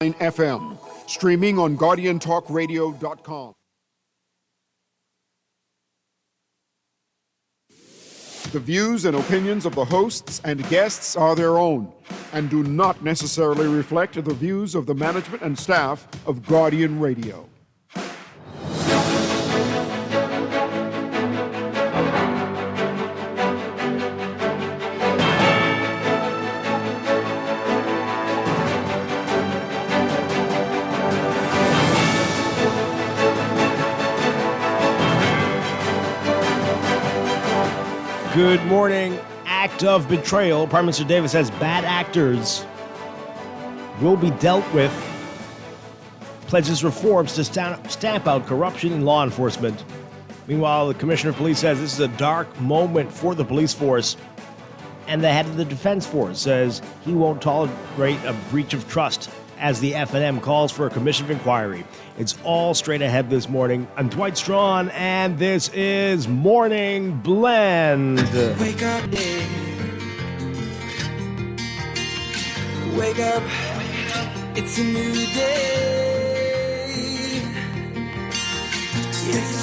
FM, streaming on GuardianTalkRadio.com. The views and opinions of the hosts and guests are their own and do not necessarily reflect the views of the management and staff of Guardian Radio. Good morning. Act of betrayal. Prime Minister Davis says bad actors will be dealt with. Pledges reforms to stamp out corruption in law enforcement. Meanwhile, the Commissioner of Police says this is a dark moment for the police force. And the head of the Defense Force says he won't tolerate a breach of trust as the F&M calls for a commission of inquiry. It's all straight ahead this morning. I'm Dwight Strachan, and this is Morning Blend. Wake up, yeah. Wake up, it's a new day. It's the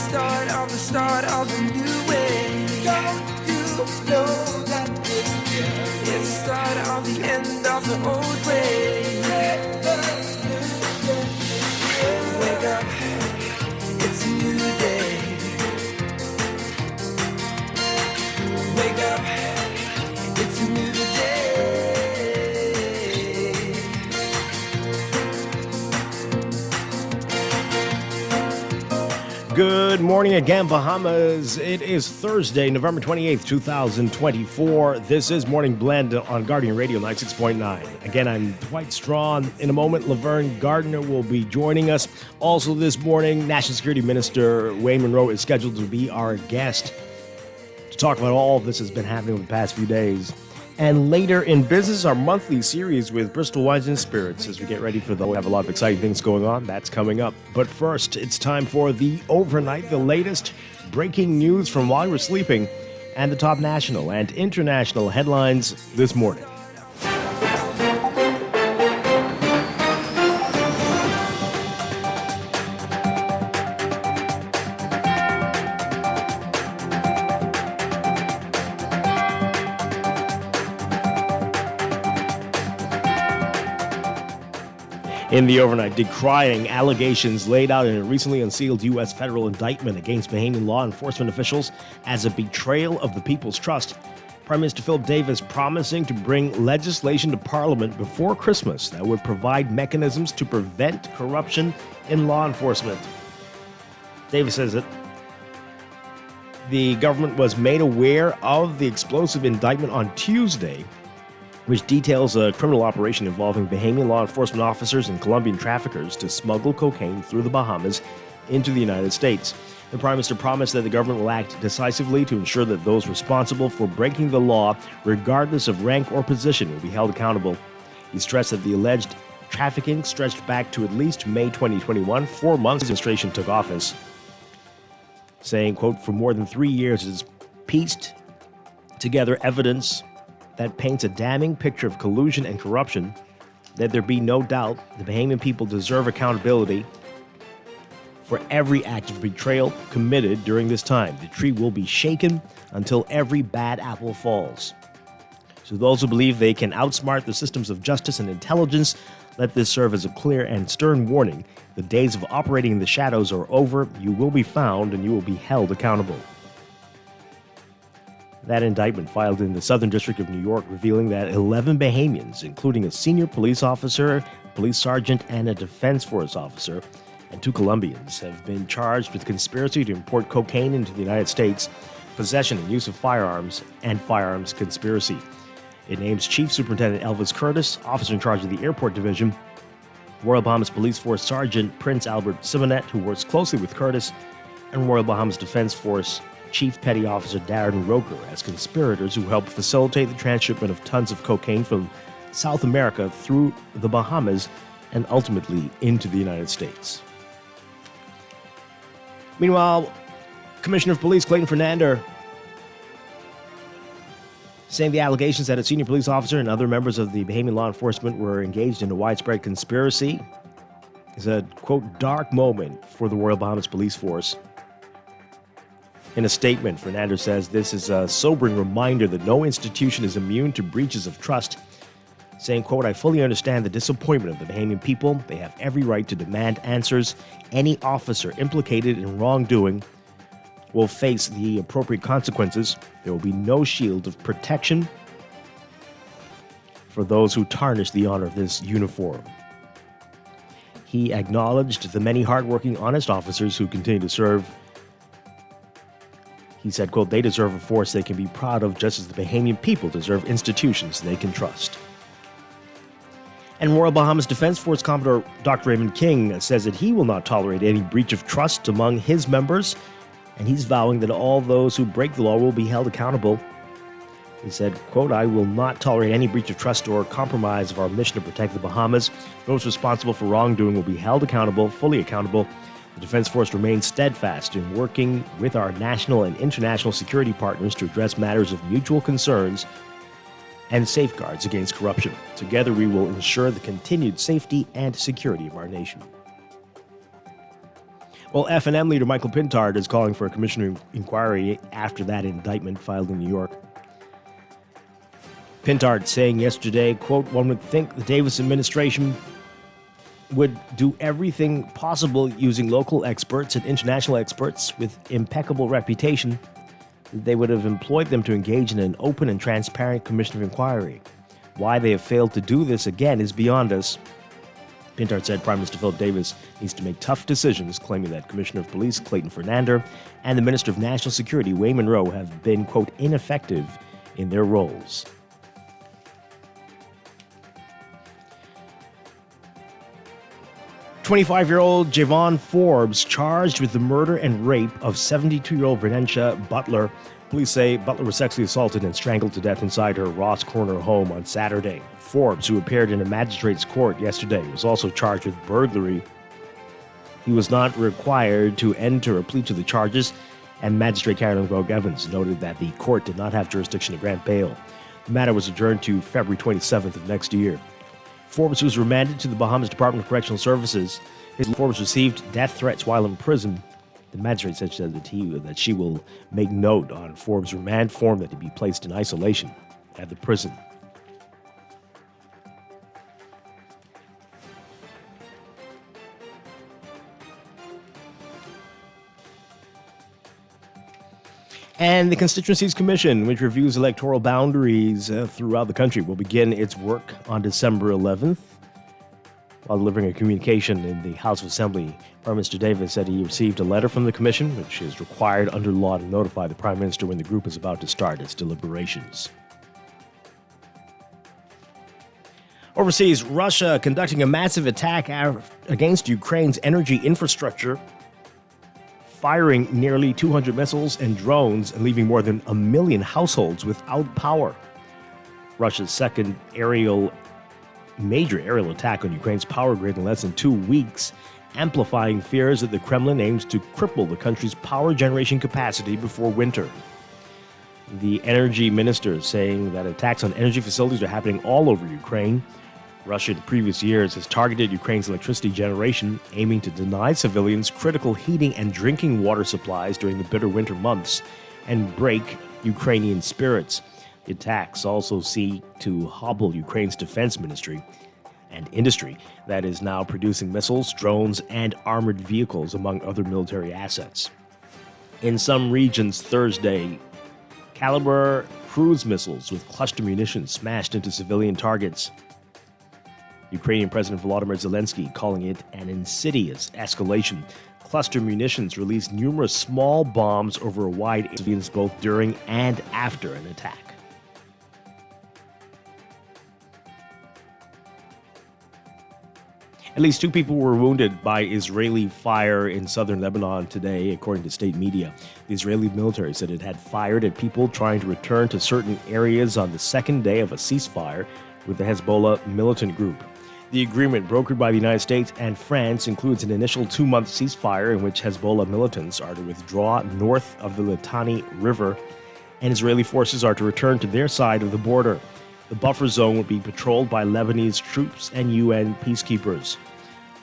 start of a new way. Don't you know that it's the start of the end of the old way. Wake up, it's a new day. Wake up, it's a new day. Good morning again, Bahamas. It is Thursday, November 28th, 2024. This is Morning Blend on Guardian Radio 96.9. Again, I'm Dwight Strachan. In a moment, Laverne Gardner will be joining us. Also this morning, National Security Minister Wayne Munroe is scheduled to be our guest to talk about all of this that's been happening over the past few days. And later in business, our monthly series with Bristol Wines and Spirits as we get ready for we have a lot of exciting things going on. That's coming up. But first, it's time for the overnight, the latest breaking news from while we're sleeping, and the top national and international headlines this morning. In the overnight, decrying allegations laid out in a recently unsealed U.S. federal indictment against Bahamian law enforcement officials as a betrayal of the people's trust, Prime Minister Philip Davis promising to bring legislation to Parliament before Christmas that would provide mechanisms to prevent corruption in law enforcement. Davis says that the government was made aware of the explosive indictment on Tuesday, which details a criminal operation involving Bahamian law enforcement officers and Colombian traffickers to smuggle cocaine through the Bahamas into the United States. The Prime Minister promised that the government will act decisively to ensure that those responsible for breaking the law, regardless of rank or position, will be held accountable. He stressed that the alleged trafficking stretched back to at least May 2021, 4 months the administration took office, saying, quote, "For more than 3 years, it has pieced together evidence that paints a damning picture of collusion and corruption. Let there be no doubt the Bahamian people deserve accountability for every act of betrayal committed during this time. The tree will be shaken until every bad apple falls. So those who believe they can outsmart the systems of justice and intelligence, let this serve as a clear and stern warning. The days of operating in the shadows are over. You will be found and you will be held accountable." That indictment filed in the Southern District of New York revealing that 11 Bahamians, including a senior police officer, police sergeant, and a defense force officer, and 2 Colombians, have been charged with conspiracy to import cocaine into the United States, possession and use of firearms, and firearms conspiracy. It names Chief Superintendent Elvis Curtis, officer in charge of the Airport Division, Royal Bahamas Police Force Sergeant Prince Albert Simonet, who works closely with Curtis, and Royal Bahamas Defense Force Chief Petty Officer Darren Roker as conspirators who helped facilitate the transshipment of tons of cocaine from South America through the Bahamas and ultimately into the United States. Meanwhile, Commissioner of Police Clayton Fernander saying the allegations that a senior police officer and other members of the Bahamian law enforcement were engaged in a widespread conspiracy is a, quote, dark moment for the Royal Bahamas Police Force. In a statement, Fernandez says this is a sobering reminder that no institution is immune to breaches of trust, saying, quote, I fully understand the disappointment of the Bahamian people. They have every right to demand answers. Any officer implicated in wrongdoing will face the appropriate consequences. There will be no shield of protection for those who tarnish the honor of this uniform. He acknowledged the many hardworking, honest officers who continue to serve. He said, quote, they deserve a force they can be proud of, just as the Bahamian people deserve institutions they can trust. And Royal Bahamas Defense Force Commodore Dr. Raymond King says that he will not tolerate any breach of trust among his members, and he's vowing that all those who break the law will be held accountable. He said, quote, I will not tolerate any breach of trust or compromise of our mission to protect the Bahamas. Those responsible for wrongdoing will be held accountable, fully accountable. The Defense Force remains steadfast in working with our national and international security partners to address matters of mutual concerns and safeguards against corruption. Together, we will ensure the continued safety and security of our nation. Well, F&M leader Michael Pintard is calling for a commission inquiry after that indictment filed in New York. Pintard saying yesterday, quote, one would think the Davis administration would do everything possible using local experts and international experts with impeccable reputation. They would have employed them to engage in an open and transparent commission of inquiry. Why they have failed to do this again is beyond us. Pintard said Prime Minister Philip Davis needs to make tough decisions, claiming that Commissioner of Police Clayton Fernander and the Minister of National Security Wayne Munroe have been, quote, ineffective in their roles. 25-year-old Javon Forbes charged with the murder and rape of 72-year-old Vernetia Butler. Police say Butler was sexually assaulted and strangled to death inside her Ross Corner home on Saturday. Forbes, who appeared in a magistrate's court yesterday, was also charged with burglary. He was not required to enter a plea to the charges, and Magistrate Karen Grog Evans noted that the court did not have jurisdiction to grant bail. The matter was adjourned to February 27th of next year. Forbes was remanded to the Bahamas Department of Correctional Services. Forbes received death threats while in prison. The magistrate said that she will make note on Forbes' remand form that he be placed in isolation at the prison. And the Constituencies Commission, which reviews electoral boundaries throughout the country, will begin its work on December 11th. While delivering a communication in the House of Assembly, Prime Minister Davis said he received a letter from the Commission, which is required under law to notify the Prime Minister when the group is about to start its deliberations. Overseas, Russia conducting a massive attack against Ukraine's energy infrastructure, firing nearly 200 missiles and drones and leaving more than 1 million households without power. Russia's second major aerial attack on Ukraine's power grid in less than 2 weeks, amplifying fears that the Kremlin aims to cripple the country's power generation capacity before winter. The energy minister is saying that attacks on energy facilities are happening all over Ukraine. Russia in previous years has targeted Ukraine's electricity generation, aiming to deny civilians critical heating and drinking water supplies during the bitter winter months and break Ukrainian spirits. The attacks also seek to hobble Ukraine's defense ministry and industry that is now producing missiles, drones, and armored vehicles, among other military assets. In some regions Thursday, caliber cruise missiles with cluster munitions smashed into civilian targets. Ukrainian President Volodymyr Zelensky calling it an insidious escalation. Cluster munitions released numerous small bombs over a wide area both during and after an attack. At least 2 people were wounded by Israeli fire in southern Lebanon today, according to state media. The Israeli military said it had fired at people trying to return to certain areas on the second day of a ceasefire with the Hezbollah militant group. The agreement brokered by the United States and France includes an initial 2-month ceasefire in which Hezbollah militants are to withdraw north of the Litani River and Israeli forces are to return to their side of the border. The buffer zone will be patrolled by Lebanese troops and UN peacekeepers.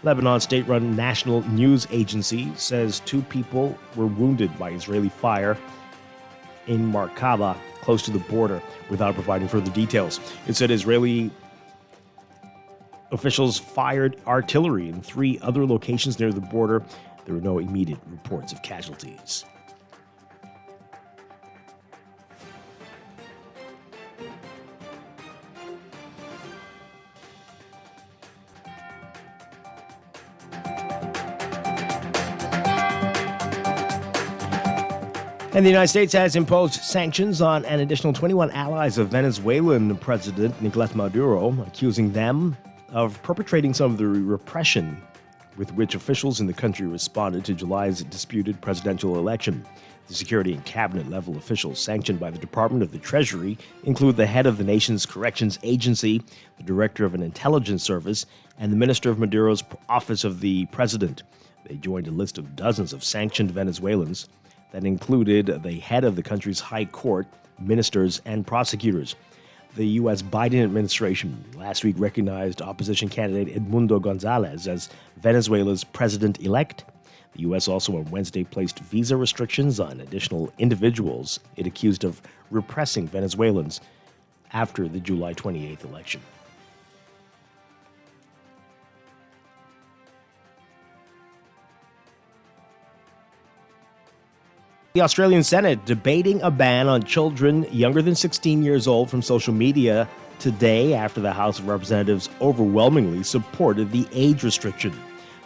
Lebanon's state-run national news agency says 2 people were wounded by Israeli fire in Markaba, close to the border, without providing further details. It said Israeli officials fired artillery in 3 other locations near the border. There were no immediate reports of casualties. And the United States has imposed sanctions on an additional 21 allies of Venezuelan President Nicolas Maduro, accusing them of perpetrating some of the repression with which officials in the country responded to July's disputed presidential election. The security and cabinet level officials sanctioned by the Department of the Treasury include the head of the nation's corrections agency, the director of an intelligence service, and the minister of Maduro's office of the president. They joined a list of dozens of sanctioned Venezuelans that included the head of the country's high court, ministers, and prosecutors. The U.S. Biden administration last week recognized opposition candidate Edmundo Gonzalez as Venezuela's president-elect. The U.S. also on Wednesday placed visa restrictions on additional individuals it accused of repressing Venezuelans after the July 28th election. The Australian Senate debating a ban on children younger than 16 years old from social media today after the House of Representatives overwhelmingly supported the age restriction.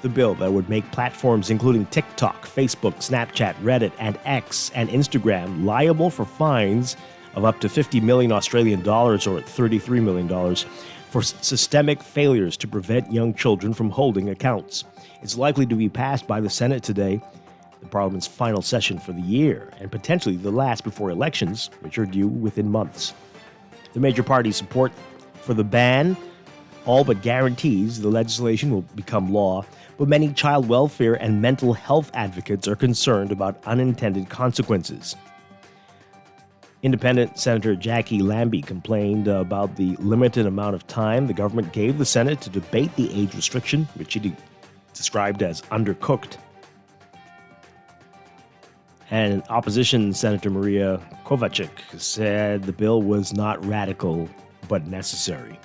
The bill that would make platforms including TikTok, Facebook, Snapchat, Reddit, and X and Instagram liable for fines of up to 50 million Australian dollars or $33 million for systemic failures to prevent young children from holding accounts. It's likely to be passed by the Senate today, the Parliament's final session for the year, and potentially the last before elections, which are due within months. The major parties' support for the ban all but guarantees the legislation will become law, but many child welfare and mental health advocates are concerned about unintended consequences. Independent Senator Jackie Lambie complained about the limited amount of time the government gave the Senate to debate the age restriction, which she described as undercooked. And opposition Senator Maria Kovacic said the bill was not radical but necessary.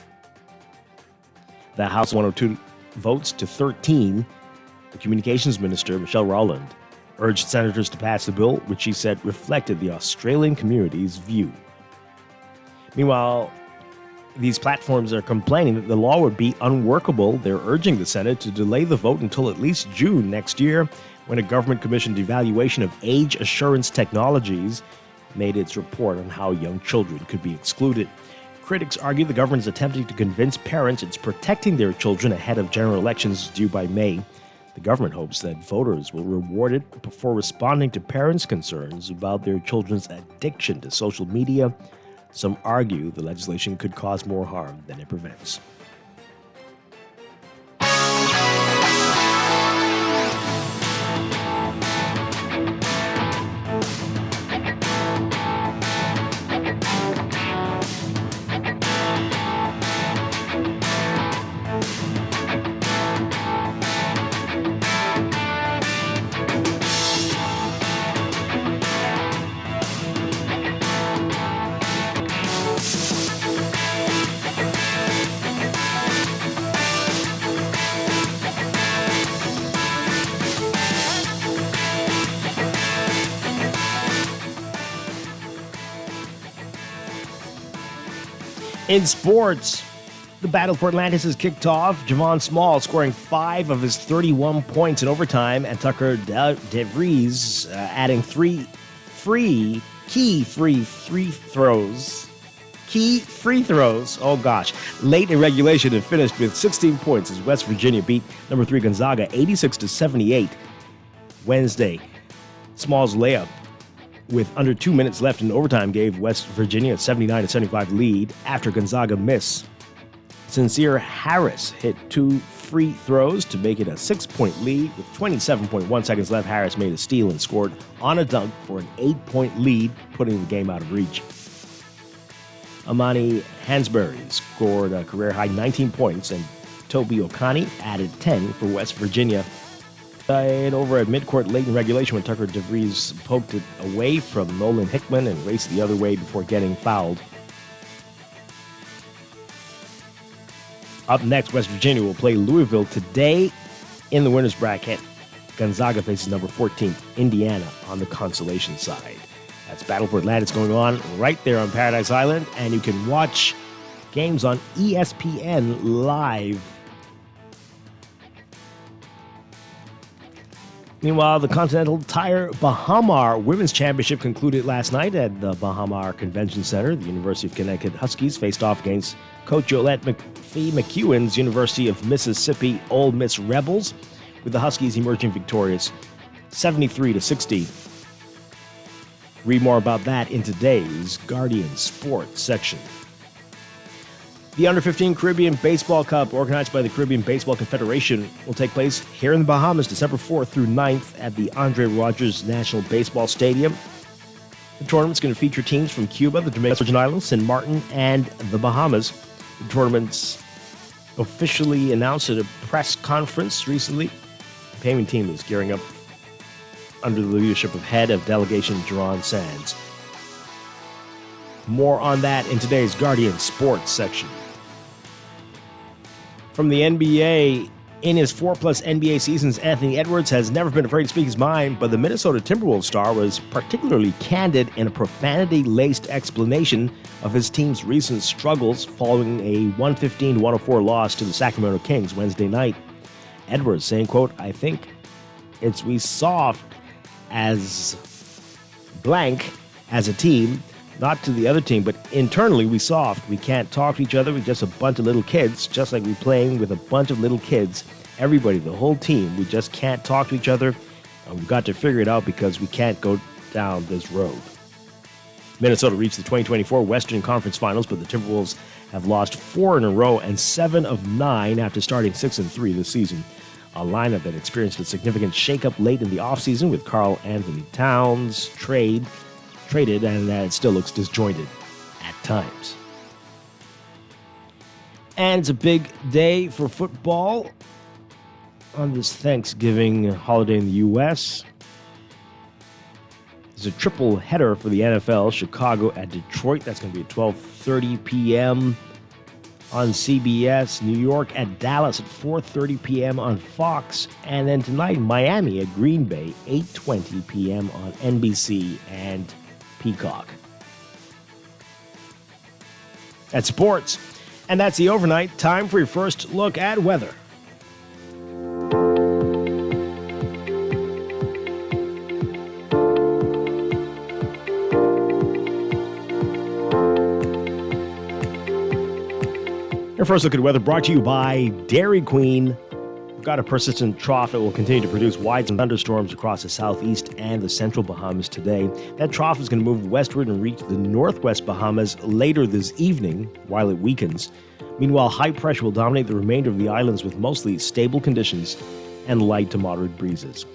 The House 102 votes to 13. The communications minister, Michelle Rowland, urged senators to pass the bill, which she said reflected the Australian community's view. Meanwhile, these platforms are complaining that the law would be unworkable. They're urging the Senate to delay the vote until at least June next year, when a government-commissioned evaluation of age assurance technologies made its report on how young children could be excluded. Critics argue the government is attempting to convince parents it's protecting their children ahead of general elections due by May. The government hopes that voters will reward it before responding to parents' concerns about their children's addiction to social media. Some argue the legislation could cause more harm than it prevents. In sports, the battle for Atlantis has kicked off. Javon Small scoring 5 of his 31 points in overtime, and Tucker DeVries adding 3 key free throws. Oh gosh. Late in regulation and finished with 16 points as West Virginia beat number 3 Gonzaga 86-78 Wednesday. Small's layup with under 2 minutes left in overtime gave West Virginia a 79-75 lead after Gonzaga miss. Sincere Harris hit 2 free throws to make it a 6-point lead. With 27.1 seconds left, Harris made a steal and scored on a dunk for an 8-point lead, putting the game out of reach. Amani Hansberry scored a career-high 19 points, and Toby Okani added 10 for West Virginia. And over at midcourt late in regulation when Tucker DeVries poked it away from Nolan Hickman and raced the other way before getting fouled. Up next, West Virginia will play Louisville today in the winner's bracket. Gonzaga faces number 14, Indiana, on the consolation side. That's Battle for Atlantis going on right there on Paradise Island, and you can watch games on ESPN live. Meanwhile, the Continental Tire Baha Mar Women's Championship concluded last night at the Baha Mar Convention Center. The University of Connecticut Huskies faced off against Coach Jolette McEwen's University of Mississippi Ole Miss Rebels, with the Huskies emerging victorious 73-60. Read more about that in today's Guardian Sports section. The Under-15 Caribbean Baseball Cup, organized by the Caribbean Baseball Confederation, will take place here in the Bahamas December 4th through 9th at the Andre Rogers National Baseball Stadium. The tournament's going to feature teams from Cuba, the Jamaican Virgin Islands, St. Martin, and the Bahamas. The tournament's officially announced at a press conference recently. The payment team is gearing up under the leadership of head of delegation Jerron Sands. More on that in today's Guardian Sports section. From the NBA, in his 4+ NBA seasons, Anthony Edwards has never been afraid to speak his mind, but the Minnesota Timberwolves star was particularly candid in a profanity-laced explanation of his team's recent struggles following a 115-104 loss to the Sacramento Kings Wednesday night. Edwards saying, quote, "I think we soft as blank as a team, not to the other team, but internally we soft. We can't talk to each other. We're just a bunch of little kids, just like we're playing with a bunch of little kids. Everybody, the whole team, we just can't talk to each other. And we've got to figure it out because we can't go down this road." Minnesota reached the 2024 Western Conference Finals, but the Timberwolves have lost 4 in a row and 7 of 9 after starting 6-3 this season. A lineup that experienced a significant shakeup late in the offseason with Karl Anthony Towns traded, and it still looks disjointed at times. And it's a big day for football on this Thanksgiving holiday in the U.S. There's a triple header for the NFL, Chicago at Detroit. That's going to be at 12:30 p.m. on CBS. New York at Dallas at 4:30 p.m. on Fox. And then tonight, Miami at Green Bay, 8:20 p.m. on NBC and Peacock. That's sports. And that's the overnight. Time for your first look at weather. Your first look at weather brought to you by Dairy Queen. We've got a persistent trough that will continue to produce widespread thunderstorms across the southeast and the central Bahamas today. That trough is going to move westward and reach the northwest Bahamas later this evening while it weakens. Meanwhile, high pressure will dominate the remainder of the islands with mostly stable conditions and light to moderate breezes.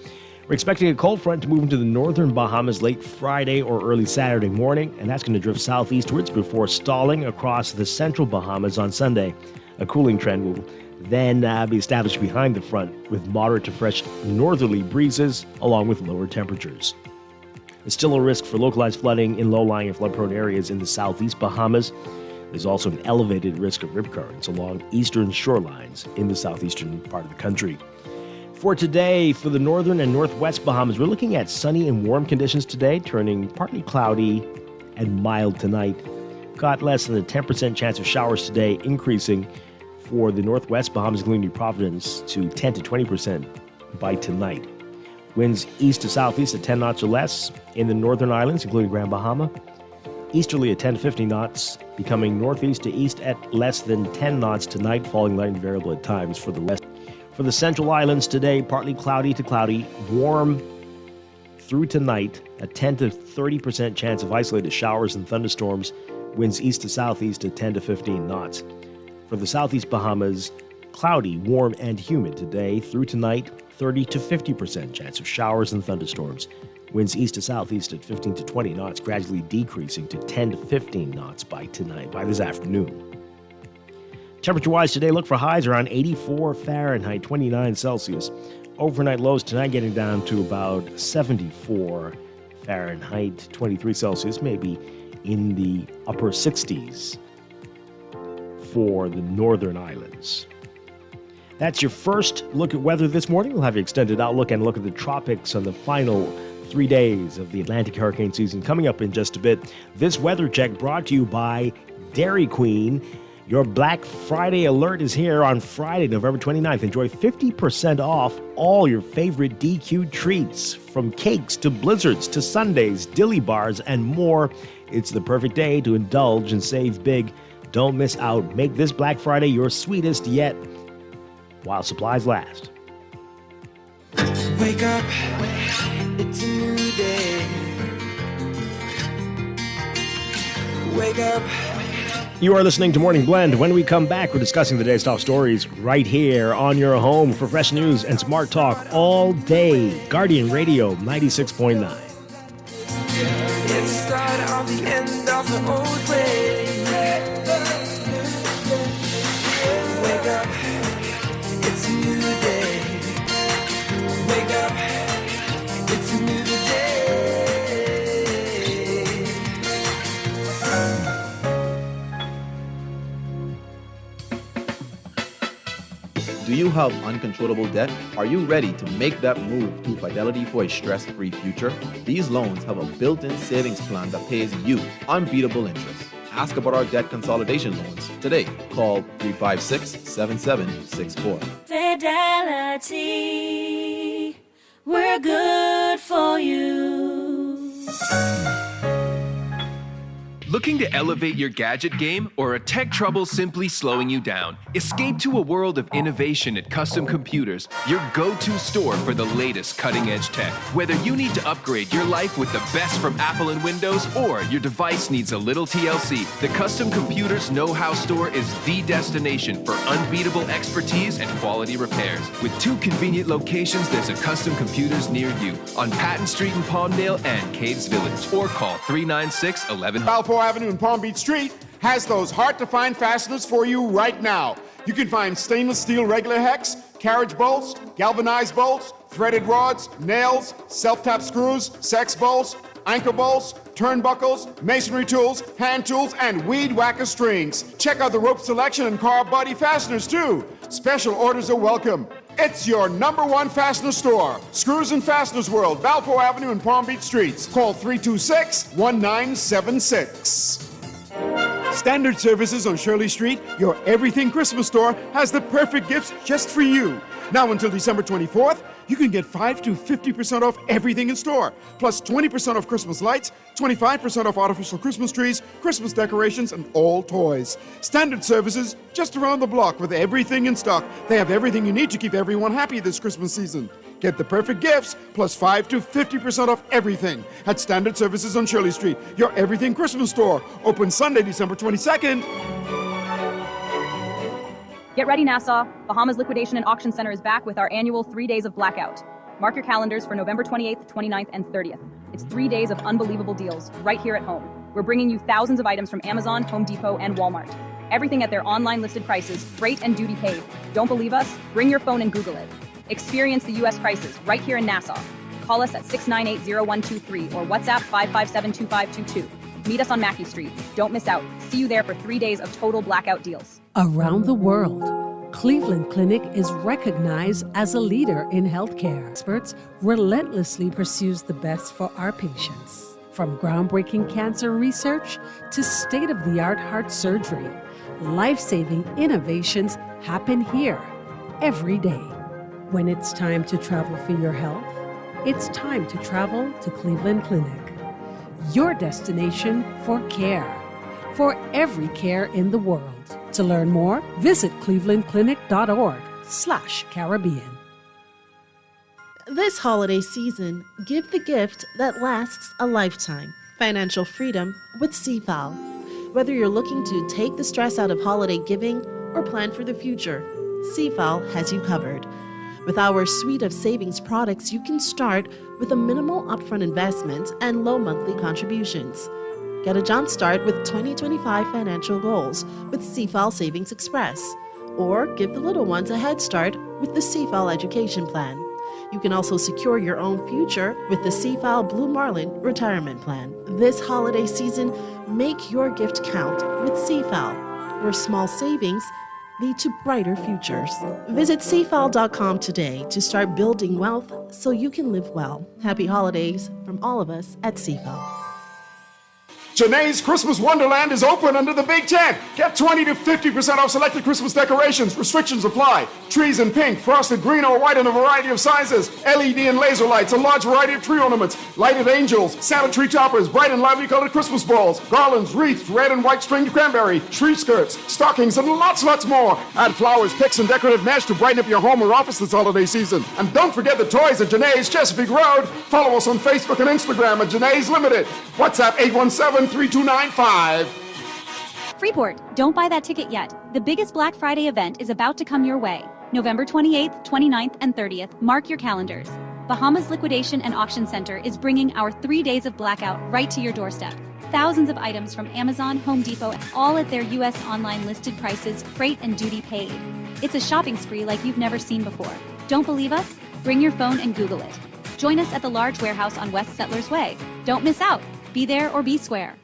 We're expecting a cold front to move into the northern Bahamas late Friday or early Saturday morning, and that's going to drift southeastwards before stalling across the central Bahamas on Sunday. A cooling trend will then be established behind the front with moderate to fresh northerly breezes along with lower temperatures. There's still a risk for localized flooding in low-lying and flood-prone areas in the southeast Bahamas. There's also an elevated risk of rip currents along eastern shorelines in the southeastern part of the country. For today, for the northern and northwest Bahamas, we're looking at sunny and warm conditions today, turning partly cloudy and mild tonight. Got less than a 10% chance of showers today, increasing for the northwest Bahamas, including New Providence, to 10 to 20% by tonight. Winds east to southeast at 10 knots or less in the northern islands, including Grand Bahama. Easterly at 10 to 50 knots, becoming northeast to east at less than 10 knots tonight, falling light and variable at times for the west. For the central islands today, partly cloudy to cloudy, warm through tonight, a 10 to 30% chance of isolated showers and thunderstorms, winds east to southeast at 10 to 15 knots. For the southeast Bahamas, Cloudy, warm, and humid today through tonight. 30 to 50% chance of showers and thunderstorms. Winds east to southeast at 15 to 20 knots, gradually decreasing to 10 to 15 knots by this afternoon. Temperature-wise today, look for highs around 84 Fahrenheit, 29 Celsius. Overnight lows tonight getting down to about 74 Fahrenheit, 23 Celsius, maybe in the upper 60s for the northern islands. That's your first look at weather this morning. We'll have your extended outlook and look at the tropics on the final 3 days of the Atlantic hurricane season coming up in just a bit. This weather check brought to you by Dairy Queen. Your Black Friday alert is here on Friday, November 29th. Enjoy 50% off all your favorite DQ treats, from cakes to blizzards to sundaes, dilly bars, and more. It's the perfect day to indulge and save big. Don't miss out. Make this Black Friday your sweetest yet, while supplies last. Wake up, it's a new day. Wake up. You are listening to Morning Blend. When we come back, we're discussing the day's top stories right here on your home for fresh news and smart talk all day. Guardian Radio 96.9. It's the start of the end of the old way. Wake up, it's a new day. Wake up, it's a new day. Do you have uncontrollable debt? Are you ready to make that move to Fidelity for a stress-free future? These loans have a built-in savings plan that pays you unbeatable interest. Ask about our debt consolidation loans today. Call 356-7764. Fidelity, we're good for you. Looking to elevate your gadget game, or are tech troubles simply slowing you down? Escape to a world of innovation at Custom Computers, your go-to store for the latest cutting-edge tech. Whether you need to upgrade your life with the best from Apple and Windows, or your device needs a little TLC, the Custom Computers Know-How Store is the destination for unbeatable expertise and quality repairs. With 2 convenient locations, there's a Custom Computers near you on Patton Street in Palmdale and Caves Village, or call 396-1100. Balfour Avenue and Palm Beach Street has those hard-to-find fasteners for you right now. You can find stainless steel regular hex, carriage bolts, galvanized bolts, threaded rods, nails, self-tap screws, sex bolts, anchor bolts, turnbuckles, masonry tools, hand tools, and weed whacker strings. Check out the rope selection and car body fasteners, too. Special orders are welcome. It's your #1 fastener store. Screws and Fasteners World, Balfour Avenue and Palm Beach Streets. Call 326-1976. Standard Services on Shirley Street, your everything Christmas store, has the perfect gifts just for you. Now until December 24th, you can get 5 to 50% off everything in store, plus 20% off Christmas lights, 25% off artificial Christmas trees, Christmas decorations, and all toys. Standard Services, just around the block with everything in stock. They have everything you need to keep everyone happy this Christmas season. Get the perfect gifts, plus 5 to 50% off everything at Standard Services on Shirley Street, your everything Christmas store. Open Sunday, December 22nd. Get ready, Nassau. Bahamas Liquidation and Auction Center is back with our annual 3 days of blackout. Mark your calendars for November 28th, 29th, and 30th. It's 3 days of unbelievable deals right here at home. We're bringing you thousands of items from Amazon, Home Depot, and Walmart. Everything at their online listed prices, freight and duty paid. Don't believe us? Bring your phone and Google it. Experience the U.S. prices right here in Nassau. Call us at 698-0123 or WhatsApp 557-2522. Meet us on Mackey Street. Don't miss out. See you there for 3 days of total blackout deals. Around the world, Cleveland Clinic is recognized as a leader in healthcare. Experts relentlessly pursues the best for our patients. From groundbreaking cancer research to state-of-the-art heart surgery, life-saving innovations happen here every day. When it's time to travel for your health, it's time to travel to Cleveland Clinic. Your destination for care, for every care in the world. To learn more, visit clevelandclinic.org/Caribbean. This holiday season, give the gift that lasts a lifetime. Financial freedom with CFAL. Whether you're looking to take the stress out of holiday giving or plan for the future, CFAL has you covered. With our suite of savings products, you can start with a minimal upfront investment and low monthly contributions. Get a jump start with 2025 financial goals with CFAL Savings Express, or give the little ones a head start with the CFAL Education Plan. You can also secure your own future with the CFAL Blue Marlin Retirement Plan. This holiday season, make your gift count with CFAL, where small savings lead to brighter futures. Visit CFAL.com today to start building wealth so you can live well. Happy holidays from all of us at CFAL. Janae's Christmas Wonderland is open under the Big Tent. Get 20 to 50% off selected Christmas decorations. Restrictions apply. Trees in pink, frosted green or white in a variety of sizes. LED and laser lights, a large variety of tree ornaments, lighted angels, Santa tree toppers, bright and lively colored Christmas balls, garlands, wreaths, red and white stringed cranberry, tree skirts, stockings, and lots more. Add flowers, picks, and decorative mesh to brighten up your home or office this holiday season. And don't forget the toys at Janae's Chesapeake Road. Follow us on Facebook and Instagram at Janae's Limited. WhatsApp 817-3295. Freeport, don't buy that ticket yet. The biggest Black Friday event is about to come your way. November 28th, 29th, and 30th. Mark your calendars. Bahamas Liquidation and Auction Center is bringing our 3 days of blackout right to your doorstep. Thousands of items from Amazon, Home Depot, all at their U.S. online listed prices, freight and duty paid. It's a shopping spree like you've never seen before. Don't believe us? Bring your phone and Google it. Join us at the large warehouse on West Settlers Way. Don't miss out. Be there or be square.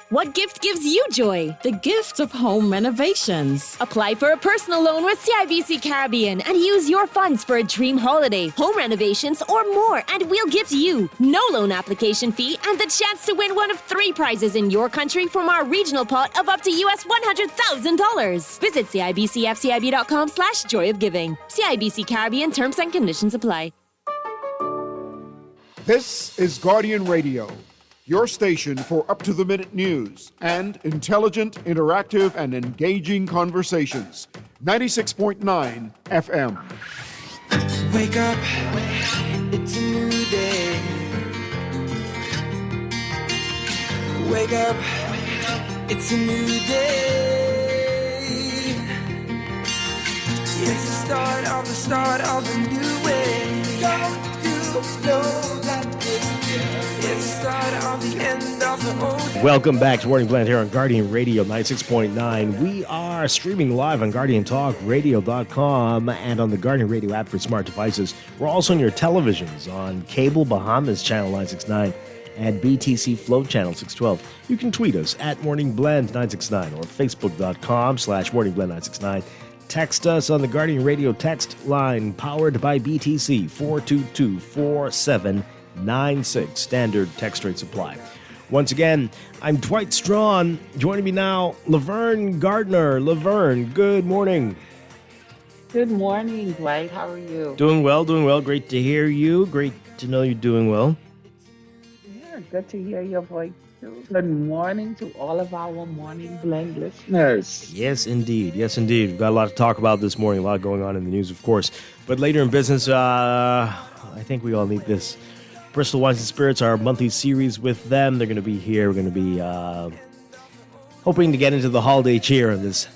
What gift gives you joy? The gift of home renovations. Apply for a personal loan with CIBC Caribbean and use your funds for a dream holiday, home renovations, or more, and we'll gift you no loan application fee and the chance to win one of 3 prizes in your country from our regional pot of up to US $100,000. Visit CIBCFCIB.com/joyofgiving. CIBC Caribbean terms and conditions apply. This is Guardian Radio, your station for up-to-the-minute news and intelligent, interactive, and engaging conversations. 96.9 FM. Wake up, it's a new day. Wake up, it's a new day. It's the start of a new way. Don't you know that it's the start of the end of the old. Welcome back to Morning Blend here on Guardian Radio 96.9. We are streaming live on GuardianTalkRadio.com and on the Guardian Radio app for smart devices. We're also on your televisions on cable Bahamas channel 969 and BTC Flow channel 612. You can tweet us at MorningBlend969 or Facebook.com/MorningBlend969. Text us on the Guardian Radio text line powered by BTC 422-4796. Standard text rates apply. Once again, I'm Dwight Strachan. Joining me now, Laverne Gardner. Laverne, good morning. Good morning, Dwight. How are you? Doing well. Great to hear you. Great to know you're doing well. Yeah, good to hear your voice too. Good morning to all of our Morning Blend listeners. Yes, indeed. We've got a lot to talk about this morning. A lot going on in the news, of course. But later in business, I think we all need this. Bristol Wines and Spirits, our monthly series with them. They're going to be here. We're going to be hoping to get into the holiday cheer on this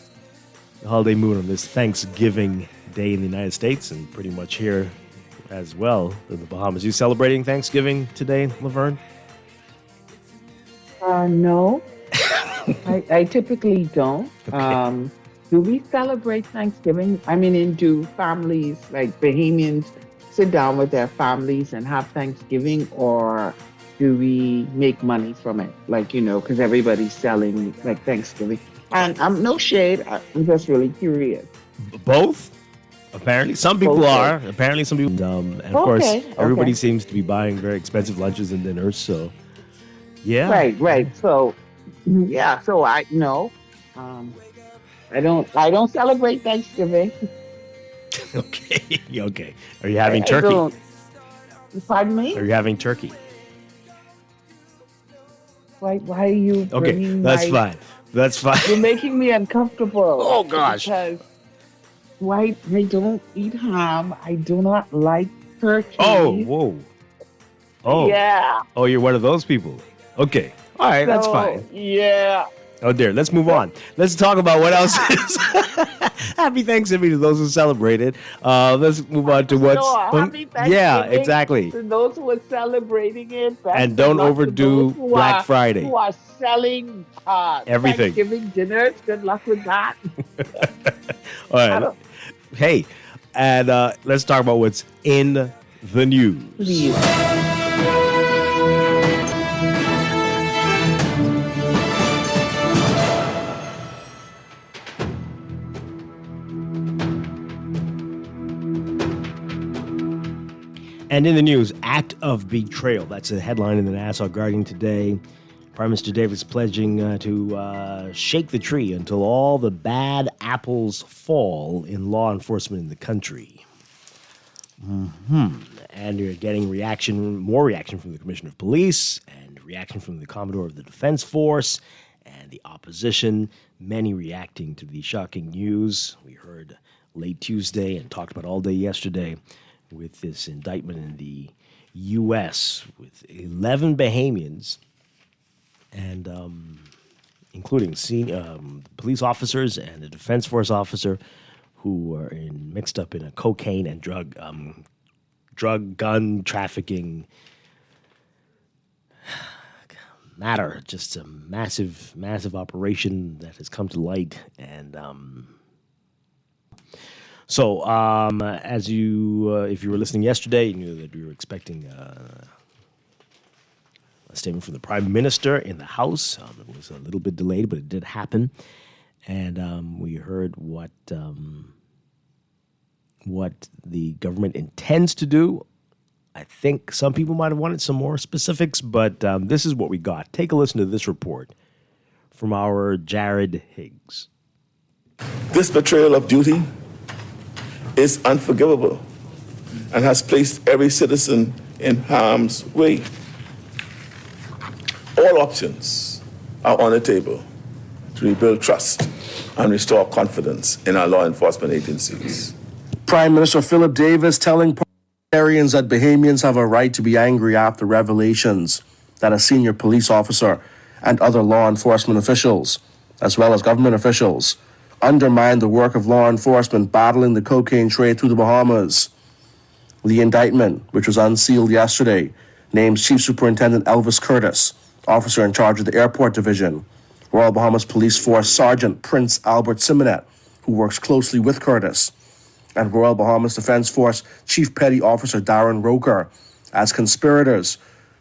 holiday mood on this Thanksgiving Day in the United States and pretty much here as well in the Bahamas. You celebrating Thanksgiving today, Laverne? No. I typically don't. Okay. Do we celebrate Thanksgiving? I mean, do families like Bahamians sit down with their families and have Thanksgiving, or do we make money from it? Like, because everybody's selling like Thanksgiving. And I'm no shade. I'm just really curious. Both? Apparently. Some people are. Apparently some people. And of course, everybody seems to be buying very expensive lunches and dinners. So, yeah. Right. So, yeah. So I know. I don't celebrate Thanksgiving. Okay. Are you having turkey? Pardon me? Are you having turkey? Why are you? Okay, that's fine. You're making me uncomfortable. Oh gosh. Because I don't eat ham. I do not like turkey. Oh, whoa. Oh. Yeah. Oh, you're one of those people. Okay. All right, that's fine. Yeah. Oh dear, let's move on. Let's talk about what else is. Happy Thanksgiving to those who celebrated. Let's move on to what's... Happy Thanksgiving. Yeah, exactly. To those who are celebrating it. And don't overdo Black Friday. Who are selling everything. Thanksgiving dinners. Good luck with that. All right. Hey, and let's talk about what's in the news. And in the news, act of betrayal. That's a headline in the Nassau Guardian today. Prime Minister Davis pledging to shake the tree until all the bad apples fall in law enforcement in the country. And you're getting more reaction from the Commissioner of Police and reaction from the Commodore of the Defense Force and the opposition, many reacting to the shocking news we heard late Tuesday and talked about all day yesterday with this indictment in the U.S. with 11 Bahamians and including police officers and a Defense Force officer who are mixed up in a cocaine and drug gun trafficking matter. Just a massive operation that has come to light. And as you, if you were listening yesterday, you knew that we were expecting a statement from the Prime Minister in the House. It was a little bit delayed, but it did happen. And we heard what the government intends to do. I think some people might have wanted some more specifics, but this is what we got. Take a listen to this report from our Jared Higgs. This betrayal of duty is unforgivable and has placed every citizen in harm's way. All options are on the table to rebuild trust and restore confidence in our law enforcement agencies. Prime Minister Philip Davis telling parliamentarians that Bahamians have a right to be angry after revelations that a senior police officer and other law enforcement officials, as well as government officials, undermined the work of law enforcement battling the cocaine trade through the Bahamas. The indictment, which was unsealed yesterday, names Chief Superintendent Elvis Curtis, officer in charge of the Airport Division, Royal Bahamas Police Force Sergeant Prince Albert Simonet, who works closely with Curtis, and Royal Bahamas Defense Force Chief Petty Officer Darren Roker as conspirators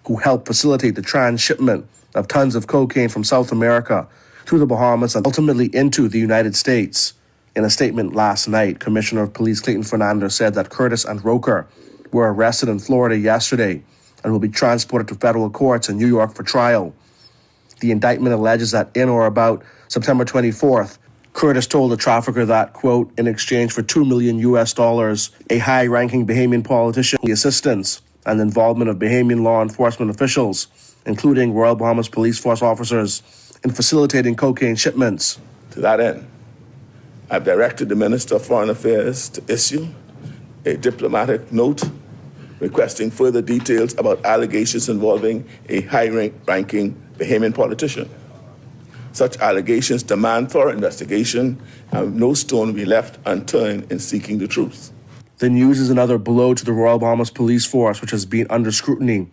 who helped facilitate the transshipment of tons of cocaine from South America through the Bahamas and ultimately into the United States. In a statement last night, Commissioner of Police Clayton Fernandez said that Curtis and Roker were arrested in Florida yesterday and will be transported to federal courts in New York for trial. The indictment alleges that in or about September 24th, Curtis told the trafficker that, quote, in exchange for $2 million, a high-ranking Bahamian politician, the assistance and involvement of Bahamian law enforcement officials, including Royal Bahamas Police Force officers, in facilitating cocaine shipments. To that end, I've directed the Minister of Foreign Affairs to issue a diplomatic note requesting further details about allegations involving a high-ranking Bahamian politician. Such allegations demand thorough investigation, and no stone will be left unturned in seeking the truth. The news is another blow to the Royal Bahamas Police Force, which has been under scrutiny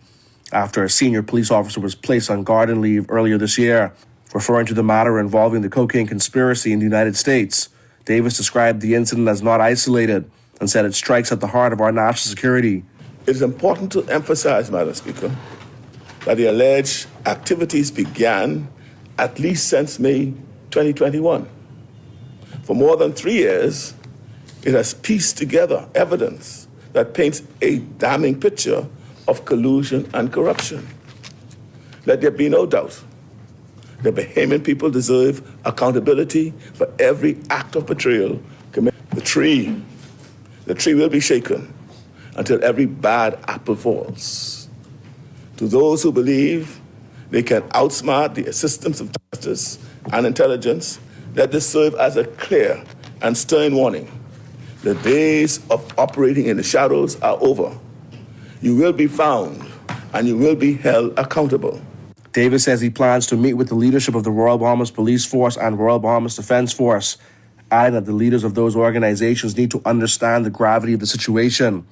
after a senior police officer was placed on garden leave earlier this year. Referring to the matter involving the cocaine conspiracy in the United States, Davis described the incident as not isolated and said it strikes at the heart of our national security. It is important to emphasize, Madam Speaker, that the alleged activities began at least since May 2021. For more than 3 years, it has pieced together evidence that paints a damning picture of collusion and corruption. Let there be no doubt. The Bahamian people deserve accountability for every act of betrayal committed. The tree will be shaken until every bad apple falls. To those who believe they can outsmart the systems of justice and intelligence, let this serve as a clear and stern warning. The days of operating in the shadows are over. You will be found and you will be held accountable. Davis says he plans to meet with the leadership of the Royal Bahamas Police Force and Royal Bahamas Defense Force, adding that the leaders of those organizations need to understand the gravity of the situation.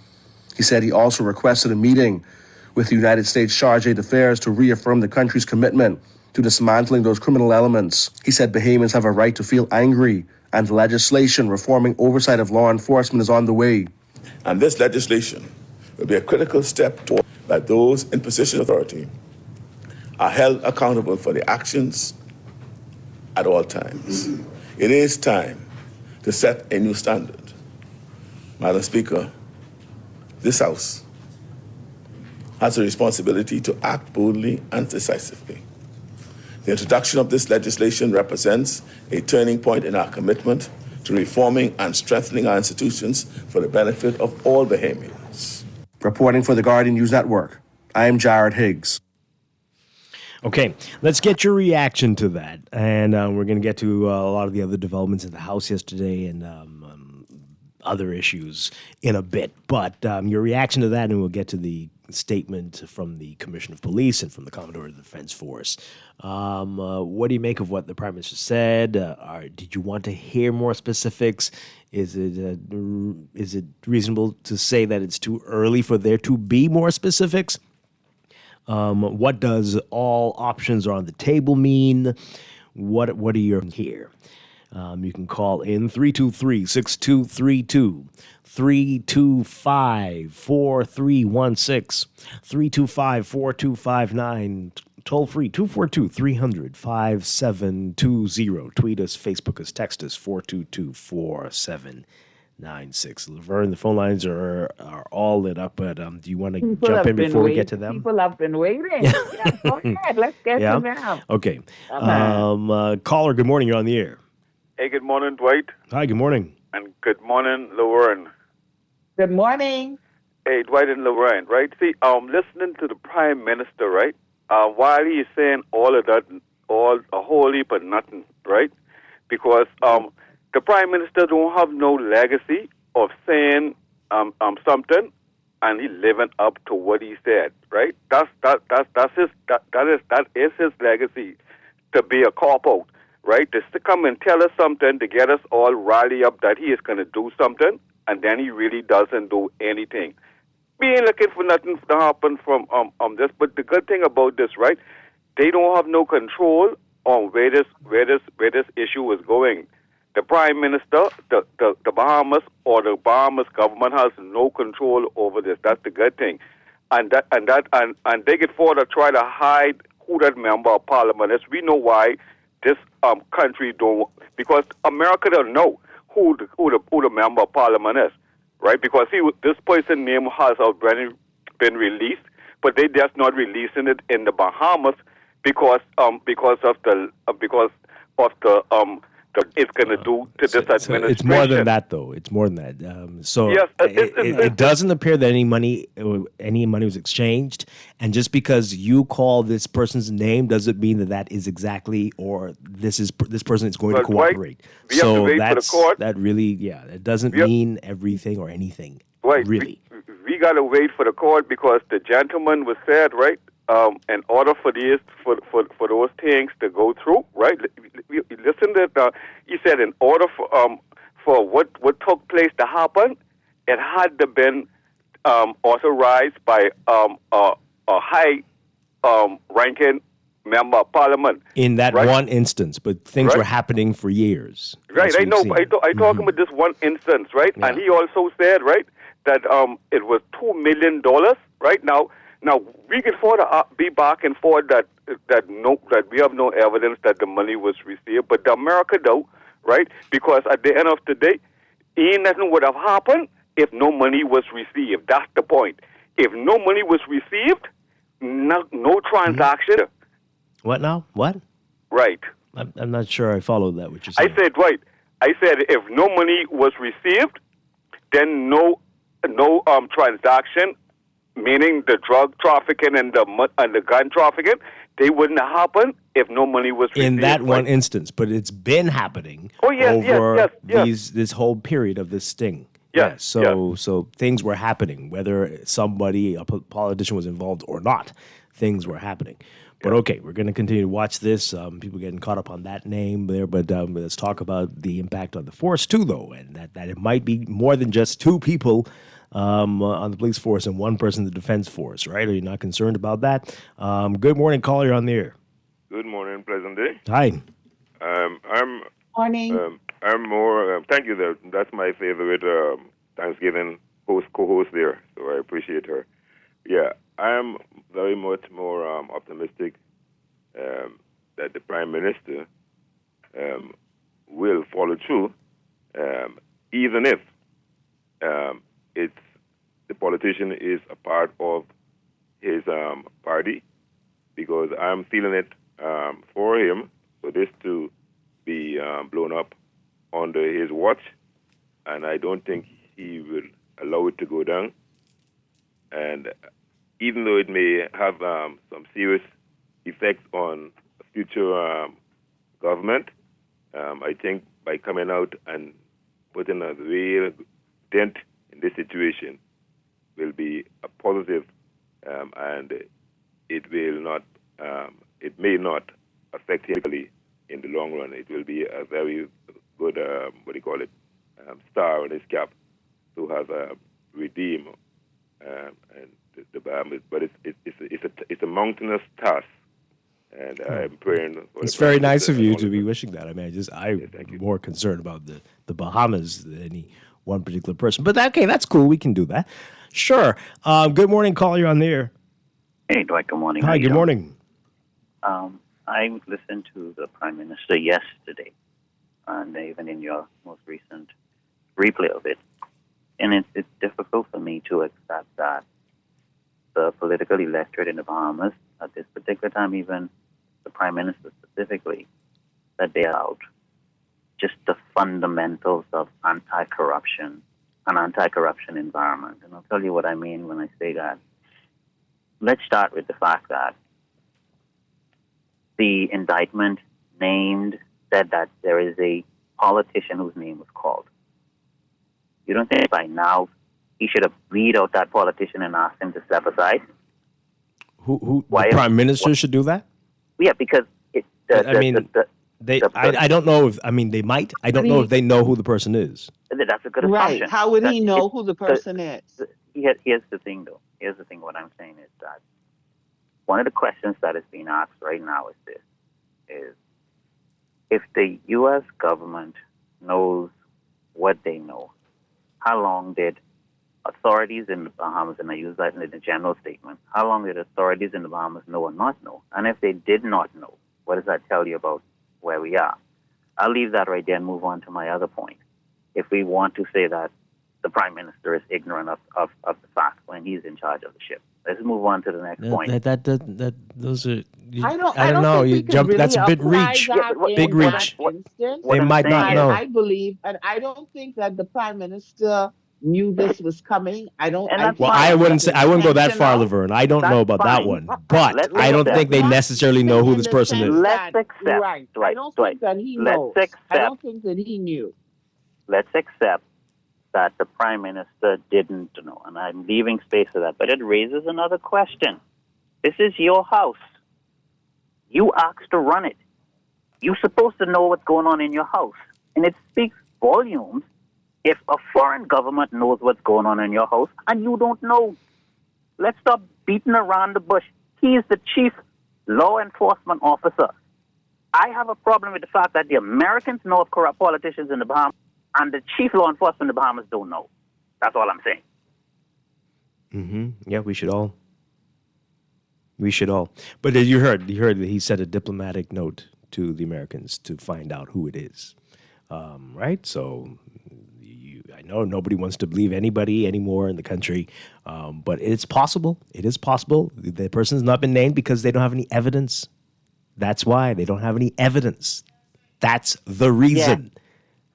He said he also requested a meeting with the United States Charge d'Affaires to reaffirm the country's commitment to dismantling those criminal elements. He said Bahamians have a right to feel angry, and legislation reforming oversight of law enforcement is on the way. And this legislation will be a critical step toward that those in position of authority are held accountable for the actions at all times. It is time to set a new standard. Madam Speaker, this House has a responsibility to act boldly and decisively. The introduction of this legislation represents a turning point in our commitment to reforming and strengthening our institutions for the benefit of all Bahamians. Reporting for the Guardian News Network, I am Jared Higgs. Okay, let's get your reaction to that. And we're going to get to a lot of the other developments in the House yesterday and other issues in a bit. But your reaction to that, and we'll get to the statement from the Commissioner of Police and from the Commodore of the Defense Force. What do you make of what the Prime Minister said? Did you want to hear more specifics? Is it reasonable to say that it's too early for there to be more specifics? What does all options are on the table mean? What are your here? You can call in 323-6232, 325-4316, 325-4259, toll free 242-300-5720. Tweet us, Facebook us, text us 422-4796. Laverne, the phone lines are all lit up, but do you want to jump in before we get to them? People have been waiting. Yeah, go ahead. Let's get to them. Okay. Caller, good morning. You're on the air. Hey, good morning, Dwight. Hi, good morning. And good morning, Laverne. Good morning. Hey, Dwight and Laverne, right? See, listening to the Prime Minister, right? While he's saying all of that, a whole heap of nothing, right? Because the Prime Minister don't have no legacy of saying something and he living up to what he said, right? That is his legacy, to be a cop-out, right? To come and tell us something to get us all rally up that he is going to do something, and then he really doesn't do anything. We ain't looking for nothing to happen from this, but the good thing about this, right? They don't have no control on where this issue is going. The Prime Minister, the Bahamas, or the Bahamas government has no control over this. That's the good thing, and they get forward to try to hide who that member of Parliament is. We know why this country don't, because America don't know who the member of Parliament is, right? Because this person's name has already been released, but they just not releasing it in the Bahamas because of the it's going to do to this administration. It's more than that, though. It's more than that. Yes, it doesn't appear that any money was exchanged, and just because you call this person's name doesn't mean that is exactly, or this person is going to cooperate. We have to wait for the court. That really, it doesn't mean everything or anything. Right. Really. We got to wait for the court because the gentleman was said, right? In order for those things to go through, right? Listen to that. He said, in order for what took place to happen, it had to been authorized by a high ranking member of Parliament. In that one instance, but things were happening for years. Right, I know. I talking about this one instance, right? Yeah. And he also said, right, that it was $2 million, right? Now we can be back and forth that we have no evidence that the money was received, but the America though, right? Because at the end of the day, ain't nothing would have happened if no money was received. That's the point. If no money was received, no transaction. What now? What? Right. I'm not sure I followed that. What you said. I said if no money was received, then no transaction. Meaning the drug trafficking and the gun trafficking, they wouldn't happen if no money was received. In that one instance, but it's been happening over this whole period of this sting. So things were happening, whether a politician was involved or not, things were happening. But okay, we're going to continue to watch this. People getting caught up on that name there, but let's talk about the impact on the force too, though, and that it might be more than just two people on the police force and one person in the defense force, right? Are you not concerned about that? Good morning, caller. You're on the air. Good morning, pleasant day. Hi. I'm Morning. I'm more. Thank you. That's my favorite Thanksgiving co-host there. So I appreciate her. Yeah, I'm very much more optimistic that the Prime Minister will follow through, even if it's the politician is a part of his party, because I'm feeling it for him for this to be blown up under his watch, and I don't think he will allow it to go down. And even though it may have some serious effects on future government, I think by coming out and putting a real dent in this situation will be a positive, and it will not, it may not affect him in the long run. It will be a very good, star on his cap to have redeemed and the Bahamas. But it's a mountainous task, and I'm praying. It's very nice of you to be wishing that. I mean, I'm more concerned about the Bahamas than any one particular person. But okay, that's cool. We can do that. Sure. Good morning, caller. You're on the air. Hey, Dwight. Good morning. Hi. Good morning. I listened to the Prime Minister yesterday, and even in your most recent replay of it. And it's difficult for me to accept that the political electorate in the Bahamas, at this particular time, even the Prime Minister specifically, that they are out just the fundamentals of anti-corruption, an anti-corruption environment. And I'll tell you what I mean when I say that. Let's start with the fact that the indictment said that there is a politician whose name was called. You don't think by now he should have read out that politician and asked him to step aside? The Prime Minister should do that? Yeah, because I don't know if, they might. I don't know if they know who the person is. That's a good assumption. Right. How would he know who the person is? Here's the thing, though. Here's the thing. What I'm saying is that one of the questions that is being asked right now is this, is if the U.S. government knows what they know, how long did authorities in the Bahamas, and I use that in the general statement, how long did authorities in the Bahamas know or not know? And if they did not know, what does that tell you about where we are? I'll leave that right there and move on to my other point. If we want to say that the Prime Minister is ignorant of the fact when he's in charge of the ship. Let's move on to the next point. Those are. I don't know. think You we can jump. really That's a bit apply reach. that Big in reach. that instance. They might not know. I believe, and I don't think that the Prime Minister knew this was coming. I wouldn't say. I wouldn't go that far, Laverne. I don't know about that one, but I don't think they necessarily know who this person is. Let's accept. Right. I don't think that he knows. I don't think that he knew. Let's accept that the Prime Minister didn't know, and I'm leaving space for that. But it raises another question. This is your house. You asked to run it. You're supposed to know what's going on in your house. And it speaks volumes if a foreign government knows what's going on in your house and you don't know. Let's stop beating around the bush. He is the chief law enforcement officer. I have a problem with the fact that the Americans know of corrupt politicians in the Bahamas and the chief law enforcement in the Bahamas don't know. That's all I'm saying. Yeah, we should all. But as you heard that he sent a diplomatic note to the Americans to find out who it is, right? So I know nobody wants to believe anybody anymore in the country, but it's possible. It is possible. The person's not been named because they don't have any evidence. That's why they don't have any evidence. That's the reason,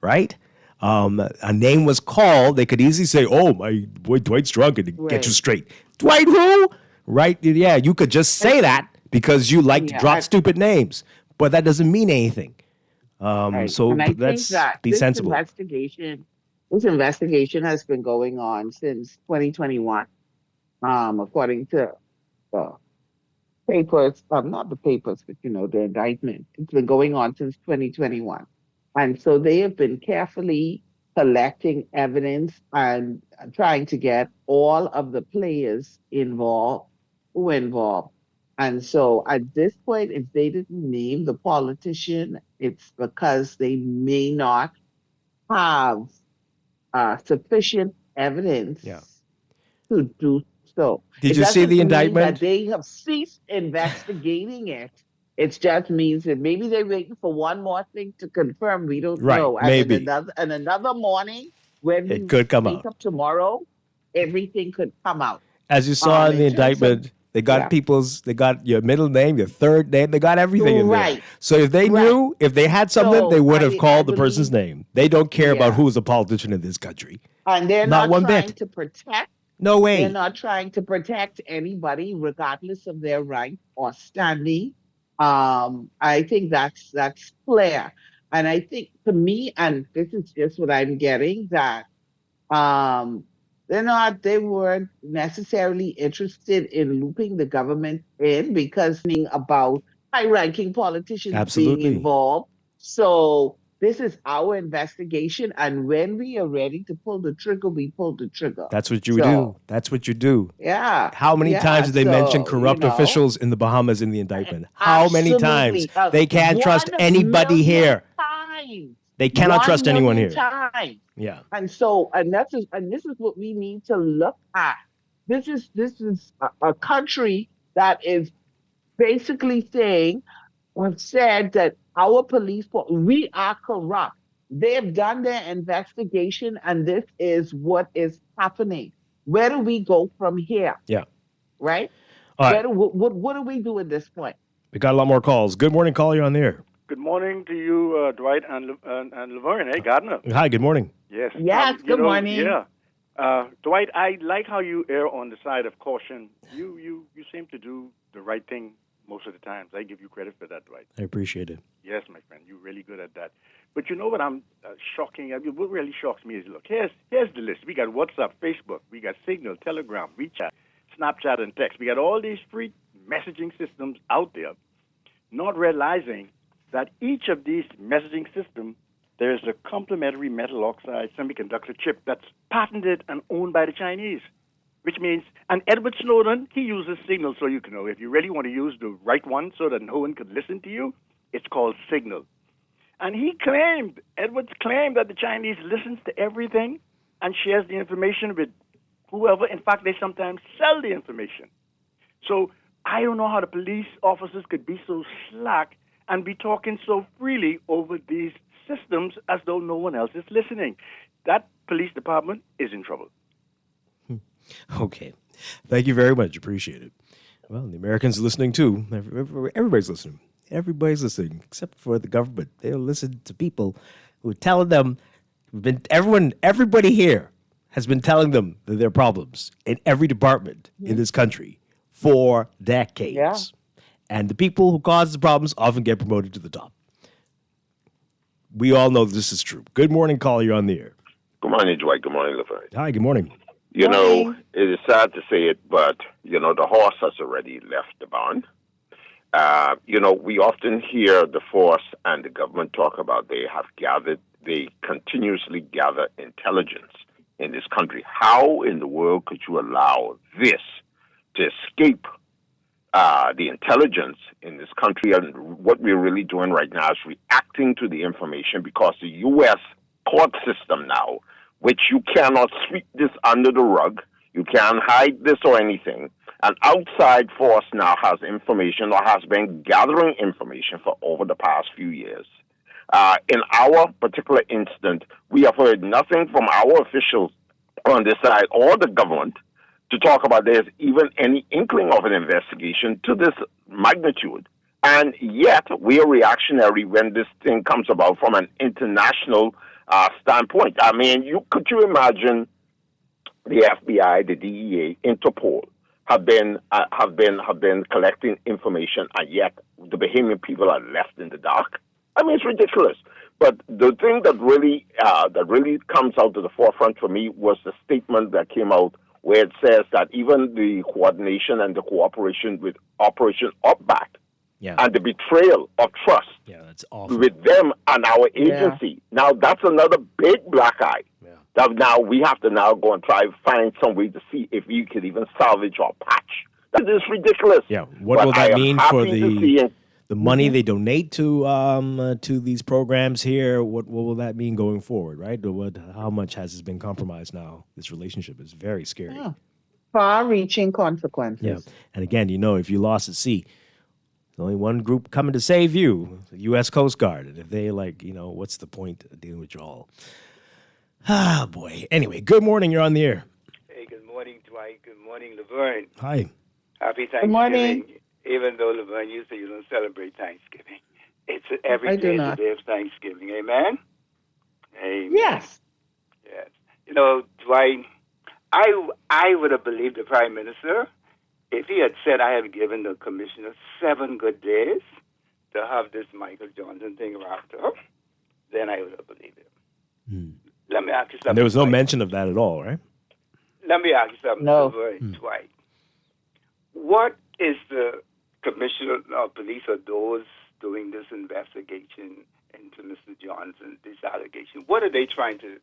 right? A name was called. They could easily say, "Oh, my boy Dwight's drunk," and get you straight. Dwight who? Right? Yeah, you could just say that because you like to drop stupid names, but that doesn't mean anything. So let's be sensible. This investigation has been going on since 2021, according to papers, not the papers, but the indictment. It's been going on since 2021. And so they have been carefully collecting evidence and trying to get all of the players involved who were involved. And so at this point, if they didn't name the politician, it's because they may not have sufficient evidence to do so. Did you see the indictment? That they have ceased investigating it. It just means that maybe they're waiting for one more thing to confirm. We don't know. And maybe. And another morning, when It could come wake out. up tomorrow, everything could come out. As you saw in the indictment, they got they got your middle name, your third name, they got everything in there. So if they knew, if they had something, they would have called the person's name. They don't care about who's a politician in this country. And they're not one trying bit to protect. No way. They're not trying to protect anybody, regardless of their rank or standing. I think that's clear. And I think to me, and this is just what I'm getting, that they weren't necessarily interested in looping the government in because about high-ranking politicians being involved. So this is our investigation, and when we are ready to pull the trigger, we pull the trigger. That's what you do. That's what you do. Yeah. How many times did they mention corrupt officials in the Bahamas in the indictment? How many times? They can't trust anybody here. They cannot trust anyone here. Yeah. And so, this is what we need to look at. This is a country that is basically saying or said that our police force, we are corrupt. They have done their investigation, and this is what is happening. Where do we go from here? Yeah. Right? All right. What do we do at this point? We got a lot more calls. Good morning, caller. You're on the air. Good morning to you, Dwight and Laverne. Hey, Gardner. Hi, good morning. Yes. Yes, good morning. Yeah. Dwight, I like how you err on the side of caution. You seem to do the right thing most of the times. I give you credit for that, Dwight. I appreciate it. Yes, my friend. You're really good at that. But you know what I'm shocking? What really shocks me is, look, here's the list. We got WhatsApp, Facebook. We got Signal, Telegram, WeChat, Snapchat, and text. We got all these free messaging systems out there, not realizing that each of these messaging systems, there's a complementary metal oxide semiconductor chip that's patented and owned by the Chinese, which means, and Edward Snowden, he uses Signal, so you can know if you really want to use the right one so that no one could listen to you, it's called Signal. And Edwards claimed that the Chinese listens to everything and shares the information with whoever. In fact, they sometimes sell the information. So I don't know how the police officers could be so slack and be talking so freely over these systems as though no one else is listening. That police department is in trouble. Okay. Thank you very much. Appreciate it. Well, the Americans are listening too. Everybody's listening. Everybody's listening, except for the government. They'll listen to people who are telling them, everybody here has been telling them that there are problems in every department in this country for decades. Yeah. And the people who cause the problems often get promoted to the top. We all know this is true. Good morning, caller. You're on the air. Good morning, Dwight. Good morning, Laverne. Hi, good morning. You know, it is sad to say it, but, the horse has already left the barn. We often hear the force and the government talk about they continuously gather intelligence in this country. How in the world could you allow this to escape the intelligence in this country? And what we're really doing right now is reacting to the information because the U.S. court system now, which you cannot sweep this under the rug, you can't hide this or anything. An outside force now has information or has been gathering information for over the past few years. In our particular instance, we have heard nothing from our officials on this side or the government to talk about there's even any inkling of an investigation to this magnitude. And yet, we are reactionary when this thing comes about from an international standpoint. I mean, could you imagine the FBI, the DEA, Interpol have been collecting information, and yet the Bahamian people are left in the dark? I mean, it's ridiculous. But the thing that really comes out to the forefront for me was the statement that came out where it says that even the coordination and the cooperation with Operation Upback and the betrayal of trust that's awful. with them and our agency. Now, that's another big black eye. That now we have to now go and try to find some way to see if we can even salvage or patch. That is ridiculous. Yeah, what will that mean for the money they donate to these programs here? What will that mean going forward, right? How much has this been compromised now? This relationship is very scary. Yeah. Far-reaching consequences. Yeah, and again, if you lost at sea, there's only one group coming to save you, the U.S. Coast Guard. And if they what's the point of dealing with you all? Ah, boy. Anyway, good morning. You're on the air. Hey, good morning, Dwight. Good morning, Laverne. Hi. Happy Thanksgiving. Good morning. Even though, Laverne, you say you don't celebrate Thanksgiving. Every day is a day of Thanksgiving. Amen? Amen. Yes. Yes. Dwight, I would have believed the Prime Minister if he had said I have given the Commissioner 7 good days to have this Michael Johnson thing wrapped up. Then I would have believed him. Let me ask you something. And there was no mention of that at all, right? Let me ask you something, Dwight. What is the Commissioner of Police or those doing this investigation into Mr. Johnson, this allegation? What are they trying to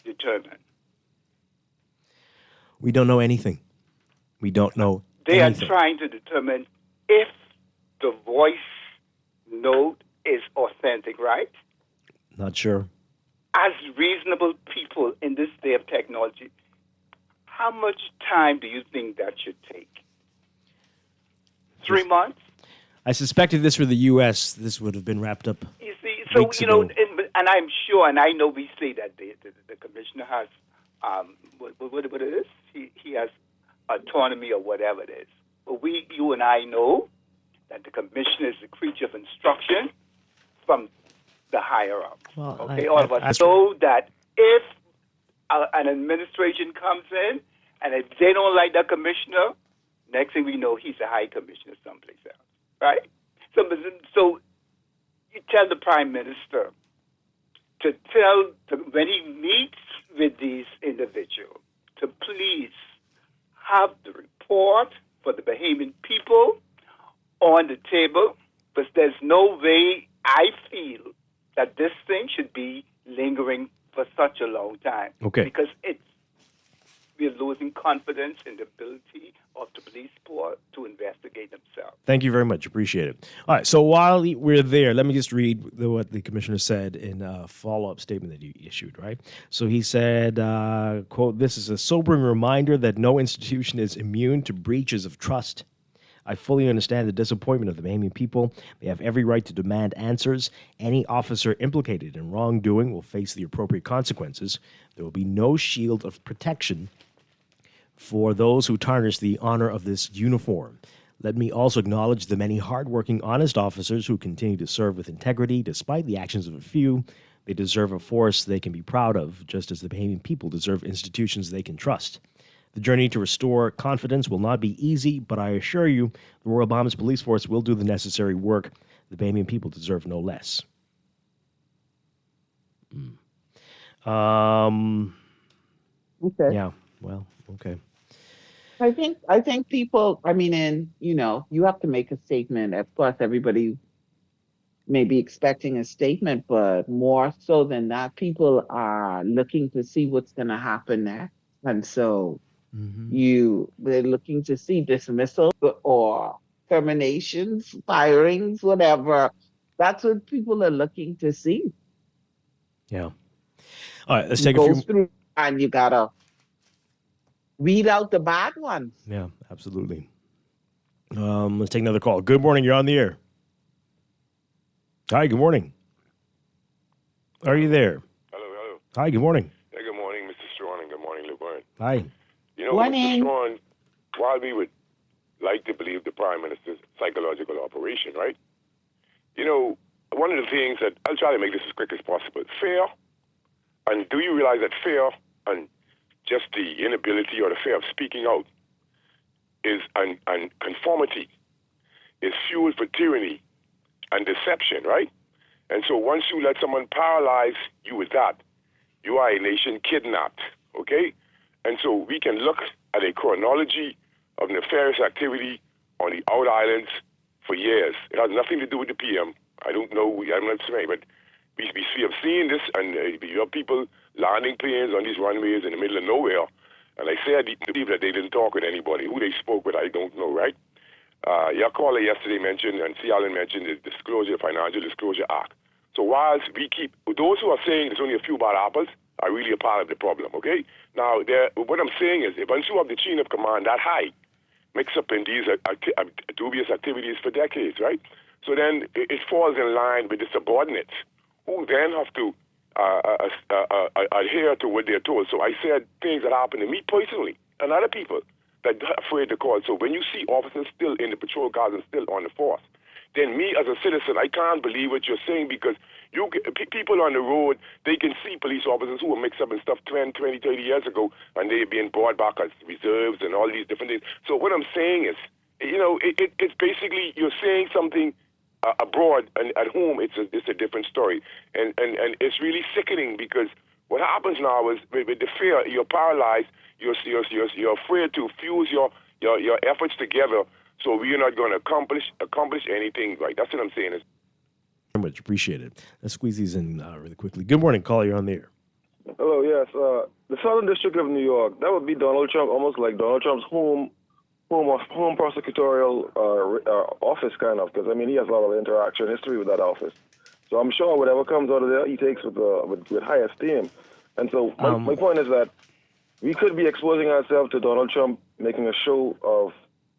determine? We don't know anything. We don't know They anything. are trying to determine if the voice note is authentic, right? Not sure. As reasonable people in this day of technology, how much time do you think that should take? 3 months? I suspect if this were the U.S., this would have been wrapped up. You see, so, weeks ago. and I'm sure, and I know we say that the commissioner has, what it is? He has autonomy or whatever it is. But you and I know that the commissioner is a creature of instruction from the higher up. Well, all of us know that if an administration comes in and if they don't like the commissioner, next thing we know, he's a high commissioner someplace else, right? So you tell the prime minister when he meets with these individuals to please have the report for the Bahamian people on the table, because there's no way I feel that this thing should be lingering for such a long time. Okay. Because we're losing confidence in the ability of the police force to investigate themselves. Thank you very much. Appreciate it. All right. So while we're there, let me just read what the commissioner said in a follow-up statement that he issued, right? So he said, quote, "This is a sobering reminder that no institution is immune to breaches of trust. I fully understand the disappointment of the Bahamian people. They have every right to demand answers. Any officer implicated in wrongdoing will face the appropriate consequences. There will be no shield of protection for those who tarnish the honor of this uniform. Let me also acknowledge the many hardworking, honest officers who continue to serve with integrity despite the actions of a few. They deserve a force they can be proud of, just as the Bahamian people deserve institutions they can trust. The journey to restore confidence will not be easy, but I assure you the Royal Bahamas Police Force will do the necessary work. The Bahamian people deserve no less." Okay. Yeah, well, okay. I think people, you have to make a statement. Of course, everybody may be expecting a statement, but more so than that, people are looking to see what's going to happen next. And so they're looking to see dismissal or terminations, firings, whatever. That's what people are looking to see. Yeah. All right, let's take a few. Through, and you got to weed out the bad ones. Yeah, absolutely. Let's take another call. Good morning. You're on the air. Hi, good morning. Are you there? Hello. Hi, good morning. Hey, good morning, Mr. Strachan, and good morning, Laverne. Hi. Mr. Strachan, while we would like to believe the Prime Minister's psychological operation, right? One of the things that, I'll try to make this as quick as possible, fear, and do you realize that fear and just the inability or the fear of speaking out is, and conformity is fuel for tyranny and deception, right? And so once you let someone paralyze you with that, you are a nation kidnapped, okay? And so we can look at a chronology of nefarious activity on the outer islands for years. It has nothing to do with the PM. I don't know, I'm not saying, but we have seen this, and you have people landing planes on these runways in the middle of nowhere. And I said to people that they didn't talk with anybody. Who they spoke with, I don't know, right? Your caller yesterday mentioned, and C. Allen mentioned, the Financial Disclosure Act. So whilst we keep, those who are saying there's only a few bad apples are really a part of the problem, okay? Now, what I'm saying is, once you have the chain of command that high, mix up in these dubious activities for decades, right? So then it falls in line with the subordinates, who then have to adhere to what they're told. So I said things that happened to me personally and other people that are afraid to call. So when you see officers still in the patrol cars and still on the force, then me as a citizen, I can't believe what you're saying, because people on the road, they can see police officers who were mixed up in stuff 20, 30 years ago, and they're being brought back as reserves and all these different things. So what I'm saying is, it's basically you're saying something abroad, and at home it's a different story. And it's really sickening, because what happens now is with the fear, you're paralyzed, you're afraid to fuse your efforts together. So we're not going to accomplish anything, right? That's what I'm saying. Very much appreciated. Let's squeeze these in really quickly. Good morning, caller. You're on the air. Hello, yes. The Southern District of New York, that would be Donald Trump, almost like Donald Trump's home prosecutorial office, kind of, because, I mean, he has a lot of interaction history with that office. So I'm sure whatever comes out of there, he takes with high esteem. And so my point is that we could be exposing ourselves to Donald Trump making a show of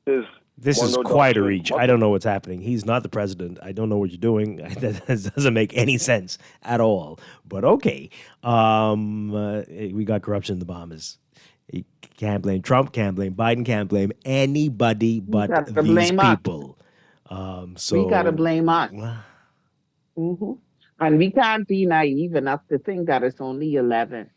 his... This is quite a reach. I don't know what's happening. He's not the president. I don't know what you're doing. That doesn't make any sense at all. But okay. We got corruption in the Bahamas. You can't blame Trump, can't blame Biden, can't blame anybody but these people. So we got to blame us. Mm-hmm. And we can't be naive enough to think that it's only 11.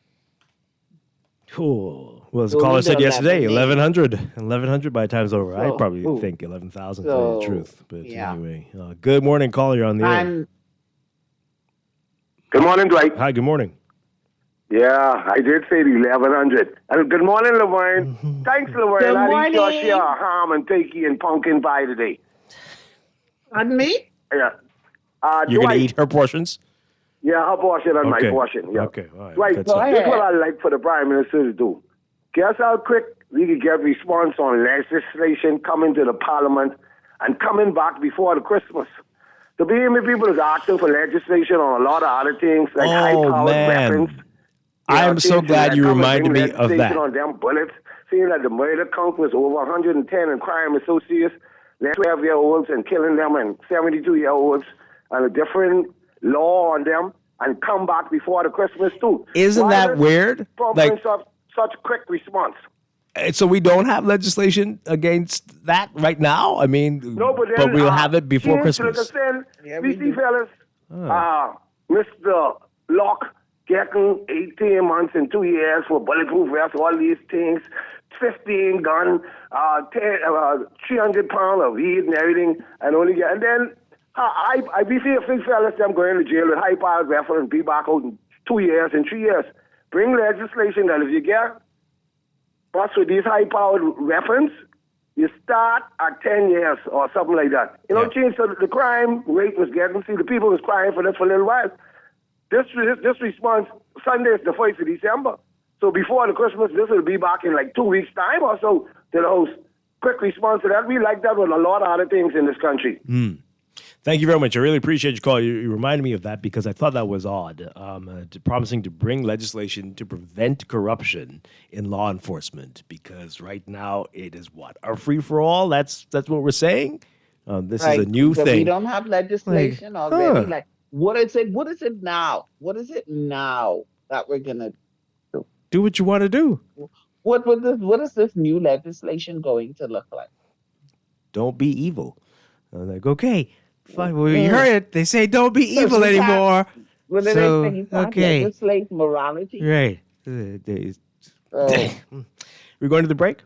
Cool. Well, as the caller said yesterday, 1,100 by the time's over. So, I'd probably think 11,000 to tell you the truth. But anyway, good morning, caller. You're on the air. Good morning, Dwight. Hi, good morning. Yeah, I did say the 1,100. And good morning, Laverne. Thanks, Laverne. Good morning. I eat your share of ham and turkey and pumpkin pie today. On me? Yeah. You're going to eat her portions? Yeah, her portion and my portion. Yeah. Okay, all right. Right, so here's what I'd like for the Prime Minister to do. Guess how quick we could get response on legislation coming to the Parliament and coming back before the Christmas. The Bahamian people is asking for legislation on a lot of other things, like high-powered weapons. I am so glad you reminded me of that. On them bullets, seeing that the murder count was over 110 in crime associates, 12-year-olds and killing them, and 72-year-olds, and a different law on them, and come back before the Christmas too. Isn't that weird? Like such quick response. So we don't have legislation against that right now? I mean, no, but we'll have it before Christmas. We see fellas, Mr. Locke getting 18 months and 2 years for bulletproof vests, all these things, 15 gun, 300 pounds of weed and everything, and then I be see a few fellas them going to jail with high-powered weapons and be back out in 2 years and 3 years. Bring legislation that if you get bust with these high-powered weapons, you start at 10 years or something like that. Change so the crime rate was getting. See, the people was crying for this for a little while. This response, Sunday is the 1st of December. So before the Christmas, this will be back in like 2 weeks' time or so to the host. Quick response to that. We like that with a lot of other things in this country. Thank you very much. I really appreciate your call. You reminded me of that because I thought that was odd. Promising to bring legislation to prevent corruption in law enforcement, because right now it is what? A free-for-all? That's what we're saying? This is a new thing. We don't have legislation already. Like, what is it? What is it now? What is it now that we're going to do? Do what you want to do. What is this new legislation going to look like? Don't be evil. I'm like, okay. Fine. Well, you heard it. They say don't be evil anymore. Well, then they say you can't legislate morality. Right. We're going to the break?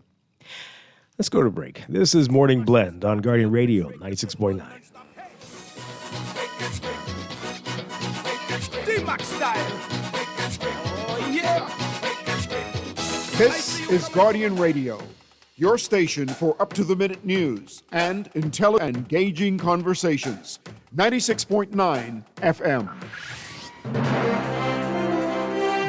Let's go to break. This is Morning Blend on Guardian Radio 96.9. D-Max style. Oh, yeah. This is Guardian Radio, your station for up-to-the-minute news and engaging conversations. 96.9 FM.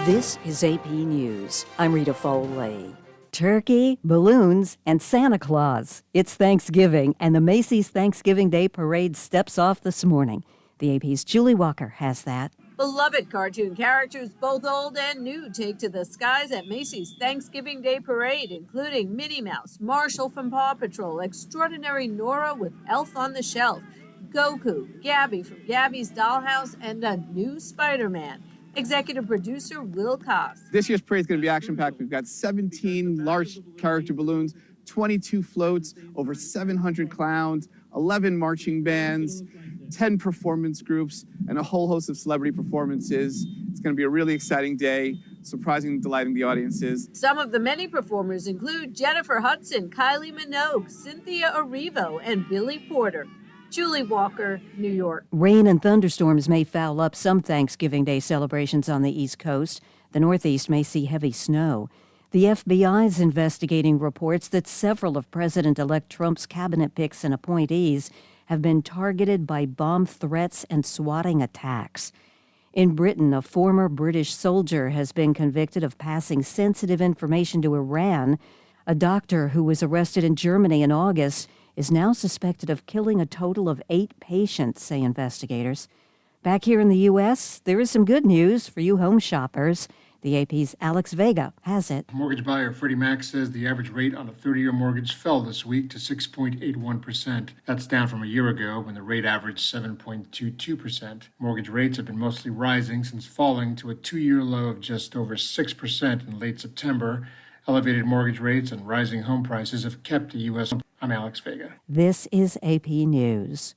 This is AP News. I'm Rita Foley. Turkey, balloons, and Santa Claus. It's Thanksgiving, and the Macy's Thanksgiving Day Parade steps off this morning. The AP's Julie Walker has that. Beloved cartoon characters, both old and new, take to the skies at Macy's Thanksgiving Day Parade, including Minnie Mouse, Marshall from Paw Patrol, Extraordinary Nora with Elf on the Shelf, Goku, Gabby from Gabby's Dollhouse, and a new Spider-Man. Executive producer Will Cox. This year's parade is going to be action-packed. We've got 17 large character balloons, 22 floats, over 700 clowns, 11 marching bands, 10 performance groups, and a whole host of celebrity performances. It's going to be a really exciting day, surprising and delighting the audiences. Some of the many performers include Jennifer Hudson, Kylie Minogue, Cynthia Erivo, and Billy Porter. Julie Walker, New York. Rain and thunderstorms may foul up some Thanksgiving Day celebrations on the East Coast. The Northeast may see heavy snow. The FBI is investigating reports that several of President-elect Trump's cabinet picks and appointees have been targeted by bomb threats and swatting attacks. In Britain, a former British soldier has been convicted of passing sensitive information to Iran. A doctor who was arrested in Germany in August is now suspected of killing a total of 8 patients, say investigators. Back here in the U.S., there is some good news for you home shoppers. The AP's Alex Vega has it. Mortgage buyer Freddie Mac says the average rate on a 30-year mortgage fell this week to 6.81%. That's down from a year ago when the rate averaged 7.22%. Mortgage rates have been mostly rising since falling to a 2-year low of just over 6% in late September. Elevated mortgage rates and rising home prices have kept the U.S. I'm Alex Vega. This is AP News.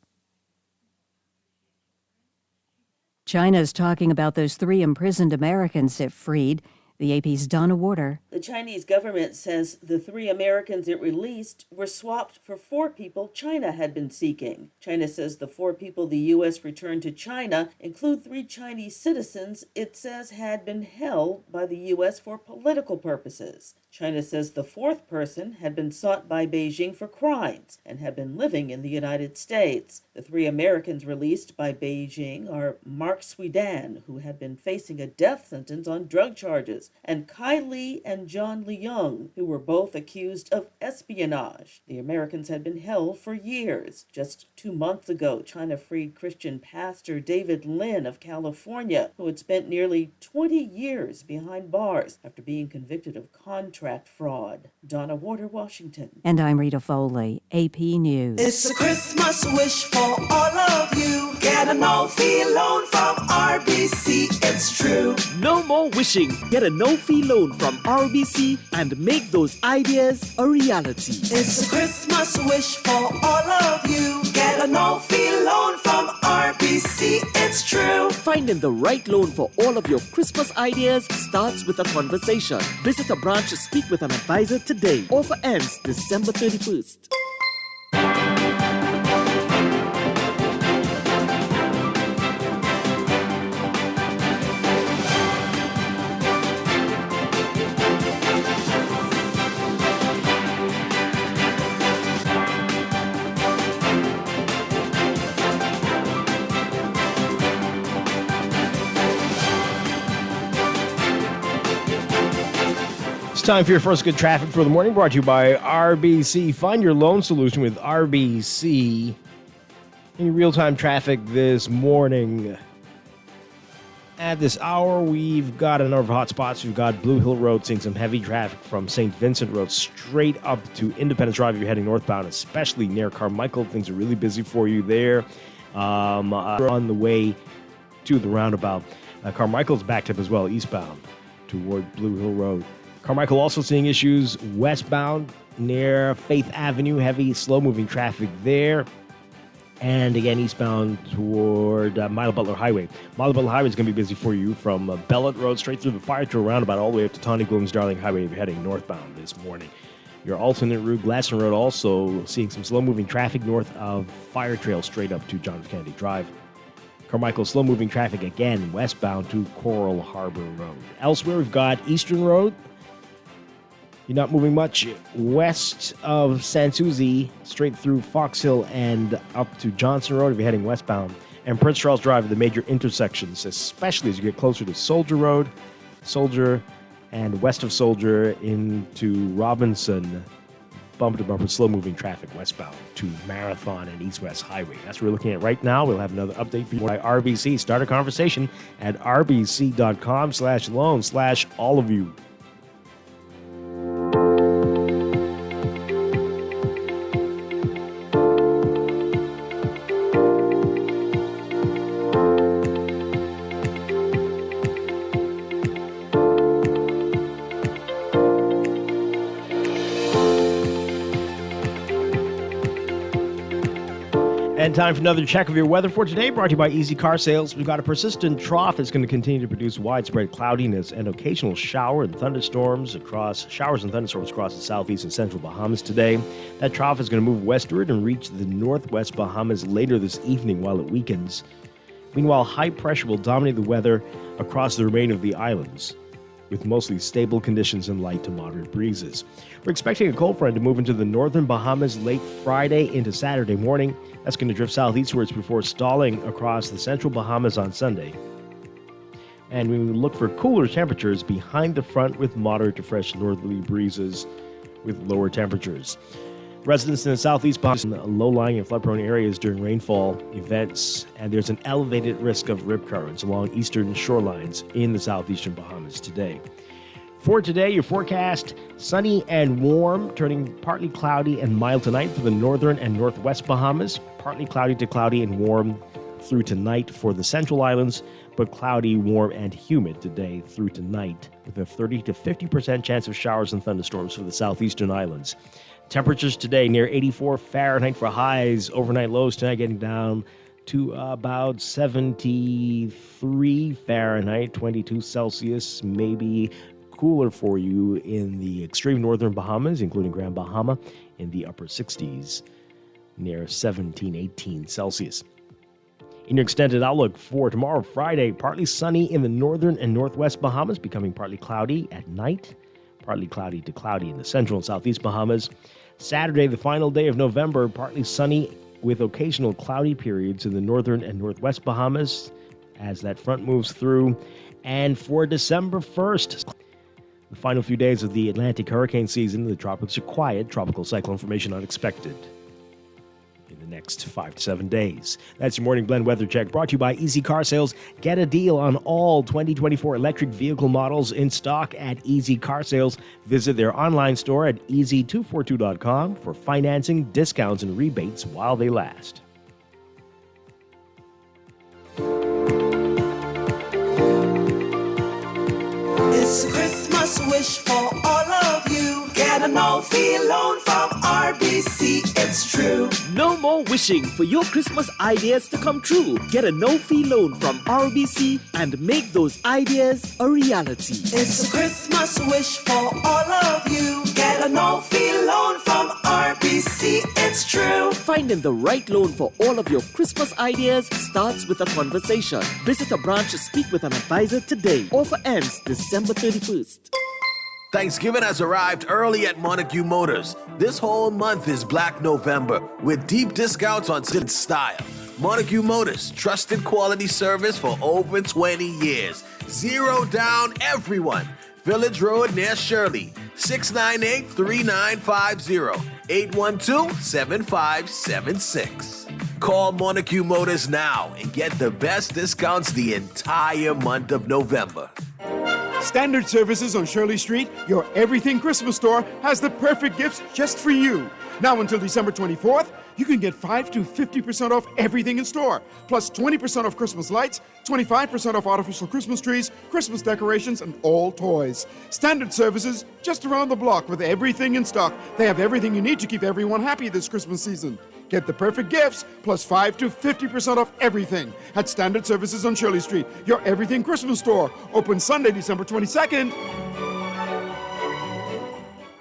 China is talking about those 3 imprisoned Americans it freed. The AP's Donna Warder. The Chinese government says the 3 Americans it released were swapped for 4 people China had been seeking. China says the 4 people the U.S. returned to China include 3 Chinese citizens it says had been held by the U.S. for political purposes. China says the 4th person had been sought by Beijing for crimes and had been living in the United States. The 3 Americans released by Beijing are Mark Swedan, who had been facing a death sentence on drug charges, and Kai Li and John Leung, who were both accused of espionage. The Americans had been held for years. Just 2 months ago, China freed Christian pastor David Lin of California, who had spent nearly 20 years behind bars after being convicted of contract fraud. Donna Warder, Washington. And I'm Rita Foley, AP News. It's a Christmas wish for all of you. Get a no-fee loan from RBC, it's true. No more wishing. Get a no-fee loan from RBC and make those ideas a reality. It's a Christmas wish for all of you. Get a no-fee loan from RBC, it's true. Finding the right loan for all of your Christmas ideas starts with a conversation. Visit a branch to speak with an advisor today. Offer ends December 31st. It's time for your first good traffic for the morning, brought to you by RBC. Find your loan solution with RBC. Any real-time traffic this morning. At this hour, we've got a number of hot spots. We've got Blue Hill Road seeing some heavy traffic from St. Vincent Road straight up to Independence Drive if you're heading northbound, especially near Carmichael. Things are really busy for you there. On the way to the roundabout. Carmichael's backed up as well, eastbound toward Blue Hill Road. Carmichael also seeing issues westbound near Faith Avenue, heavy, slow-moving traffic there. And again, eastbound toward Milo Butler Highway. Milo Butler Highway is going to be busy for you from Bellet Road straight through the Fire Trail roundabout all the way up to Tawny Glooms Darling Highway if you're heading northbound this morning. Your alternate route, Glasson Road, also seeing some slow-moving traffic north of Fire Trail straight up to John F. Kennedy Drive. Carmichael, slow-moving traffic again westbound to Coral Harbor Road. Elsewhere, we've got Eastern Road You're not moving much west of Sans Souci, straight through Fox Hill and up to Johnson Road if you're heading westbound. And Prince Charles Drive, the major intersections, especially as you get closer to Soldier Road, Soldier, and west of Soldier into Robinson. Bumper-to-bumper, slow-moving traffic westbound to Marathon and East-West Highway. That's what we're looking at right now. We'll have another update for you by RBC. Start a conversation at rbc.com/loan/all of you. And time for another check of your weather for today, brought to you by Easy Car Sales. We've got a persistent trough that's going to continue to produce widespread cloudiness and occasional showers and thunderstorms across the southeast and central Bahamas today. That trough is going to move westward and reach the northwest Bahamas later this evening while it weakens. Meanwhile, high pressure will dominate the weather across the remainder of the islands, with mostly stable conditions and light to moderate breezes. We're expecting a cold front to move into the northern Bahamas late Friday into Saturday morning. That's going to drift southeastwards before stalling across the central Bahamas on Sunday. And we look for cooler temperatures behind the front with moderate to fresh northerly breezes with lower temperatures. Residents in the southeast Bahamas, low-lying and flood-prone areas during rainfall events, and there's an elevated risk of rip currents along eastern shorelines in the southeastern Bahamas today. For today, your forecast, sunny and warm, turning partly cloudy and mild tonight for the northern and northwest Bahamas, partly cloudy to cloudy and warm through tonight for the central islands, but cloudy, warm, and humid today through tonight, with a 30 to 50% chance of showers and thunderstorms for the southeastern islands. Temperatures today near 84 Fahrenheit for highs, overnight lows tonight getting down to about 73 Fahrenheit, 22 Celsius, maybe cooler for you in the extreme northern Bahamas, including Grand Bahama, in the upper 60s, near 17, 18 Celsius. In your extended outlook for tomorrow, Friday, partly sunny in the northern and northwest Bahamas, becoming partly cloudy at night, partly cloudy to cloudy in the central and southeast Bahamas. Saturday, the final day of November, partly sunny with occasional cloudy periods in the northern and northwest Bahamas as that front moves through. And for December 1st, the final few days of the Atlantic hurricane season, the tropics are quiet, tropical cyclone formation unexpected in the next 5 to 7 days. That's your Morning Blend Weather Check, brought to you by Easy Car Sales. Get a deal on all 2024 electric vehicle models in stock at Easy Car Sales. Visit their online store at easy242.com for financing, discounts, and rebates while they last. It's a Christmas wish for all of you. Get a no-fee loan from RBC, it's true. No more wishing for your Christmas ideas to come true. Get a no-fee loan from RBC and make those ideas a reality. It's a Christmas wish for all of you. Get a no-fee loan from RBC, it's true. Finding the right loan for all of your Christmas ideas starts with a conversation. Visit a branch to speak with an advisor today. Offer ends December 31st. Thanksgiving has arrived early at Montague Motors. This whole month is Black November with deep discounts on style. Montague Motors, trusted quality service for over 20 years. Zero down, everyone. Village Road near Shirley. 698-3950. 812-7576. Call Montague Motors now and get the best discounts the entire month of November. Standard Services on Shirley Street, your everything Christmas store, has the perfect gifts just for you. Now until December 24th, you can get 5 to 50% off everything in store, plus 20% off Christmas lights, 25% off artificial Christmas trees, Christmas decorations, and all toys. Standard Services, just around the block with everything in stock. They have everything you need to keep everyone happy this Christmas season. Get the perfect gifts, plus 5 to 50% off everything at Standard Services on Shirley Street, your everything Christmas store. Open Sunday, December 22nd.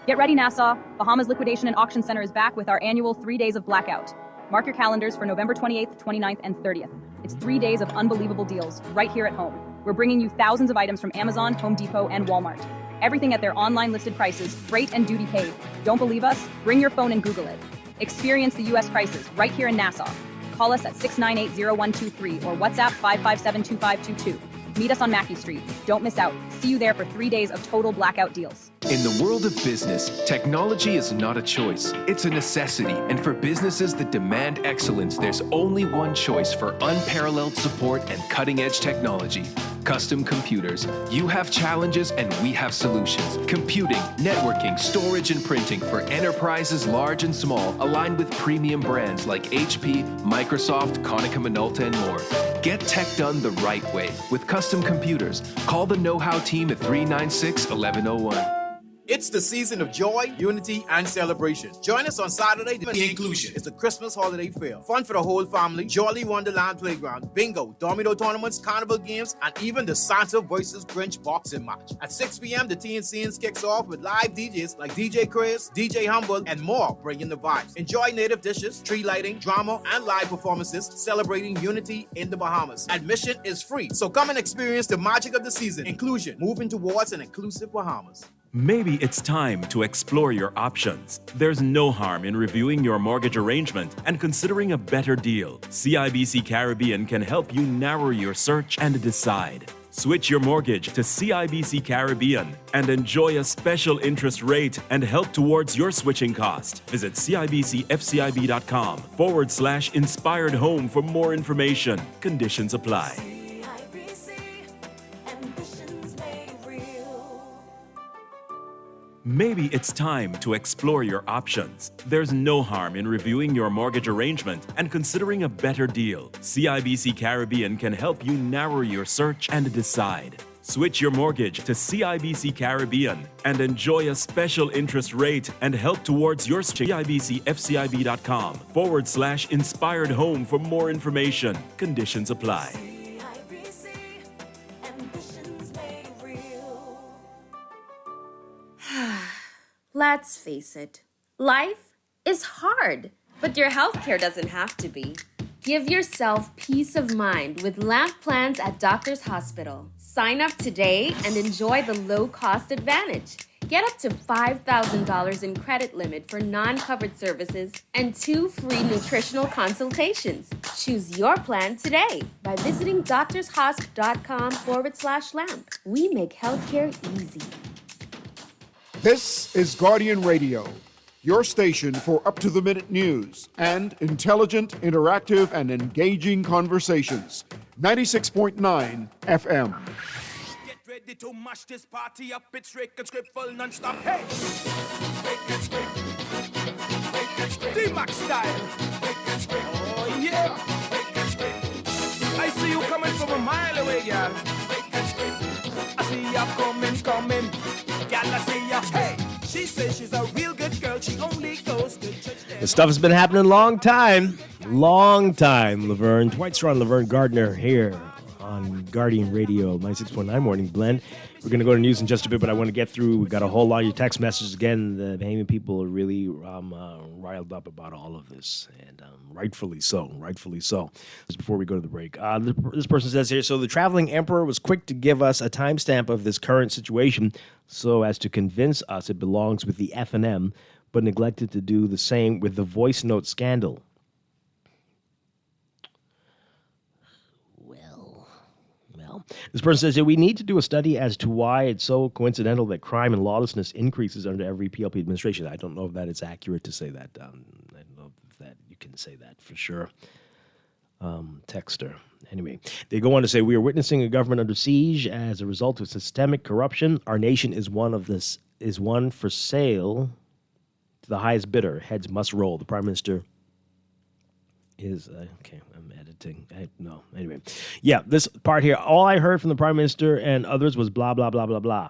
Get ready, Nassau. Bahamas Liquidation and Auction Center is back with our annual 3 days of blackout. Mark your calendars for November 28th, 29th, and 30th. It's 3 days of unbelievable deals right here at home. We're bringing you thousands of items from Amazon, Home Depot, and Walmart. Everything at their online listed prices, freight and duty paid. Don't believe us? Bring your phone and Google it. Experience the U.S. prices right here in Nassau. Call us at 698-0123 or WhatsApp 557-2522. Meet us on Mackey Street. Don't miss out. See you there for 3 days of total blackout deals. In the world of business, technology is not a choice. It's a necessity. And for businesses that demand excellence, there's only one choice for unparalleled support and cutting-edge technology. Custom Computers. You have challenges and we have solutions. Computing, networking, storage, and printing for enterprises large and small, aligned with premium brands like HP, Microsoft, Konica Minolta, and more. Get tech done the right way with Custom Computers. Call the know-how team at 396-1101. It's the season of joy, unity, and celebration. Join us on Saturday, the Inclusion. It's a Christmas holiday fair. Fun for the whole family, Jolly Wonderland Playground, bingo, domino tournaments, carnival games, and even the Santa vs. Grinch boxing match. At 6 p.m., the TNCNs kicks off with live DJs like DJ Chris, DJ Humble, and more bringing the vibes. Enjoy native dishes, tree lighting, drama, and live performances celebrating unity in the Bahamas. Admission is free, so come and experience the magic of the season. Inclusion, moving towards an inclusive Bahamas. Maybe it's time to explore your options. There's no harm in reviewing your mortgage arrangement and considering a better deal. CIBC Caribbean can help you narrow your search and decide. Switch your mortgage to CIBC Caribbean and enjoy a special interest rate and help towards your switching cost. Visit CIBCFCIB.com/inspired home for more information. Conditions apply. Maybe it's time to explore your options. There's no harm in reviewing your mortgage arrangement and considering a better deal. CIBC Caribbean can help you narrow your search and decide. Switch your mortgage to CIBC Caribbean and enjoy a special interest rate and help towards your CIBCFCIB.com/inspired home for more information. Conditions apply. Let's face it, life is hard, but your healthcare doesn't have to be. Give yourself peace of mind with LAMP plans at Doctors Hospital. Sign up today and enjoy the low-cost advantage. Get up to $5,000 in credit limit for non-covered services and 2 free nutritional consultations. Choose your plan today by visiting doctorshosp.com/LAMP. We make healthcare easy. This is Guardian Radio, your station for up-to-the-minute news and intelligent, interactive, and engaging conversations. 96.9 FM. Get ready to mash this party up. It's Rick and Scriptful non-stop. Hey! Rick and Script. Rick and Script. D-Max style. Rick and Script. Oh, yeah. Rick and Script. I see you coming from a mile away, girl. Rick and Script. I see ya coming. Girl, I see ya. Hey! She says she's a real good girl. She only goes to church. This stuff has been happening a long time. Laverne. Dwight Strong, Laverne Gardner here on Guardian Radio, 96.9 Morning Blend. We're going to go to news in just a bit, but I want to get through. We've got a whole lot of your text messages. Again, the Bahamian people are really riled up about all of this, and rightfully so. Just before we go to the break, this person says here, so the traveling emperor was quick to give us a timestamp of this current situation so as to convince us it belongs with the F&M, but neglected to do the same with the voice note scandal. This person says that we need to do a study as to why it's so coincidental that crime and lawlessness increases under every PLP administration. I don't know if that is accurate to say that. I don't know if that you can say that for sure. Texter. Anyway, they go on to say, we are witnessing a government under siege as a result of systemic corruption. Our nation is one for sale to the highest bidder. Heads must roll. The Prime Minister is okay. I'm editing. Anyway, yeah, this part here. All I heard from the Prime Minister and others was blah blah blah blah blah.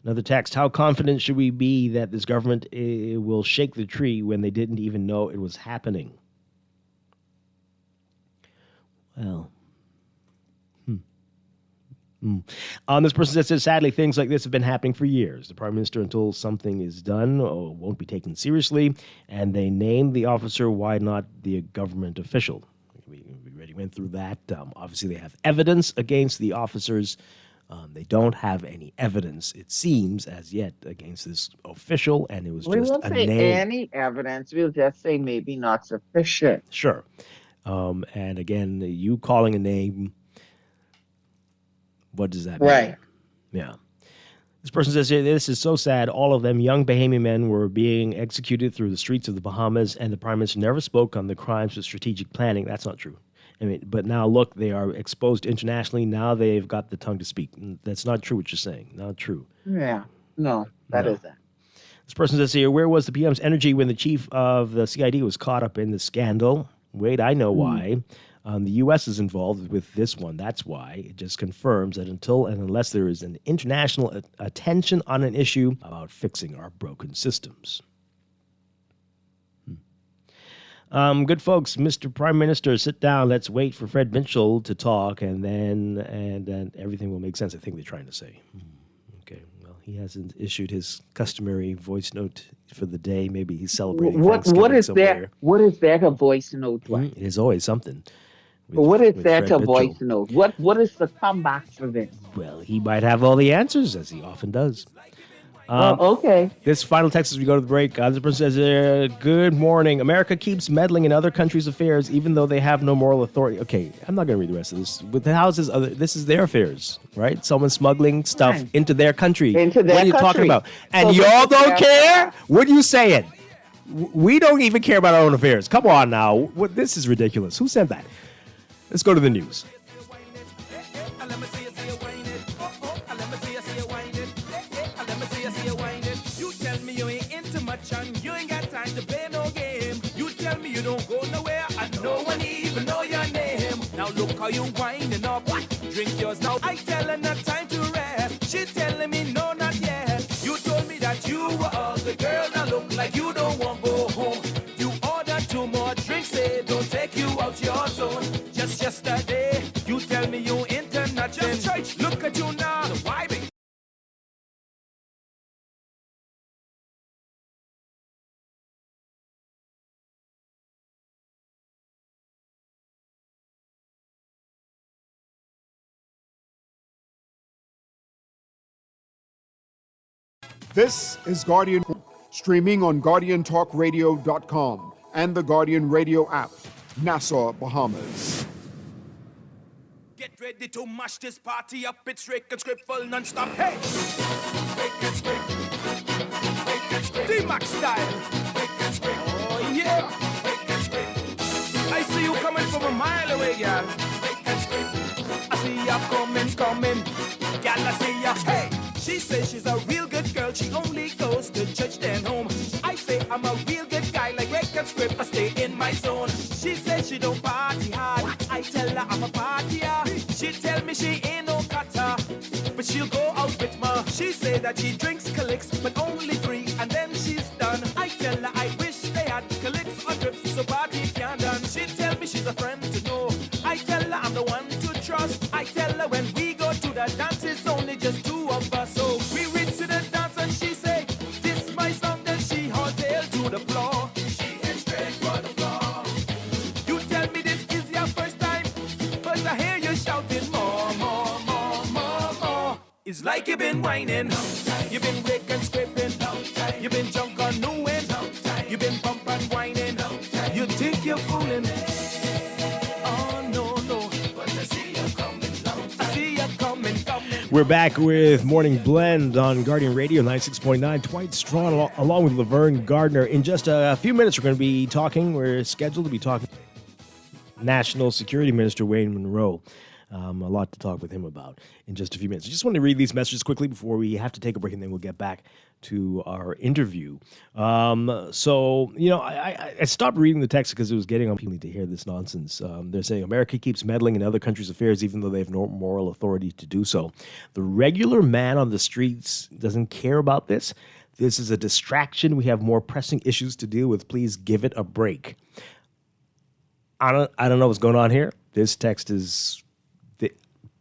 Another text. How confident should we be that this government will shake the tree when they didn't even know it was happening? Well. This person says, sadly, things like this have been happening for years. The Prime Minister, until something is done, won't be taken seriously, and they name the officer. Why not the government official? We already went through that. Obviously, they have evidence against the officers They don't have any evidence, it seems, as yet against this official, and it was We just won't a say name. any evidence. We'll just say maybe not sufficient. Sure. And again, you calling a name, what does that mean? Right. Yeah. This person says here, this is so sad. All of them young Bahamian men were being executed through the streets of the Bahamas, and the Prime Minister never spoke on the crimes of strategic planning. That's not true. I mean, but now look, they are exposed internationally. Now they've got the tongue to speak. That's not true what you're saying. Not true. Yeah. No, that No. isn't. This person says here, where was the PM's energy when the chief of the CID was caught up in the scandal? Wait, I know why. The U.S. is involved with this one. That's why. It just confirms that until and unless there is an international attention on an issue about fixing our broken systems. Good folks, Mr. Prime Minister, sit down. Let's wait for Fred Mitchell to talk, and then everything will make sense. I think they're trying to say. Okay, well, he hasn't issued his customary voice note for the day. Maybe he's celebrating Thanksgiving What is somewhere. that? What is that a voice note? Like? It is always something. But what is with that Fred a voice Mitchell. note? What is the comeback for this? Well, he might have all the answers, as he often does. Okay. This final text as we go to the break. The person says, good morning. America keeps meddling in other countries' affairs even though they have no moral authority. Okay, I'm not going to read the rest of this. With the houses, this is their affairs, right? Someone smuggling stuff Right. into their country. Into their What are you talking country. about? And So y'all this is don't their- care? What are you saying? We don't even care about our own affairs. Come on now. This is ridiculous. Who said that? Let's go to the news. You tell me you ain't into much and you ain't got time to play no game. You tell me you don't go nowhere and no one even know your name. Now look how you winding up. Drink yours now. I tell her not time to rest. She telling me no, not yet. You told me that you were a good girl. Now look like you don't want to go home. You order 2 more drinks, say don't take you out your zone. Just yesterday, you tell me you into nothing. Just church, look at you now. Why be? This is Guardian, streaming on GuardianTalkRadio.com and the Guardian Radio app, Nassau, Bahamas. Get ready to mash this party up. It's Rick and Script full non-stop. Hey! Rick and Script. Rick and Script. D-Max style. Rick and Script. Oh, yeah. Rick and Script. I see you coming from a mile away, gal. Rick and Script. I see ya coming. Gal, I see ya. Hey! She says she's a real good girl. She only goes to church then home. I say I'm a real good guy like Rick and Script. I stay in my zone. She says she don't party hard. I tell her I'm a partier. She tell me she ain't no cutter, but she'll go out with me. She say that she drinks Calyx, but only 3, and then she's done. I tell her I wish they had Calyx or drips, so party can't done. She tell me she's a friend to know. I tell her I'm the one to trust. I tell her when we go to the dance, it's only just 2 of us. So we reach to the dance and she say, this my song, then she hot-tail to the floor. She head straight for the floor. You tell me this is your first time, but I hear you shouting more. It's like you've been whining, you've been Rick and Scripting, you've been drunk on new wind, you've been bump and whining, you think you're fooling. Oh no, but I see you coming. We're back with Morning Blend on Guardian Radio 96.9. Dwight Strachan along with Laverne Gardner. In just a few minutes, we're scheduled to be talking National Security Minister Wayne Munroe. A lot to talk with him about in just a few minutes. I just want to read these messages quickly before we have to take a break, and then we'll get back to our interview. I stopped reading the text because it was getting on people to hear this nonsense. They're saying America keeps meddling in other countries' affairs even though they have no moral authority to do so. The regular man on the streets doesn't care about this. This is a distraction. We have more pressing issues to deal with. Please give it a break. I don't know what's going on here. This text is...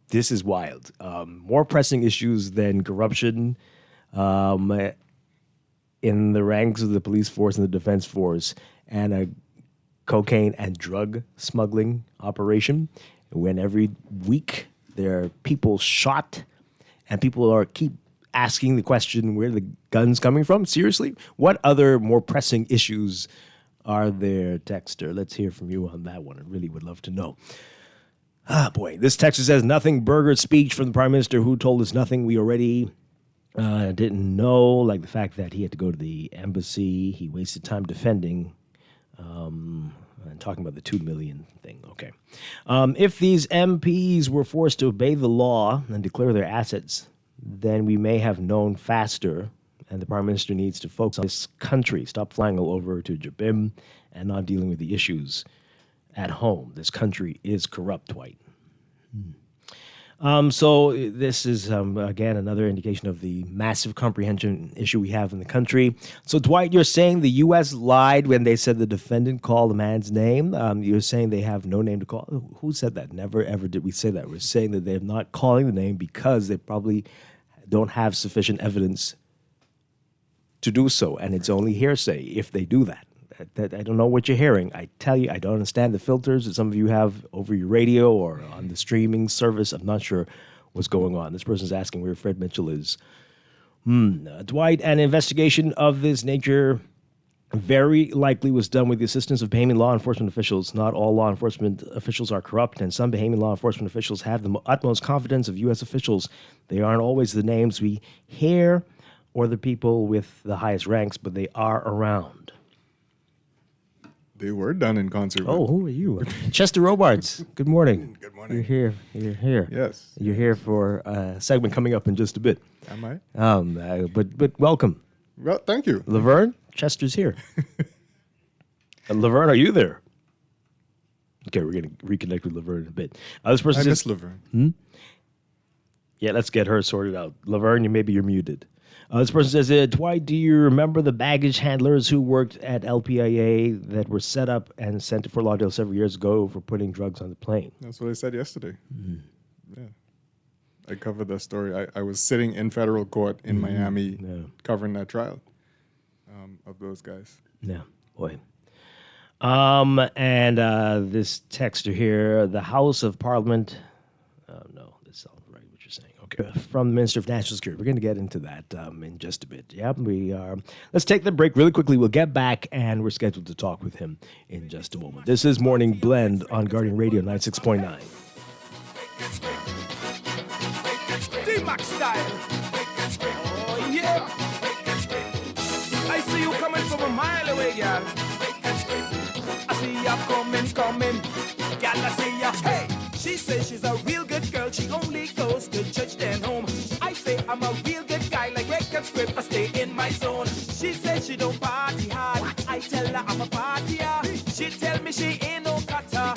This is wild. More pressing issues than corruption in the ranks of the police force and the defense force, and a cocaine and drug smuggling operation. When every week there are people shot and people keep asking the question, where the gun's coming from? Seriously? What other more pressing issues are there, texter? Let's hear from you on that one. I really would love to know. Ah, boy. This texter says, nothing burger speech from the Prime Minister who told us nothing we already didn't know, like the fact that he had to go to the embassy. He wasted time defending and talking about the $2 million thing. Okay. If these MPs were forced to obey the law and declare their assets, then we may have known faster, and the Prime Minister needs to focus on this country. Stop flying all over to Jabim and not dealing with the issues at home. This country is corrupt, Dwight. So this is, again, another indication of the massive comprehension issue we have in the country. So, Dwight, you're saying the U.S. lied when they said the defendant called the man's name. You're saying they have no name to call. Who said that? Never, ever did we say that. We're saying that they're not calling the name because they probably don't have sufficient evidence to do so, and it's only hearsay if they do that. I don't know what you're hearing. I tell you, I don't understand the filters that some of you have over your radio or on the streaming service. I'm not sure what's going on. This person's asking where Fred Mitchell is. Dwight, an investigation of this nature very likely was done with the assistance of Bahamian law enforcement officials. Not all law enforcement officials are corrupt, and some Bahamian law enforcement officials have the utmost confidence of U.S. officials. They aren't always the names we hear or the people with the highest ranks, but they are around. They were done in concert. Oh, who are you? Chester Robards. Good morning. Good morning. You're here. Yes. You're here for a segment coming up in just a bit. Am I? But welcome. Well, thank you. Laverne, Chester's here. Laverne, are you there? Okay, we're going to reconnect with Laverne in a bit. This person I says, miss Laverne. Yeah, let's get her sorted out. Laverne, maybe you're muted. This person says, Dwight, do you remember the baggage handlers who worked at LPIA that were set up and sent to Fort Lauderdale several years ago for putting drugs on the plane? That's what I said yesterday. Yeah. I covered that story. I was sitting in federal court in Miami covering that trial of those guys. Yeah, boy. And this texter here, the House of Parliament. Oh, no, this sounds right what you're saying. Okay. From the Minister of National Security. We're going to get into that in just a bit. Yeah, we are. Let's take the break really quickly. We'll get back, and we're scheduled to talk with him in just a moment. This is Morning Blend on Guardian Radio 96.9. D-Max style. Oh, yeah. I see you coming from a mile away, girl. I see ya coming. Girl, I see ya. Hey, she says she's a real good girl. She only goes to church then home. I say I'm a real good guy, like record script. I stay in my zone. She says she don't party hard. I tell her I'm a partier. She tell me she ain't no cutter,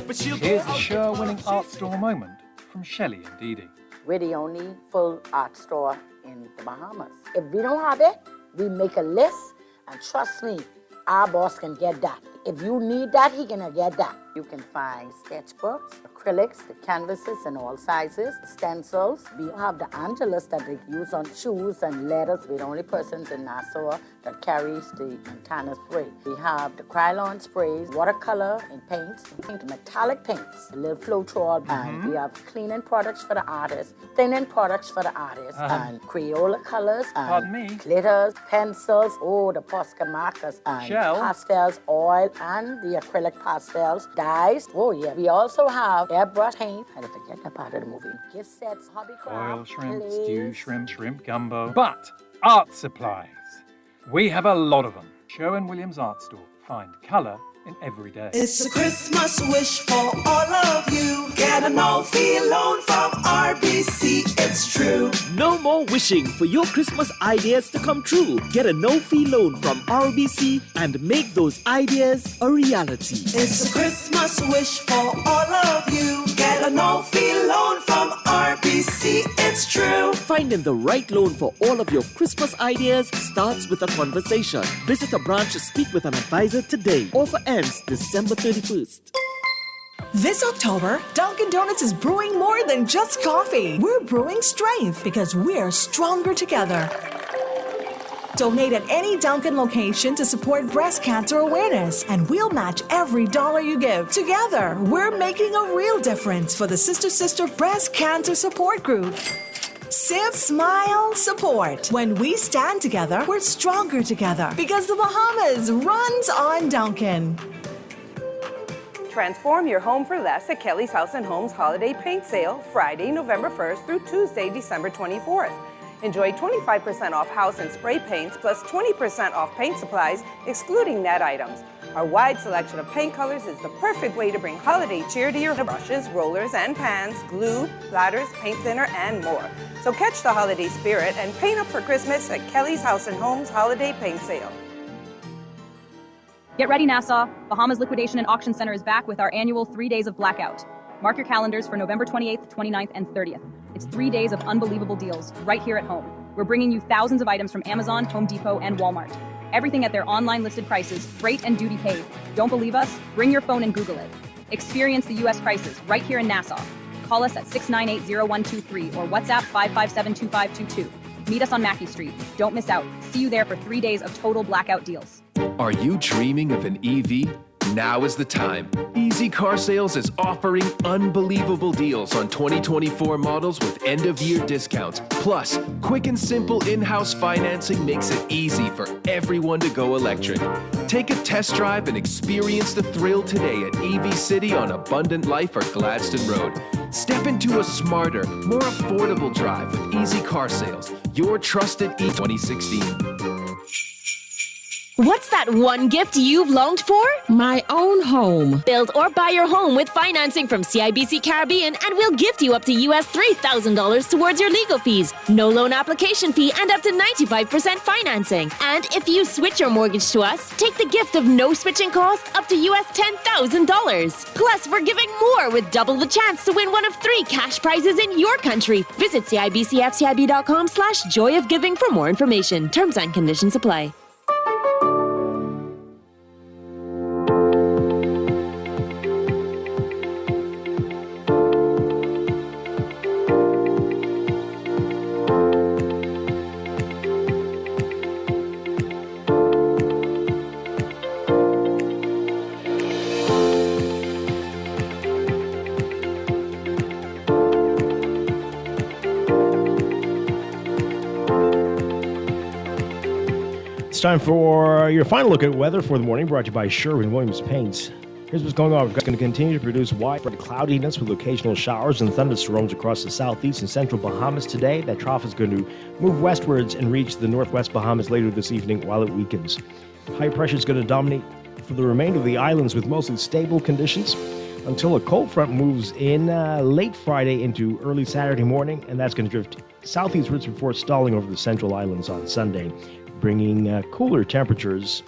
but she'll Here's go a out sure-winning art store moment from Shelley and Dee Dee. We're the only full art store in the Bahamas. If we don't have it, we make a list, and trust me, our boss can get that. If you need that, he can get that. You can find sketchbooks, acrylics, the canvases in all sizes, stencils. We have the Angelus that they use on shoes and letters. We're the only persons in Nassau that carries the Montana spray. We have the Krylon sprays, watercolor and paints, metallic paints, a little Floetrol, and we have cleaning products for the artists, thinning products for the artists, and Crayola colors, and glitters, pencils, the Posca markers, and pastels, oil, and the acrylic pastels, dyes. Oh yeah. We also have airbrush paint. I didn't forget that part of the movie. Gift sets, hobby craft, Oil shrimp, clays. stew shrimp gumbo. But art supplies. We have a lot of them. Sherwin-Williams Art Store. Find colour in every day. It's a Christmas wish for all of you. Get a no-fee loan from RBC, it's true. No more wishing for your Christmas ideas to come true. Get a no-fee loan from RBC and make those ideas a reality. It's a Christmas wish for all of you. Get a no-fee loan from RBC, it's true. Finding the right loan for all of your Christmas ideas starts with a conversation. Visit a branch to speak with an advisor today. Offer ends December 31st. This October, Dunkin' Donuts is brewing more than just coffee. We're brewing strength because we're stronger together. Donate at any Dunkin' location to support breast cancer awareness, and we'll match every dollar you give. Together, we're making a real difference for the Sister Breast Cancer Support Group. Sip, smile, support. When we stand together, we're stronger together. Because the Bahamas runs on Duncan. Transform your home for less at Kelly's House and Homes Holiday Paint Sale, Friday, November 1st through Tuesday, December 24th. Enjoy 25% off house and spray paints plus 20% off paint supplies, excluding net items. Our wide selection of paint colors is the perfect way to bring holiday cheer to your brushes, rollers, and pans, glue, ladders, paint thinner, and more. So catch the holiday spirit and paint up for Christmas at Kelly's House and Homes Holiday Paint Sale. Get ready, Nassau. Bahamas Liquidation and Auction Center is back with our annual 3 days of blackout. Mark your calendars for November 28th, 29th, and 30th. It's 3 days of unbelievable deals right here at home. We're bringing you thousands of items from Amazon, Home Depot, and Walmart. Everything at their online listed prices, freight and duty paid. Don't believe us? Bring your phone and Google it. Experience the U.S. prices right here in Nassau. Call us at 698-0123 or WhatsApp 557-2522. Meet us on Mackey Street. Don't miss out. See you there for 3 days of total blackout deals. Are you dreaming of an EV? Now is the time. Easy Car Sales is offering unbelievable deals on 2024 models with end-of-year discounts. Plus, quick and simple in-house financing makes it easy for everyone to go electric. Take a test drive and experience the thrill today at EV City on Abundant Life or Gladstone Road. Step into a smarter, more affordable drive with Easy Car Sales, your trusted E2016. What's that one gift you've longed for? My own home. Build or buy your home with financing from CIBC Caribbean and we'll gift you up to US $3,000 towards your legal fees. No loan application fee and up to 95% financing. And if you switch your mortgage to us, take the gift of no switching costs up to US $10,000. Plus, we're giving more with double the chance to win one of 3 cash prizes in your country. Visit CIBCFCIB.com/joyofgiving for more information. Terms and conditions apply. It's time for your final look at weather for the morning, brought to you by Sherwin-Williams Paints. Here's what's going on. We're going to continue to produce widespread cloudiness with occasional showers and thunderstorms across the southeast and central Bahamas today. That trough is going to move westwards and reach the northwest Bahamas later this evening while it weakens. High pressure is going to dominate for the remainder of the islands with mostly stable conditions until a cold front moves in late Friday into early Saturday morning, and that's going to drift southeastwards before stalling over the central islands on Sunday, bringing cooler temperatures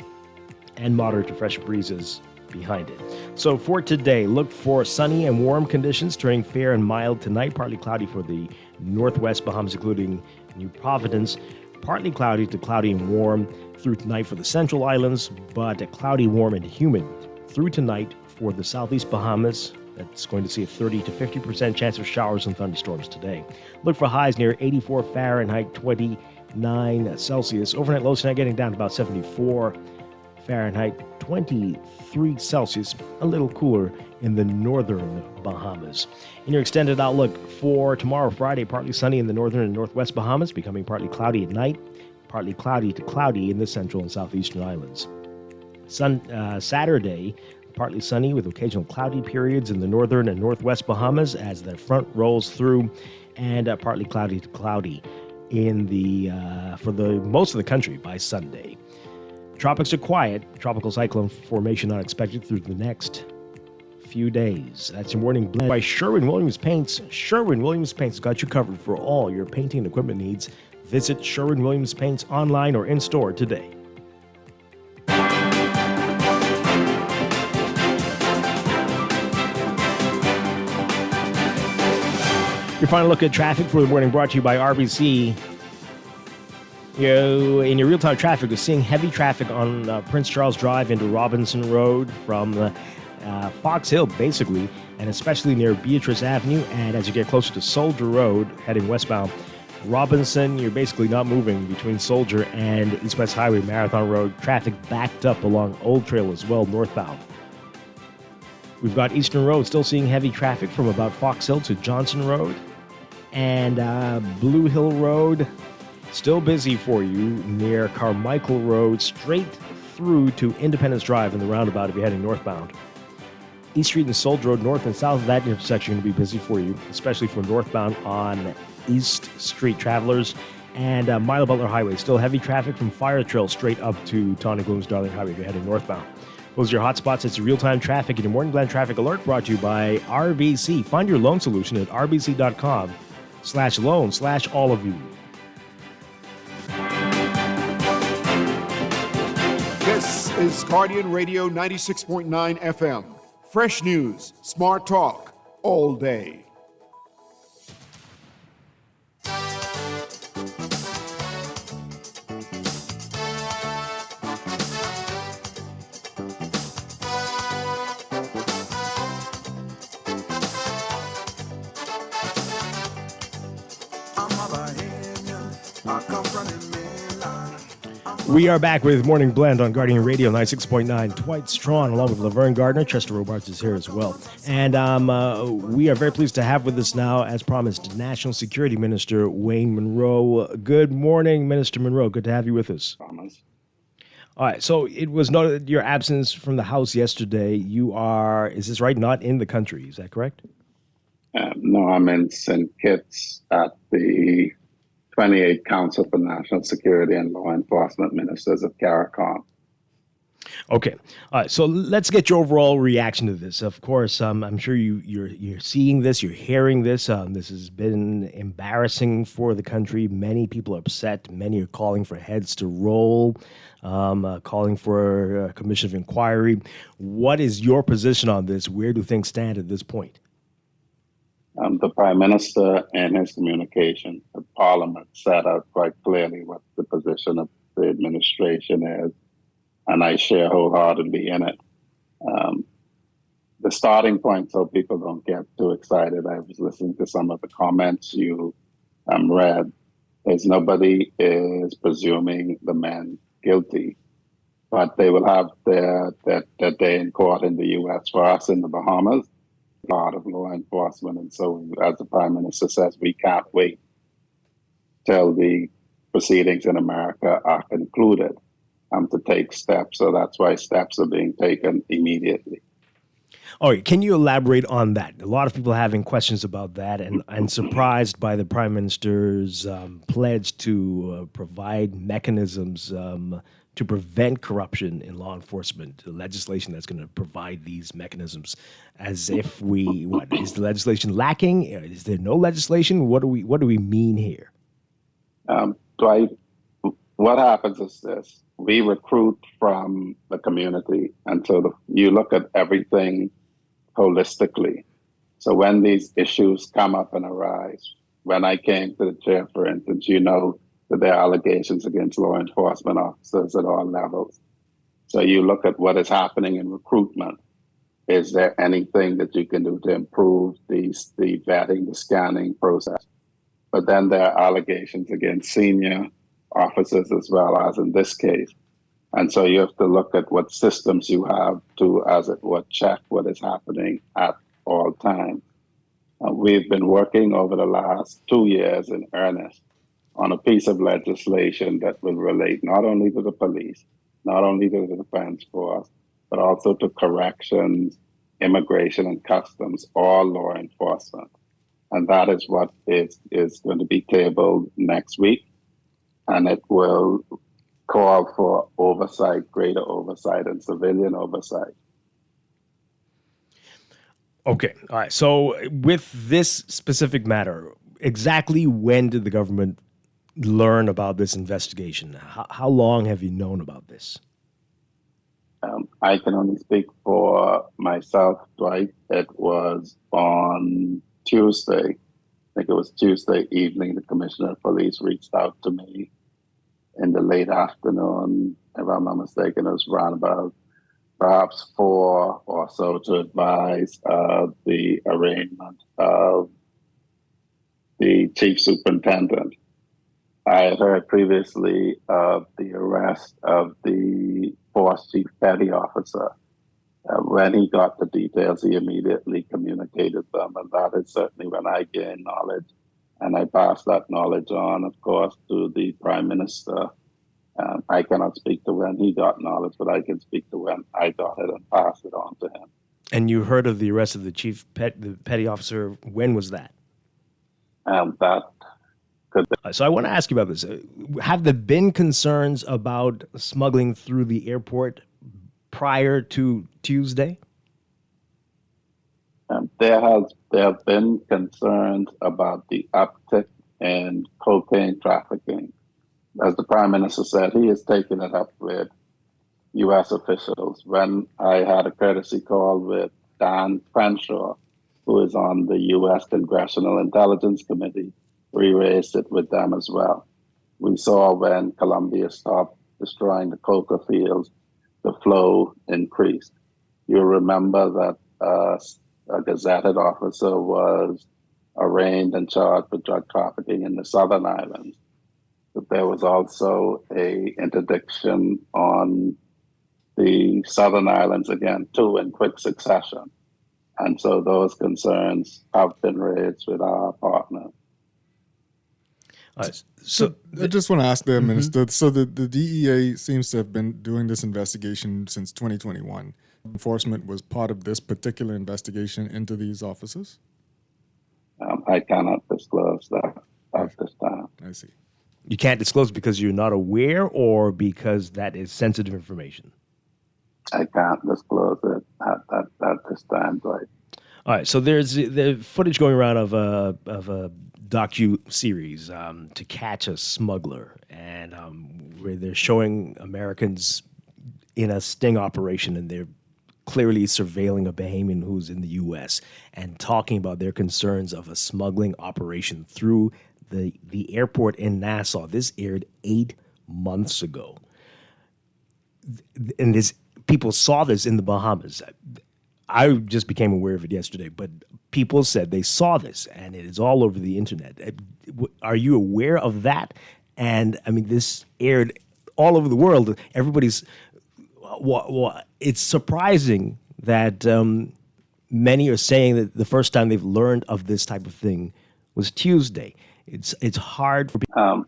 and moderate to fresh breezes behind it. So for today, look for sunny and warm conditions, turning fair and mild tonight. Partly cloudy for the northwest Bahamas, including New Providence. Partly cloudy to cloudy and warm through tonight for the central islands, but cloudy, warm, and humid through tonight for the southeast Bahamas. That's going to see a 30 to 50% chance of showers and thunderstorms today. Look for highs near 84 Fahrenheit, 29 Celsius. Overnight lows tonight getting down to about 74 Fahrenheit, 23 Celsius, a little cooler in the northern Bahamas. In your extended outlook for tomorrow, Friday, partly sunny in the northern and northwest Bahamas, becoming partly cloudy at night, partly cloudy to cloudy in the central and southeastern islands. Saturday, partly sunny with occasional cloudy periods in the northern and northwest Bahamas as the front rolls through, and partly cloudy to cloudy in the for the most of the country by Sunday. Tropics are quiet. Tropical cyclone formation not expected through the next few days. That's your morning blend by Sherwin-Williams Paints. Sherwin-Williams Paints has got you covered for all your painting and equipment needs. Visit Sherwin-Williams Paints online or in store today. Your final look at traffic for the morning brought to you by RBC. In your real-time traffic, we're seeing heavy traffic on Prince Charles Drive into Robinson Road from Fox Hill, basically, and especially near Beatrice Avenue. And as you get closer to Soldier Road, heading westbound, Robinson, you're basically not moving between Soldier and East West Highway, Marathon Road. Traffic backed up along Old Trail as well, northbound. We've got Eastern Road still seeing heavy traffic from about Fox Hill to Johnson Road. And Blue Hill Road, still busy for you near Carmichael Road, straight through to Independence Drive in the roundabout if you're heading northbound. East Street and Sold Road, north and south of that intersection, going to be busy for you, especially for northbound on East Street travelers. And Milo Butler Highway, still heavy traffic from Fire Trail straight up to Tawny Gloom's Darling Highway if you're heading northbound. Those are your hot spots. It's real-time traffic and your Morning Blend Traffic Alert brought to you by RBC. Find your loan solution at rbc.com/loan/all of you. This is Guardian Radio 96.9 FM. Fresh news, smart talk, all day. We are back with Morning Blend on Guardian Radio 96.9. Dwight Strachan, along with Laverne Gardner. Chester Robards is here as well. And we are very pleased to have with us now, as promised, National Security Minister Wayne Munroe. Good morning, Minister Munroe. Good to have you with us. Bahamas. All right, so it was noted your absence from the House yesterday. You are, is this right, not in the country? Is that correct? No, I'm in St. Kitts at the 28th Council for National Security and Law Enforcement Ministers of CARICOM. Okay. All right. So let's get your overall reaction to this. Of course, I'm sure you're seeing this, you're hearing this. This has been embarrassing for the country. Many people are upset. Many are calling for heads to roll, calling for a commission of inquiry. What is your position on this? Where do things stand at this point? The Prime Minister in his communication to Parliament set out quite clearly what the position of the administration is, and I share wholeheartedly in it. The starting point, so people don't get too excited, I was listening to some of the comments you read, is nobody is presuming the men guilty, but they will have their day in court in the U.S. For us in the Bahamas, part of law enforcement. And so, as the Prime Minister says, we can't wait till the proceedings in America are concluded to take steps. So that's why steps are being taken immediately. All right, can you elaborate on that? A lot of people having questions about that and surprised by the Prime Minister's pledge to provide mechanisms to prevent corruption in law enforcement, legislation that's going to provide these mechanisms. As if is the legislation lacking? Is there no legislation? What do we mean here? Dwight, what happens is this: we recruit from the community, and so you look at everything holistically. So when these issues come up and arise, when I came to the chair, for instance, you know that there are allegations against law enforcement officers at all levels. So you look at what is happening in recruitment. Is there anything that you can do to improve the vetting, the scanning process? But then there are allegations against senior officers as well as in this case. And so you have to look at what systems you have to, as it were, check what is happening at all times. We've been working over the last 2 years in earnest on a piece of legislation that will relate not only to the police, not only to the defense force, but also to corrections, immigration and customs, all law enforcement. And that is what is going to be tabled next week. And it will call for oversight, greater oversight, and civilian oversight. Okay. All right. So with this specific matter, exactly when did the government learn about this investigation? How long have you known about this? I can only speak for myself, Dwight. It was on Tuesday. I think it was Tuesday evening. The Commissioner of Police reached out to me in the late afternoon. If I'm not mistaken, it was around about perhaps 4 or so to advise the arraignment of the chief superintendent. I had heard previously of the arrest of the force chief petty officer. When he got the details, he immediately communicated them, and that is certainly when I gained knowledge and I passed that knowledge on, of course, to the Prime Minister. I cannot speak to when he got knowledge, but I can speak to when I got it and passed it on to him. And you heard of the arrest of the the petty officer. When was that? That could be. So I want to ask you about this. Have there been concerns about smuggling through the airport prior to Tuesday? There have been concerns about the uptick in cocaine trafficking. As the Prime Minister said, he is taking it up with U.S. officials. When I had a courtesy call with Dan Crenshaw, who is on the U.S. Congressional Intelligence Committee, we raised it with them as well. We saw when Colombia stopped destroying the coca fields, the flow increased. You remember that a gazetted officer was arraigned and charged with drug trafficking in the Southern Islands. But there was also a interdiction on the Southern Islands, again, 2 in quick succession. And so those concerns have been raised with our partner. So I just want to ask the Minister, so the DEA seems to have been doing this investigation since 2021. Enforcement was part of this particular investigation into these officers? I cannot disclose that at this time. I see. You can't disclose because you're not aware or because that is sensitive information? I can't disclose it at this time, Dwight. All right, so there's the footage going around of a docu-series to catch a smuggler, and where they're showing Americans in a sting operation, and they're clearly surveilling a Bahamian who's in the U.S. and talking about their concerns of a smuggling operation through the airport in Nassau. This aired 8 months ago. And people saw this in the Bahamas. I just became aware of it yesterday, but people said they saw this, and it is all over the internet. Are you aware of that? And, I mean, this aired all over the world. Everybody's... it's surprising that many are saying that the first time they've learned of this type of thing was Tuesday. It's hard for people.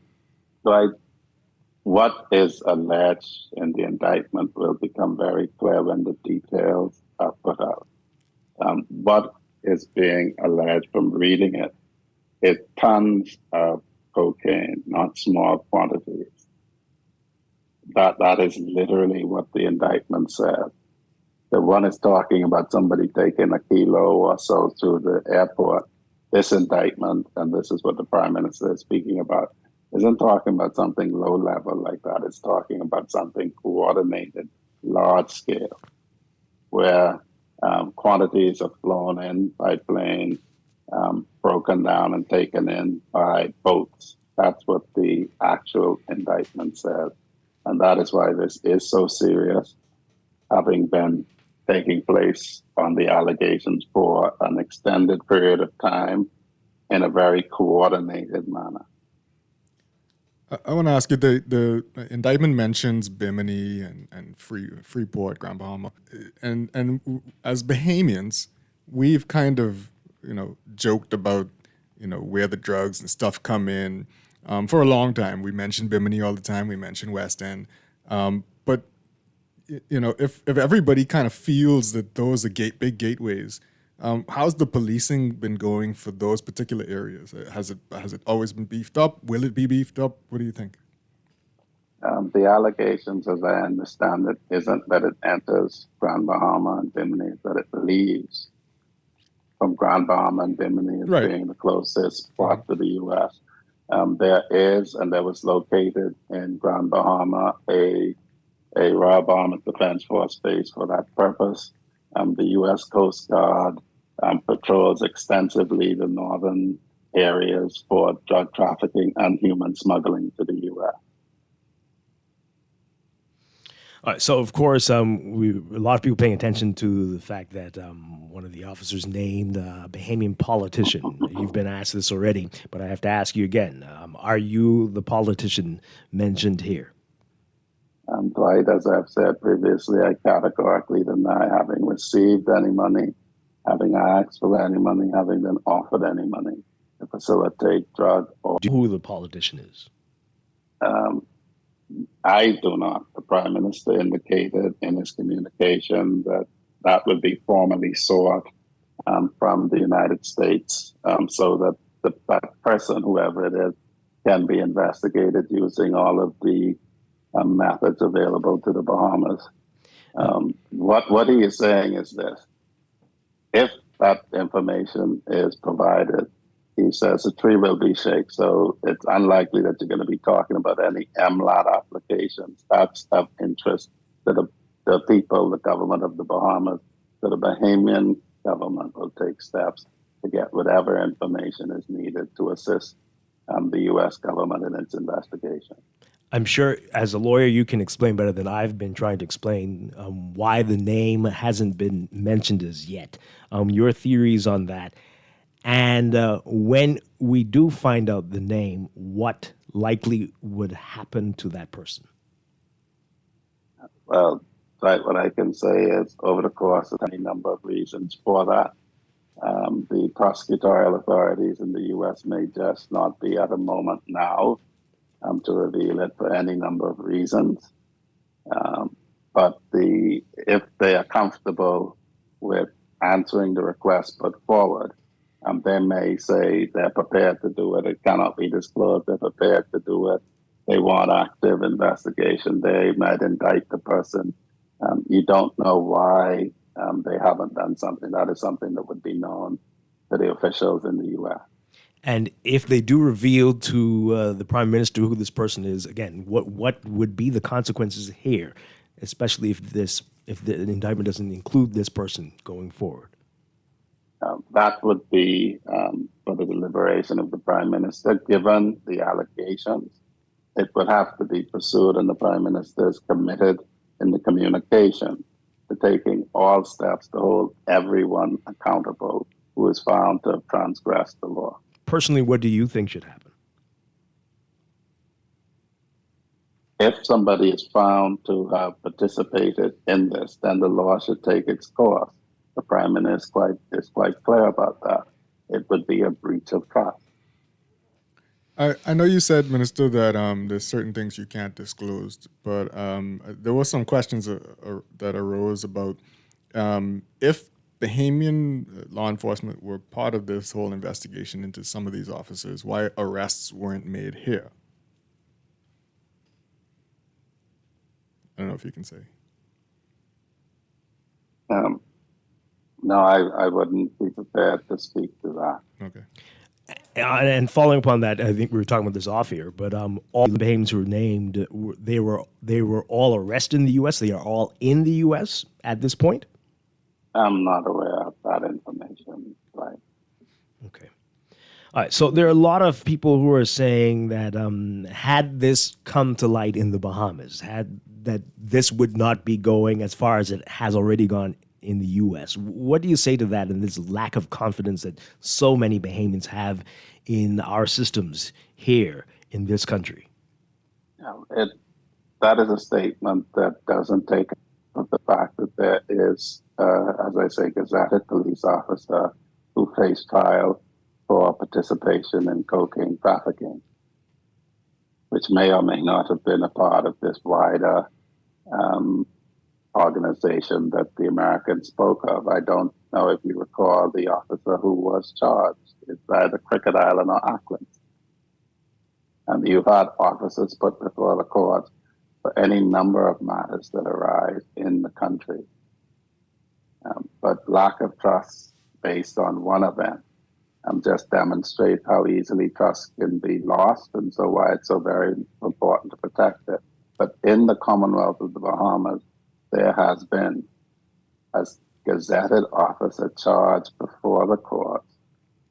What is alleged in the indictment will become very clear when the details are put out. What is being alleged from reading it is tons of cocaine, not small quantities. That is literally what the indictment says. The one is talking about somebody taking a kilo or so through the airport. This indictment, and this is what the Prime Minister is speaking about, isn't talking about something low level like that. It's talking about something coordinated, large scale, where quantities are flown in by plane, broken down and taken in by boats. That's what the actual indictment says. And that is why this is so serious, having been taking place on the allegations for an extended period of time in a very coordinated manner. I want to ask you, the indictment mentions Bimini and Freeport, Grand Bahama. And as Bahamians, we've kind of, joked about, where the drugs and stuff come in. For a long time, we mentioned Bimini all the time. We mentioned West End. But, if everybody kind of feels that those are big gateways, how's the policing been going for those particular areas? Has it always been beefed up? Will it be beefed up? What do you think? The allegations, as I understand it, isn't that it enters Grand Bahama and Bimini, that it leaves from Grand Bahama and Bimini as being the closest spot to the U.S. There is, and there was located in Grand Bahama, a Royal Bahamas Defense Force base for that purpose. The U.S. Coast Guard patrols extensively the northern areas for drug trafficking and human smuggling to the U.S. All right, so of course, a lot of people paying attention to the fact that one of the officers named a Bahamian politician. You've been asked this already, but I have to ask you again. Are you the politician mentioned here? Dwight, as I've said previously, I categorically deny having received any money, having asked for any money, having been offered any money. to facilitate drug or... Who the politician is? I do not. The Prime Minister indicated in his communication that that would be formally sought from the United States so that that person, whoever it is, can be investigated using all of the methods available to the Bahamas. What he is saying is this: if that information is provided, he says the tree will be shaken. So it's unlikely that you're going to be talking about any MLAT applications. That's of interest to the people, the government of the Bahamas. So the Bahamian government will take steps to get whatever information is needed to assist the U.S. government in its investigation. I'm sure as a lawyer you can explain better than I've been trying to explain why the name hasn't been mentioned as yet. Your theories on that. And when we do find out the name, what likely would happen to that person? Well, right, what I can say is over the course of any number of reasons for that, the prosecutorial authorities in the U.S. may just not be at a moment now to reveal it for any number of reasons. But if they are comfortable with answering the request put forward, they may say they're prepared to do it. It cannot be disclosed. They're prepared to do it. They want active investigation. They might indict the person. You don't know why they haven't done something. That is something that would be known to the officials in the U.S. And if they do reveal to the Prime Minister who this person is, again, what would be the consequences here, especially if the indictment doesn't include this person going forward? That would be for the deliberation of the Prime Minister. Given the allegations, it would have to be pursued, and the Prime Minister is committed in the communication to taking all steps to hold everyone accountable who is found to have transgressed the law. Personally, what do you think should happen? If somebody is found to have participated in this, then the law should take its course. The Prime Minister is quite clear about that. It would be a breach of trust. I know you said, Minister, that there's certain things you can't disclose, but there were some questions that arose about if Bahamian law enforcement were part of this whole investigation into some of these officers, why arrests weren't made here. I don't know if you can say. No, I wouldn't be prepared to speak to that. Okay. And following upon that, I think we were talking about this off here, but all the Bahamians who were named, they were all arrested in the U.S. They are all in the U.S. at this point? I'm not aware of that information. Right. Okay. All right. So there are a lot of people who are saying that had this come to light in the Bahamas, that this would not be going as far as it has already gone in the U.S. What do you say to that and this lack of confidence that so many Bahamians have in our systems here in this country? That is a statement that doesn't take account of the fact that there is, as I say, gazetted police officer who faced trial for participation in cocaine trafficking, which may or may not have been a part of this wider organization that the Americans spoke of. I don't know if you recall the officer who was charged. It's either Cricket Island or Auckland. And you've had officers put before the court for any number of matters that arise in the country. But lack of trust based on one event just demonstrates how easily trust can be lost, and so why it's so very important to protect it. But in the Commonwealth of the Bahamas, there has been a gazetted officer charged before the court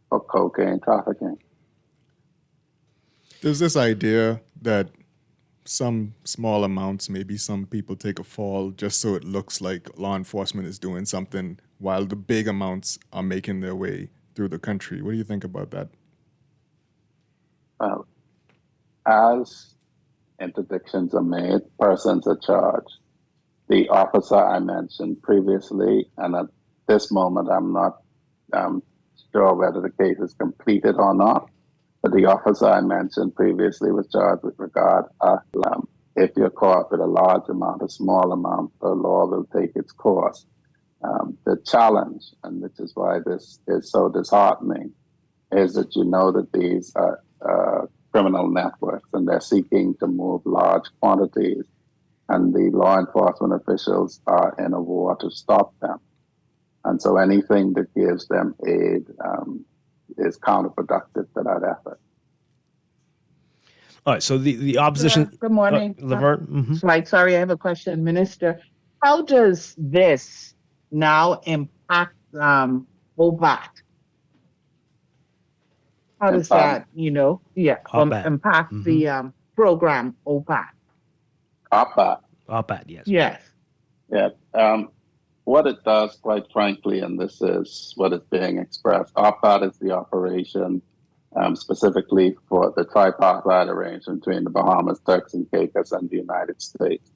for cocaine trafficking. There's this idea that some small amounts, maybe some people take a fall just so it looks like law enforcement is doing something while the big amounts are making their way through the country. What do you think about that? Well, as interdictions are made, persons are charged. The officer I mentioned previously, and at this moment I'm not sure whether the case is completed or not. But the officer I mentioned previously was charged with regard if you're caught with a large amount, a small amount, the law will take its course. The challenge, and which is why this is so disheartening, is that you know that these are criminal networks and they're seeking to move large quantities, and the law enforcement officials are in a war to stop them. And so anything that gives them aid is counterproductive to that effort. All right, so the opposition. Good morning. Laverne? Mm-hmm. Sorry, I have a question, Minister. How does this now impact OBAT? How does that, impact the program OBAT? OBAT, yes. Yes. Yeah. What it does, quite frankly, and this is what is being expressed, OBAT is the operation specifically for the tripartite arrangement between the Bahamas, Turks and Caicos, and the United States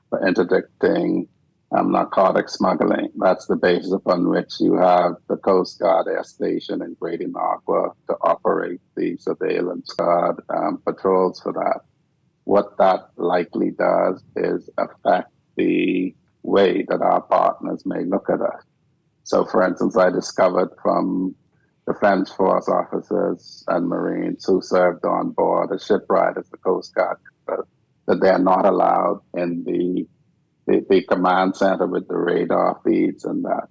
for interdicting narcotic smuggling. That's the basis upon which you have the Coast Guard Air Station in Great Inagua to operate the surveillance guard patrols for that. What that likely does is affect the way that our partners may look at us. So, for instance, I discovered from Defense Force officers and Marines who served on board a shipwright as the Coast Guard that they're not allowed in the command center with the radar feeds and that.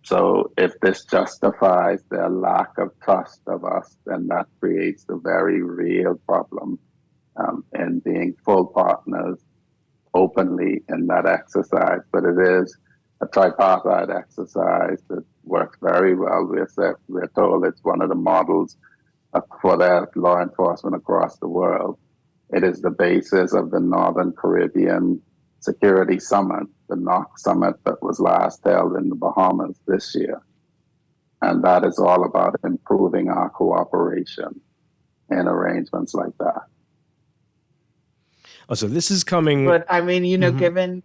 So if this justifies their lack of trust of us, then that creates a very real problem in being full partners openly in that exercise. But it is a tripartite exercise that works very well. We're told it's one of the models for that law enforcement across the world. It is the basis of the Northern Caribbean Security Summit, the NOC Summit that was last held in the Bahamas this year. And that is all about improving our cooperation in arrangements like that. Oh, so this is coming. But I mean, given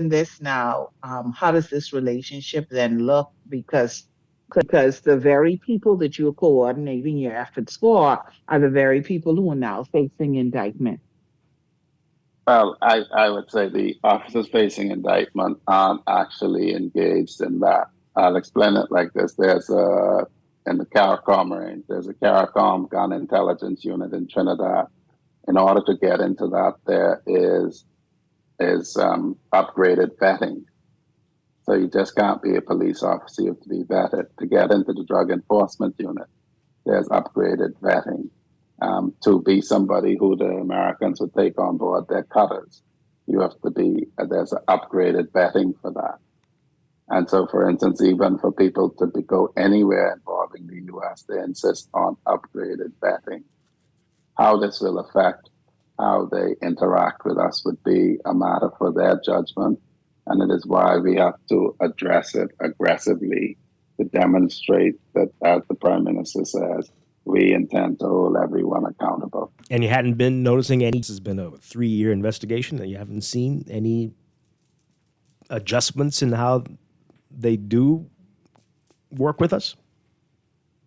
this now, how does this relationship then look? Because the very people that you're coordinating your efforts for are the very people who are now facing indictment. Well, I would say the officers facing indictment aren't actually engaged in that. I'll explain it like this. In the CARICOM range, there's a CARICOM gun intelligence unit in Trinidad. In order to get into that, there is upgraded vetting. So you just can't be a police officer, you have to be vetted. To get into the drug enforcement unit, there's upgraded vetting. To be somebody who the Americans would take on board their cutters, you have to be, there's an upgraded vetting for that. And so, for instance, even for people to go anywhere involving the U.S., they insist on upgraded vetting. How this will affect how they interact with us would be a matter for their judgment. And it is why we have to address it aggressively to demonstrate that, as the Prime Minister says, we intend to hold everyone accountable. And you hadn't been noticing any, this has been a 3-year investigation, and you haven't seen any adjustments in how they do work with us?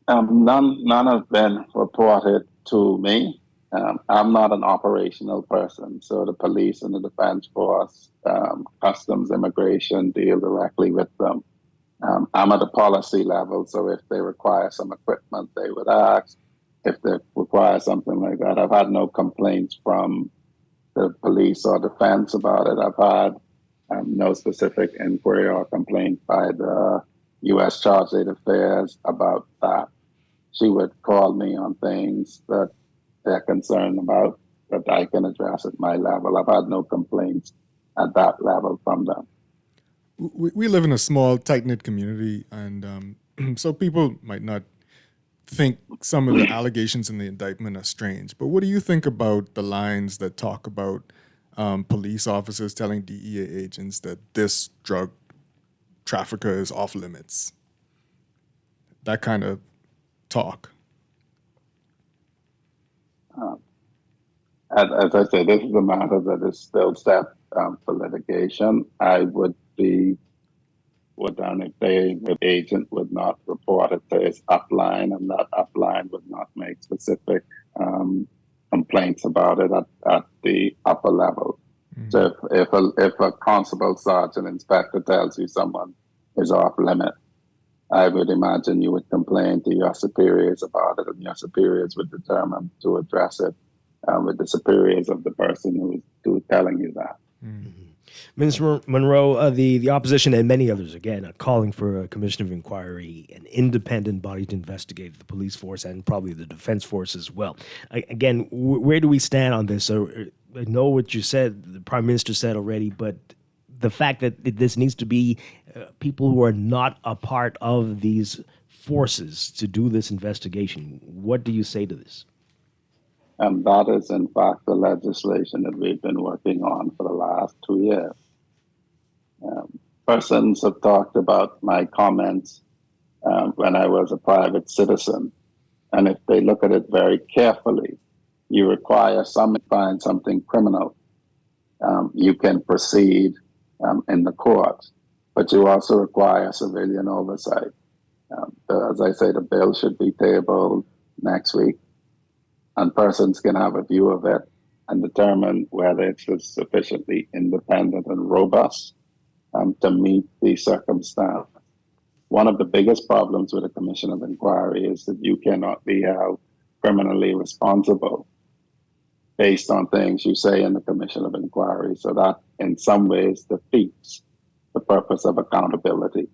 None have been reported to me. I'm not an operational person, so the police and the defense force, customs, immigration deal directly with them. I'm at a policy level, so if they require some equipment, they would ask. If they require something like that, I've had no complaints from the police or defense about it. I've had no specific inquiry or complaint by the U.S. Chargé d'Affaires about that. She would call me on things that they're concerned about that I can address at my level. I've had no complaints at that level from them. We live in a small, tight-knit community, and so people might not think some of the allegations in the indictment are strange. But what do you think about the lines that talk about police officers telling DEA agents that this drug trafficker is off limits? That kind of talk. As I say, this is a matter that is still set for litigation. I would be would done if the agent would not report it to his upline, and that upline would not make specific complaints about it at the upper level. So if a constable, sergeant, inspector tells you someone is off limit, I would imagine you would complain to your superiors about it, and your superiors would determine to address it with the superiors of the person who is telling you that. Ms. Munroe, the opposition and many others, again, are calling for a commission of inquiry, an independent body to investigate the police force and probably the defense force as well. Again, where do we stand on this? So, I know what you said, the Prime Minister said already, but the fact that this needs to be people who are not a part of these forces to do this investigation, what do you say to this? And that is, in fact, the legislation that we've been working on for the last 2 years. Persons have talked about my comments when I was a private citizen. And if they look at it very carefully, you require find something criminal. You can proceed in the court, but you also require civilian oversight. As I say, the bill should be tabled next week, and persons can have a view of it and determine whether it's sufficiently independent and robust to meet the circumstance. One of the biggest problems with a commission of inquiry is that you cannot be held criminally responsible based on things you say in the commission of inquiry. So that in some ways defeats the purpose of accountability.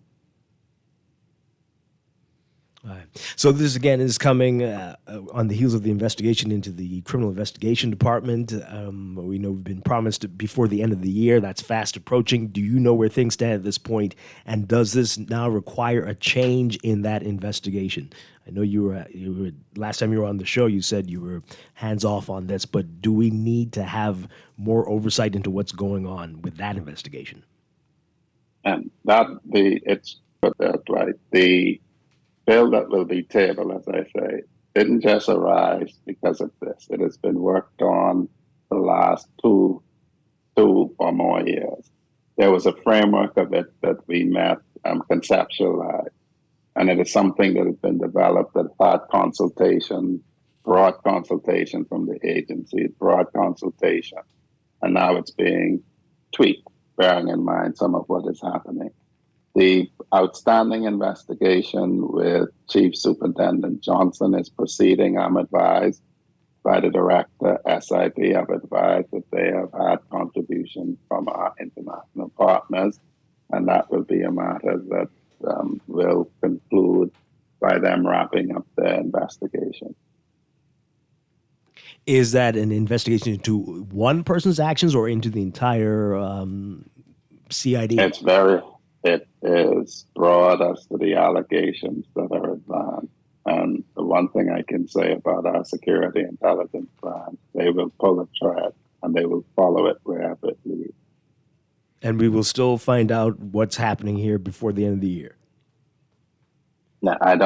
So this, again, is coming on the heels of the investigation into the Criminal Investigation Department. We know we've been promised before the end of the year. That's fast approaching. Do you know where things stand at this point? And does this now require a change in that investigation? I know you were last time you were on the show, you said you were hands off on this, but do we need to have more oversight into what's going on with that investigation? And it's right. The bill that will be tabled, as I say, didn't just arise because of this. It has been worked on the last two or more years. There was a framework of it that we met, conceptualized, and it is something that has been developed that had consultation, broad consultation from the agency, broad consultation, and now it's being tweaked, bearing in mind some of what is happening. The outstanding investigation with Chief Superintendent Johnson is proceeding. I'm advised by the director, SIP, I've advised that they have had contributions from our international partners, and that will be a matter that will conclude by them wrapping up their investigation. Is that an investigation into one person's actions or into the entire CID? It is broad as to the allegations that are advanced. And the one thing I can say about our security intelligence branch, they will pull a thread and they will follow it wherever it leads. And we will still find out what's happening here before the end of the year. No, I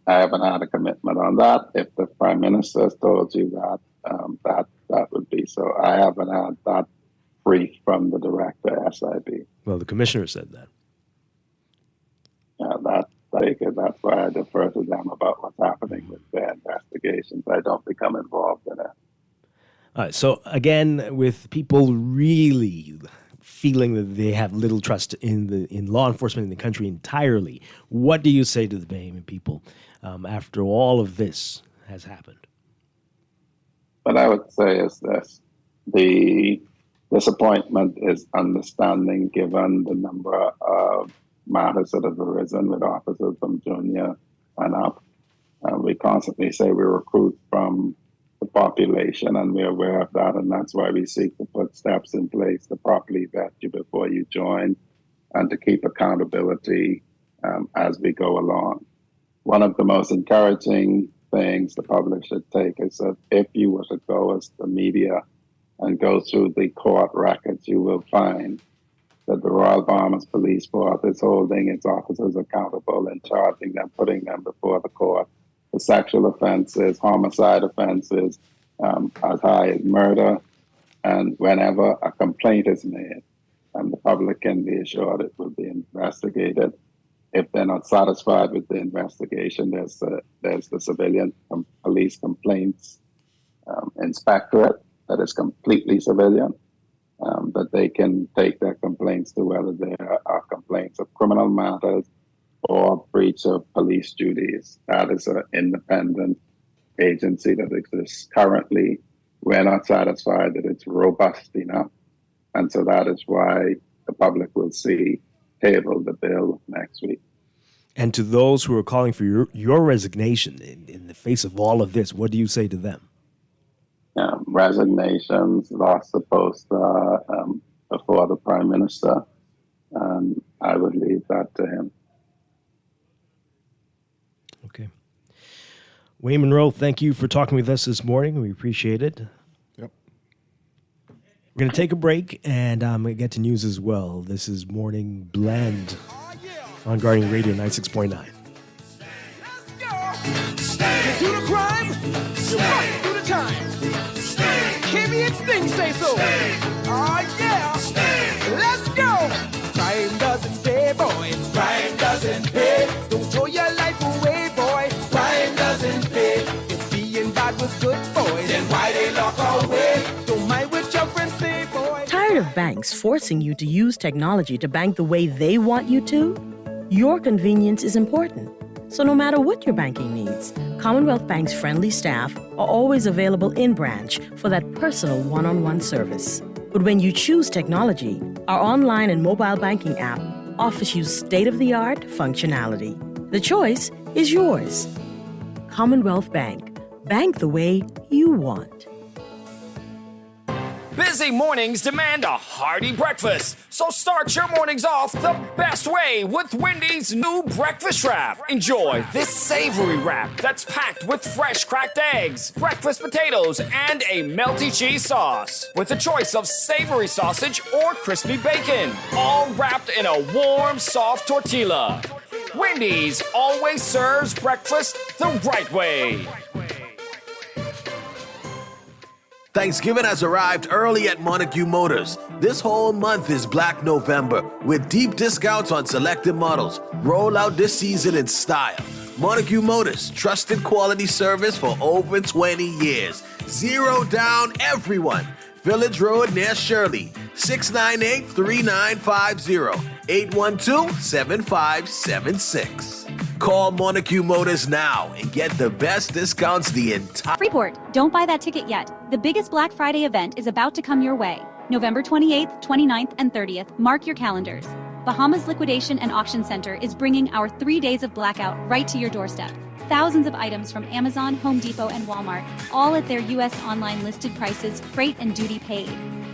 haven't had a commitment on that. If the Prime Minister has told you that, that would be so. I haven't had that brief from the director, SIB. Well, the commissioner said that. That's why I defer to them about what's happening with their investigations. I don't become involved in it. All right. So again, with people really feeling that they have little trust in law enforcement in the country entirely, what do you say to the Bahamian people after all of this has happened? What I would say is this: the disappointment is understanding given the number of matters that have arisen with officers from junior and up. We constantly say we recruit from the population, and we're aware of that, and that's why we seek to put steps in place to properly vet you before you join and to keep accountability as we go along. One of the most encouraging things the public should take is that if you were to go as the media and go through the court records, you will find that the Royal Bahamas Police Force is holding its officers accountable and charging them, putting them before the court for sexual offenses, homicide offenses, as high as murder. And whenever a complaint is made, the public can be assured it will be investigated if they're not satisfied with the investigation, there's the civilian police complaints inspectorate that is completely civilian, that they can take their complaints to, whether there are complaints of criminal matters or breach of police duties. That is an independent agency that exists currently. We're not satisfied that it's robust enough. And so that is why the public will see table the bill next week. And to those who are calling for your resignation in the face of all of this, what do you say to them? Resignations, lost the post before the Prime Minister, and I would leave that to him. Okay. Wayne Munroe, thank you for talking with us this morning. We appreciate it. Yep. We're going to take a break, and I'm going to get to news as well. This is Morning Blend on Guardian Radio 96.9. You do the crime, you must do the time. Kimmy and Sting say so. Oh yeah, let's go. Crime doesn't pay, boy. Crime doesn't pay. Don't throw your life away, boy. Crime doesn't pay. If being bad was good, boy, then why they lock away? Don't mind what your friends say, boy. Tired of banks forcing you to use technology to bank the way they want you to? Your convenience is important. So no matter what your banking needs, Commonwealth Bank's friendly staff are always available in branch for that personal one-on-one service. But when you choose technology, our online and mobile banking app offers you state-of-the-art functionality. The choice is yours. Commonwealth Bank. Bank the way you want. Busy mornings demand a hearty breakfast, so start your mornings off the best way with Wendy's new breakfast wrap. Enjoy this savory wrap that's packed with fresh cracked eggs, breakfast potatoes, and a melty cheese sauce, with a choice of savory sausage or crispy bacon, all wrapped in a warm, soft tortilla. Wendy's always serves breakfast the right way. Thanksgiving has arrived early at Montague Motors. This whole month is Black November with deep discounts on selected models. Roll out this season in style. Montague Motors, trusted quality service for over 20 years. Zero down, everyone. Village Road near Shirley. 698-3950. 812-7576. Call Montague Motors now and get the best discounts the entire... Freeport, don't buy that ticket yet. The biggest Black Friday event is about to come your way. November 28th, 29th, and 30th. Mark your calendars. Bahamas Liquidation and Auction Center is bringing our 3 days of blackout right to your doorstep. Thousands of items from Amazon, Home Depot, and Walmart, all at their U.S. online listed prices, freight and duty paid.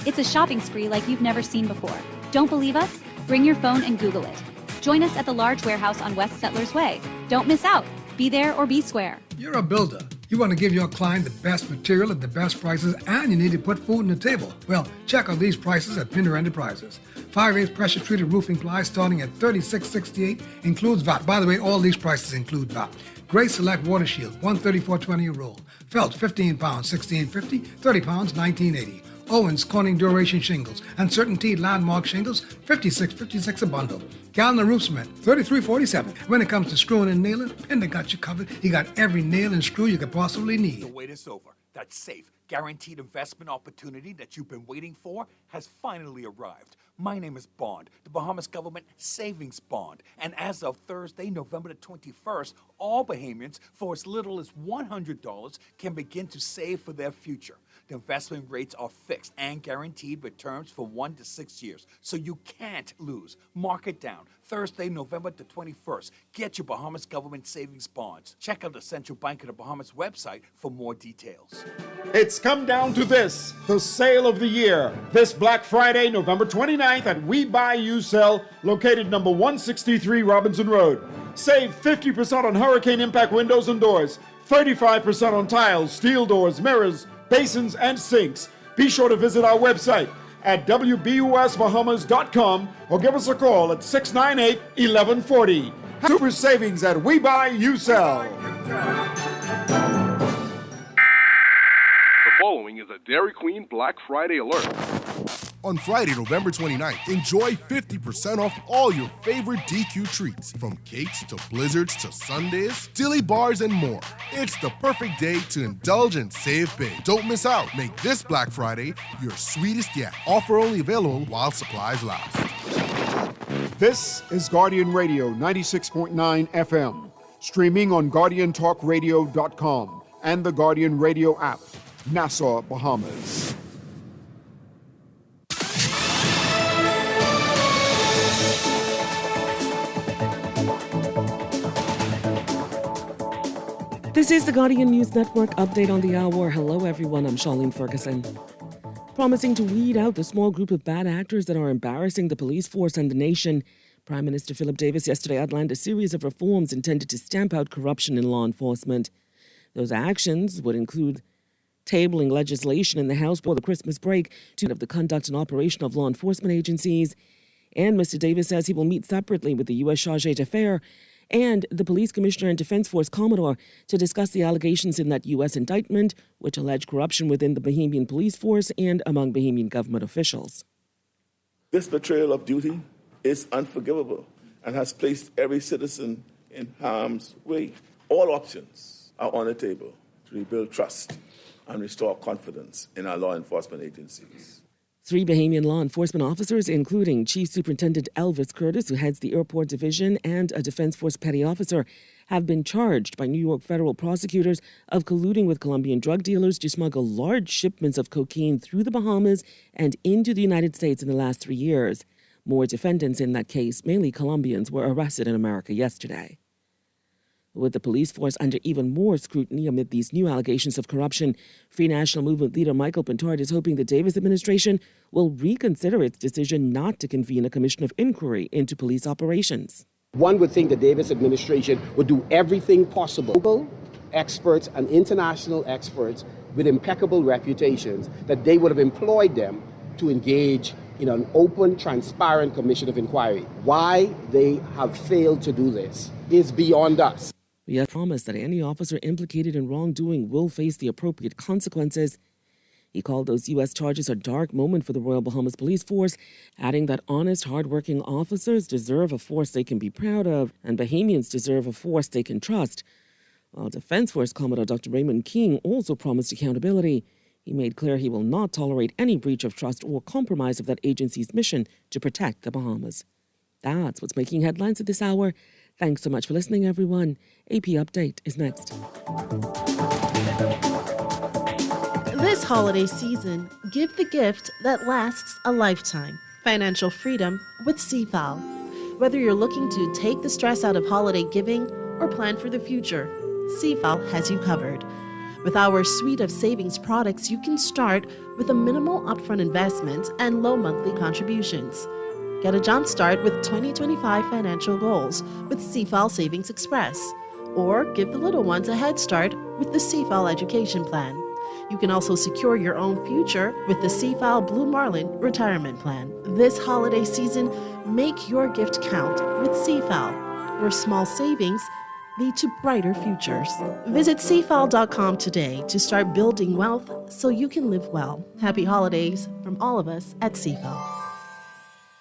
It's a shopping spree like you've never seen before. Don't believe us? Bring your phone and Google it. Join us at the large warehouse on West Settlers Way. Don't miss out. Be there or be square. You're a builder. You want to give your client the best material at the best prices, and you need to put food on the table. Well, check out these prices at Pinder Enterprises. 5/8 pressure-treated roofing ply starting at $36.68, includes VAT. By the way, all these prices include VAT. Gray Select Water Shield, $134.20 a roll. Felt, 15 pounds, $16.50, 30 pounds, $19.80. Owens Corning Duration Shingles and Certainty Landmark Shingles, $56.56 a bundle. Gallon Roof Cement, $33.47. When it comes to screwing and nailing, Pinder got you covered. He got every nail and screw you could possibly need. The wait is over. That safe, guaranteed investment opportunity that you've been waiting for has finally arrived. My name is Bond, the Bahamas Government Savings Bond. And as of Thursday, November the 21st, all Bahamians, for as little as $100, can begin to save for their future. The investment rates are fixed and guaranteed with terms for 1 to 6 years, so you can't lose. Mark it down. Thursday, November the 21st. Get your Bahamas Government Savings Bonds. Check out the Central Bank of the Bahamas website for more details. It's come down to this, the sale of the year. This Black Friday, November 29th at We Buy You Sell, located number 163 Robinson Road. Save 50% on hurricane impact windows and doors, 35% on tiles, steel doors, mirrors, basins, and sinks. Be sure to visit our website at wbusbahamas.com or give us a call at 698-1140. Super savings at We Buy You Sell. The following is a Dairy Queen Black Friday alert. On Friday, November 29th, enjoy 50% off all your favorite DQ treats, from cakes to blizzards to sundaes, dilly bars, and more. It's the perfect day to indulge and save big. Don't miss out. Make this Black Friday your sweetest yet. Offer only available while supplies last. This is Guardian Radio 96.9 FM, streaming on GuardianTalkRadio.com and the Guardian Radio app, Nassau, Bahamas. This is the Guardian News Network update on the hour. Hello, everyone. I'm Charlene Ferguson. Promising to weed out the small group of bad actors that are embarrassing the police force and the nation, Prime Minister Philip Davis yesterday outlined a series of reforms intended to stamp out corruption in law enforcement. Those actions would include tabling legislation in the House before the Christmas break to of the conduct and operation of law enforcement agencies. And Mr. Davis says he will meet separately with the U.S. Chargé d'Affaires and the Police Commissioner and Defense Force Commodore to discuss the allegations in that U.S. indictment, which allege corruption within the Bahamian police force and among Bahamian government officials. This betrayal of duty is unforgivable and has placed every citizen in harm's way. All options are on the table to rebuild trust and restore confidence in our law enforcement agencies. 3 Bahamian law enforcement officers, including Chief Superintendent Elvis Curtis, who heads the Airport Division, and a Defense Force petty officer, have been charged by New York federal prosecutors of colluding with Colombian drug dealers to smuggle large shipments of cocaine through the Bahamas and into the United States in the last 3 years. More defendants in that case, mainly Colombians, were arrested in America yesterday. With the police force under even more scrutiny amid these new allegations of corruption, Free National Movement leader Michael Pentard is hoping the Davis administration will reconsider its decision not to convene a commission of inquiry into police operations. One would think the Davis administration would do everything possible, experts and international experts with impeccable reputations, that they would have employed them to engage in an open, transparent commission of inquiry. Why they have failed to do this is beyond us. We have promised that any officer implicated in wrongdoing will face the appropriate consequences. He called those U.S. charges a dark moment for the Royal Bahamas Police Force, adding that honest, hardworking officers deserve a force they can be proud of, and Bahamians deserve a force they can trust. While Defense Force Commodore Dr. Raymond King also promised accountability. He made clear he will not tolerate any breach of trust or compromise of that agency's mission to protect the Bahamas. That's what's making headlines at this hour. Thanks so much for listening, everyone. AP Update is next. This holiday season, give the gift that lasts a lifetime. Financial freedom with CFAL. Whether you're looking to take the stress out of holiday giving or plan for the future, CFAL has you covered. With our suite of savings products, you can start with a minimal upfront investment and low monthly contributions. Get a jump start with 2025 financial goals with CFAL Savings Express, or give the little ones a head start with the CFAL Education Plan. You can also secure your own future with the CFAL Blue Marlin Retirement Plan. This holiday season, make your gift count with CFAL, where small savings lead to brighter futures. Visit CFAL.com today to start building wealth so you can live well. Happy holidays from all of us at CFAL.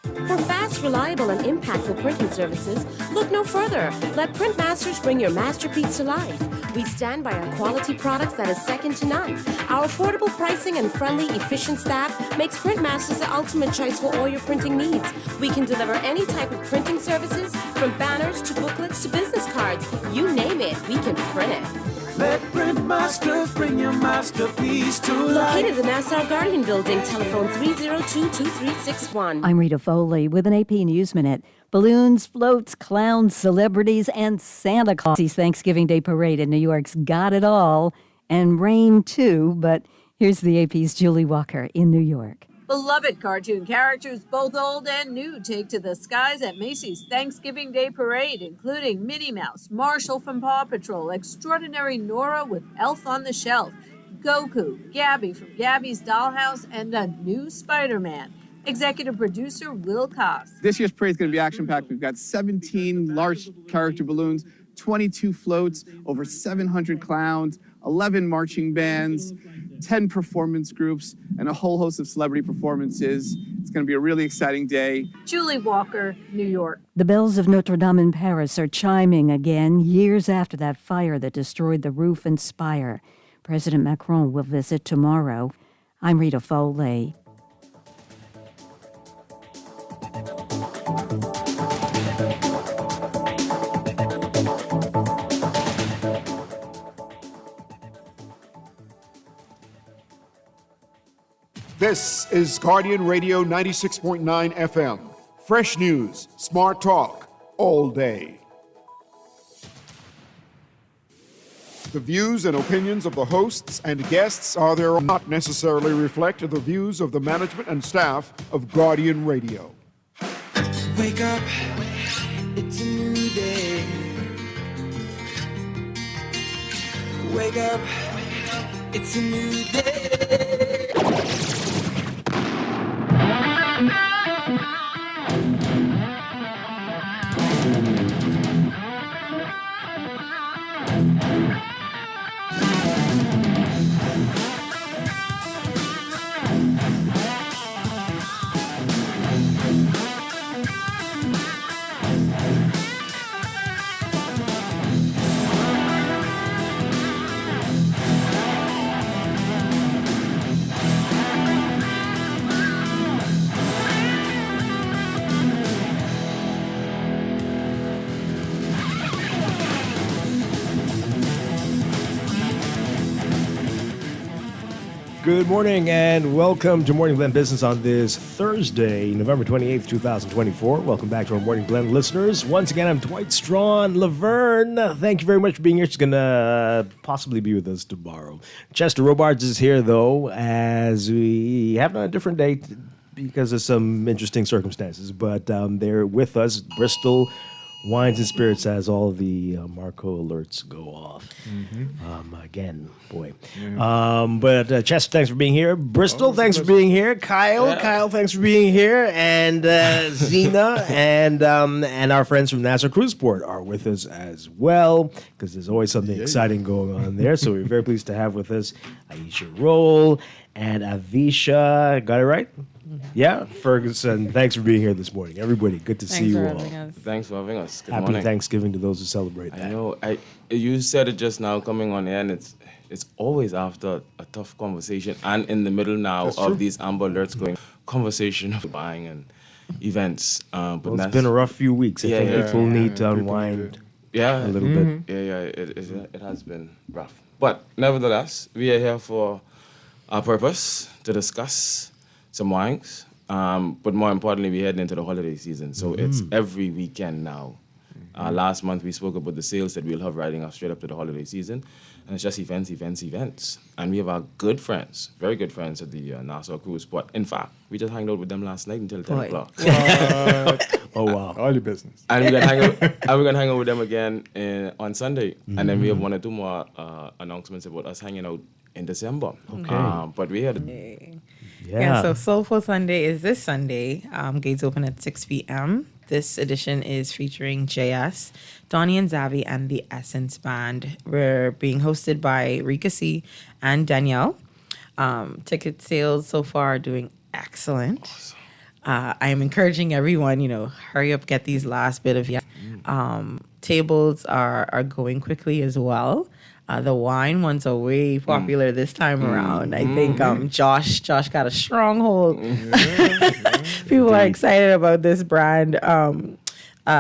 For fast, reliable, and impactful printing services, look no further. Let Printmasters bring your masterpiece to life. We stand by our quality products that is second to none. Our affordable pricing and friendly, efficient staff makes Printmasters the ultimate choice for all your printing needs. We can deliver any type of printing services, from banners to booklets to business cards. You name it, we can print it. Let Printmasters bring your masterpiece to life. Located in the Nassau Guardian Building, telephone 302-2361. I'm Rita Foley with an AP News Minute. Balloons, floats, clowns, celebrities, and Santa Claus's Thanksgiving Day Parade in New York's got it all. And rain, too. But here's the AP's Julie Walker in New York. Beloved cartoon characters, both old and new, take to the skies at Macy's Thanksgiving Day Parade, including Minnie Mouse, Marshall from Paw Patrol, Extraordinary Nora with Elf on the Shelf, Goku, Gabby from Gabby's Dollhouse, and a new Spider-Man. Executive producer Will Cox. This year's parade is going to be action-packed. We've got 17 large character balloons, 22 floats, over 700 clowns, 11 marching bands, 10 performance groups, and a whole host of celebrity performances. It's going to be a really exciting day. Julie Walker, New York. The bells of Notre Dame in Paris are chiming again years after that fire that destroyed the roof and spire. President Macron will visit tomorrow. I'm Rita Foley. This is Guardian Radio 96.9 FM. Fresh news, smart talk, all day. The views and opinions of the hosts and guests not necessarily reflect the views of the management and staff of Guardian Radio. Wake up, it's a new day. Wake up, it's a new day. Good morning and welcome to Morning Blend Business on this Thursday, November 28th, 2024. Welcome back to our Morning Blend listeners. Once again, I'm Dwight Strachan. Laverne, thank you very much for being here. She's going to possibly be with us tomorrow. Chester Robards is here, though, as we have on a different date because of some interesting circumstances. But they're with us. Bristol Wines and Spirits as all the Marco alerts go off. Again, boy. But Chester, thanks for being here. Bristol, thanks for being here. Kyle, thanks for being here. And Zena and our friends from Nassau Cruiseport are with us as well, because there's always something exciting going on there. So we're very pleased to have with us Aisha Roll and Avisha. Got it right? Yeah, Ferguson, thanks for being here this morning. Everybody, good to see you all. Thanks for having us. Good Happy morning. Thanksgiving to those who celebrate that. I know. You said it just now coming on air, and it's always after a tough conversation and in the middle now of these Amber Alerts going, conversation of buying and events. But It's been a rough few weeks. I think people need to unwind a little bit. It has been rough. But nevertheless, we are here for our purpose, to discuss some wines, but more importantly, we're heading into the holiday season, so it's every weekend now. Last month, we spoke about the sales that we'll have riding up straight up to the holiday season, and it's just events. And we have our good friends, very good friends at the Nassau Cruiseport. In fact, we just hung out with them last night until 10 o'clock. Oh, wow. All your business. And we're gonna hang out with them again on Sunday, and then we have one or two more announcements about us hanging out in December. Okay. But we had... Yeah, so Soulful Sunday is this Sunday. Gates open at 6 p.m. This edition is featuring JS, Donnie and Zavi, and the Essence Band. We're being hosted by Rika C. and Danielle. Ticket sales so far are doing excellent. I am encouraging everyone, hurry up, get these last bit of tables are going quickly as well. The wine ones are way popular this time around. I think Josh got a stronghold. People are excited about this brand.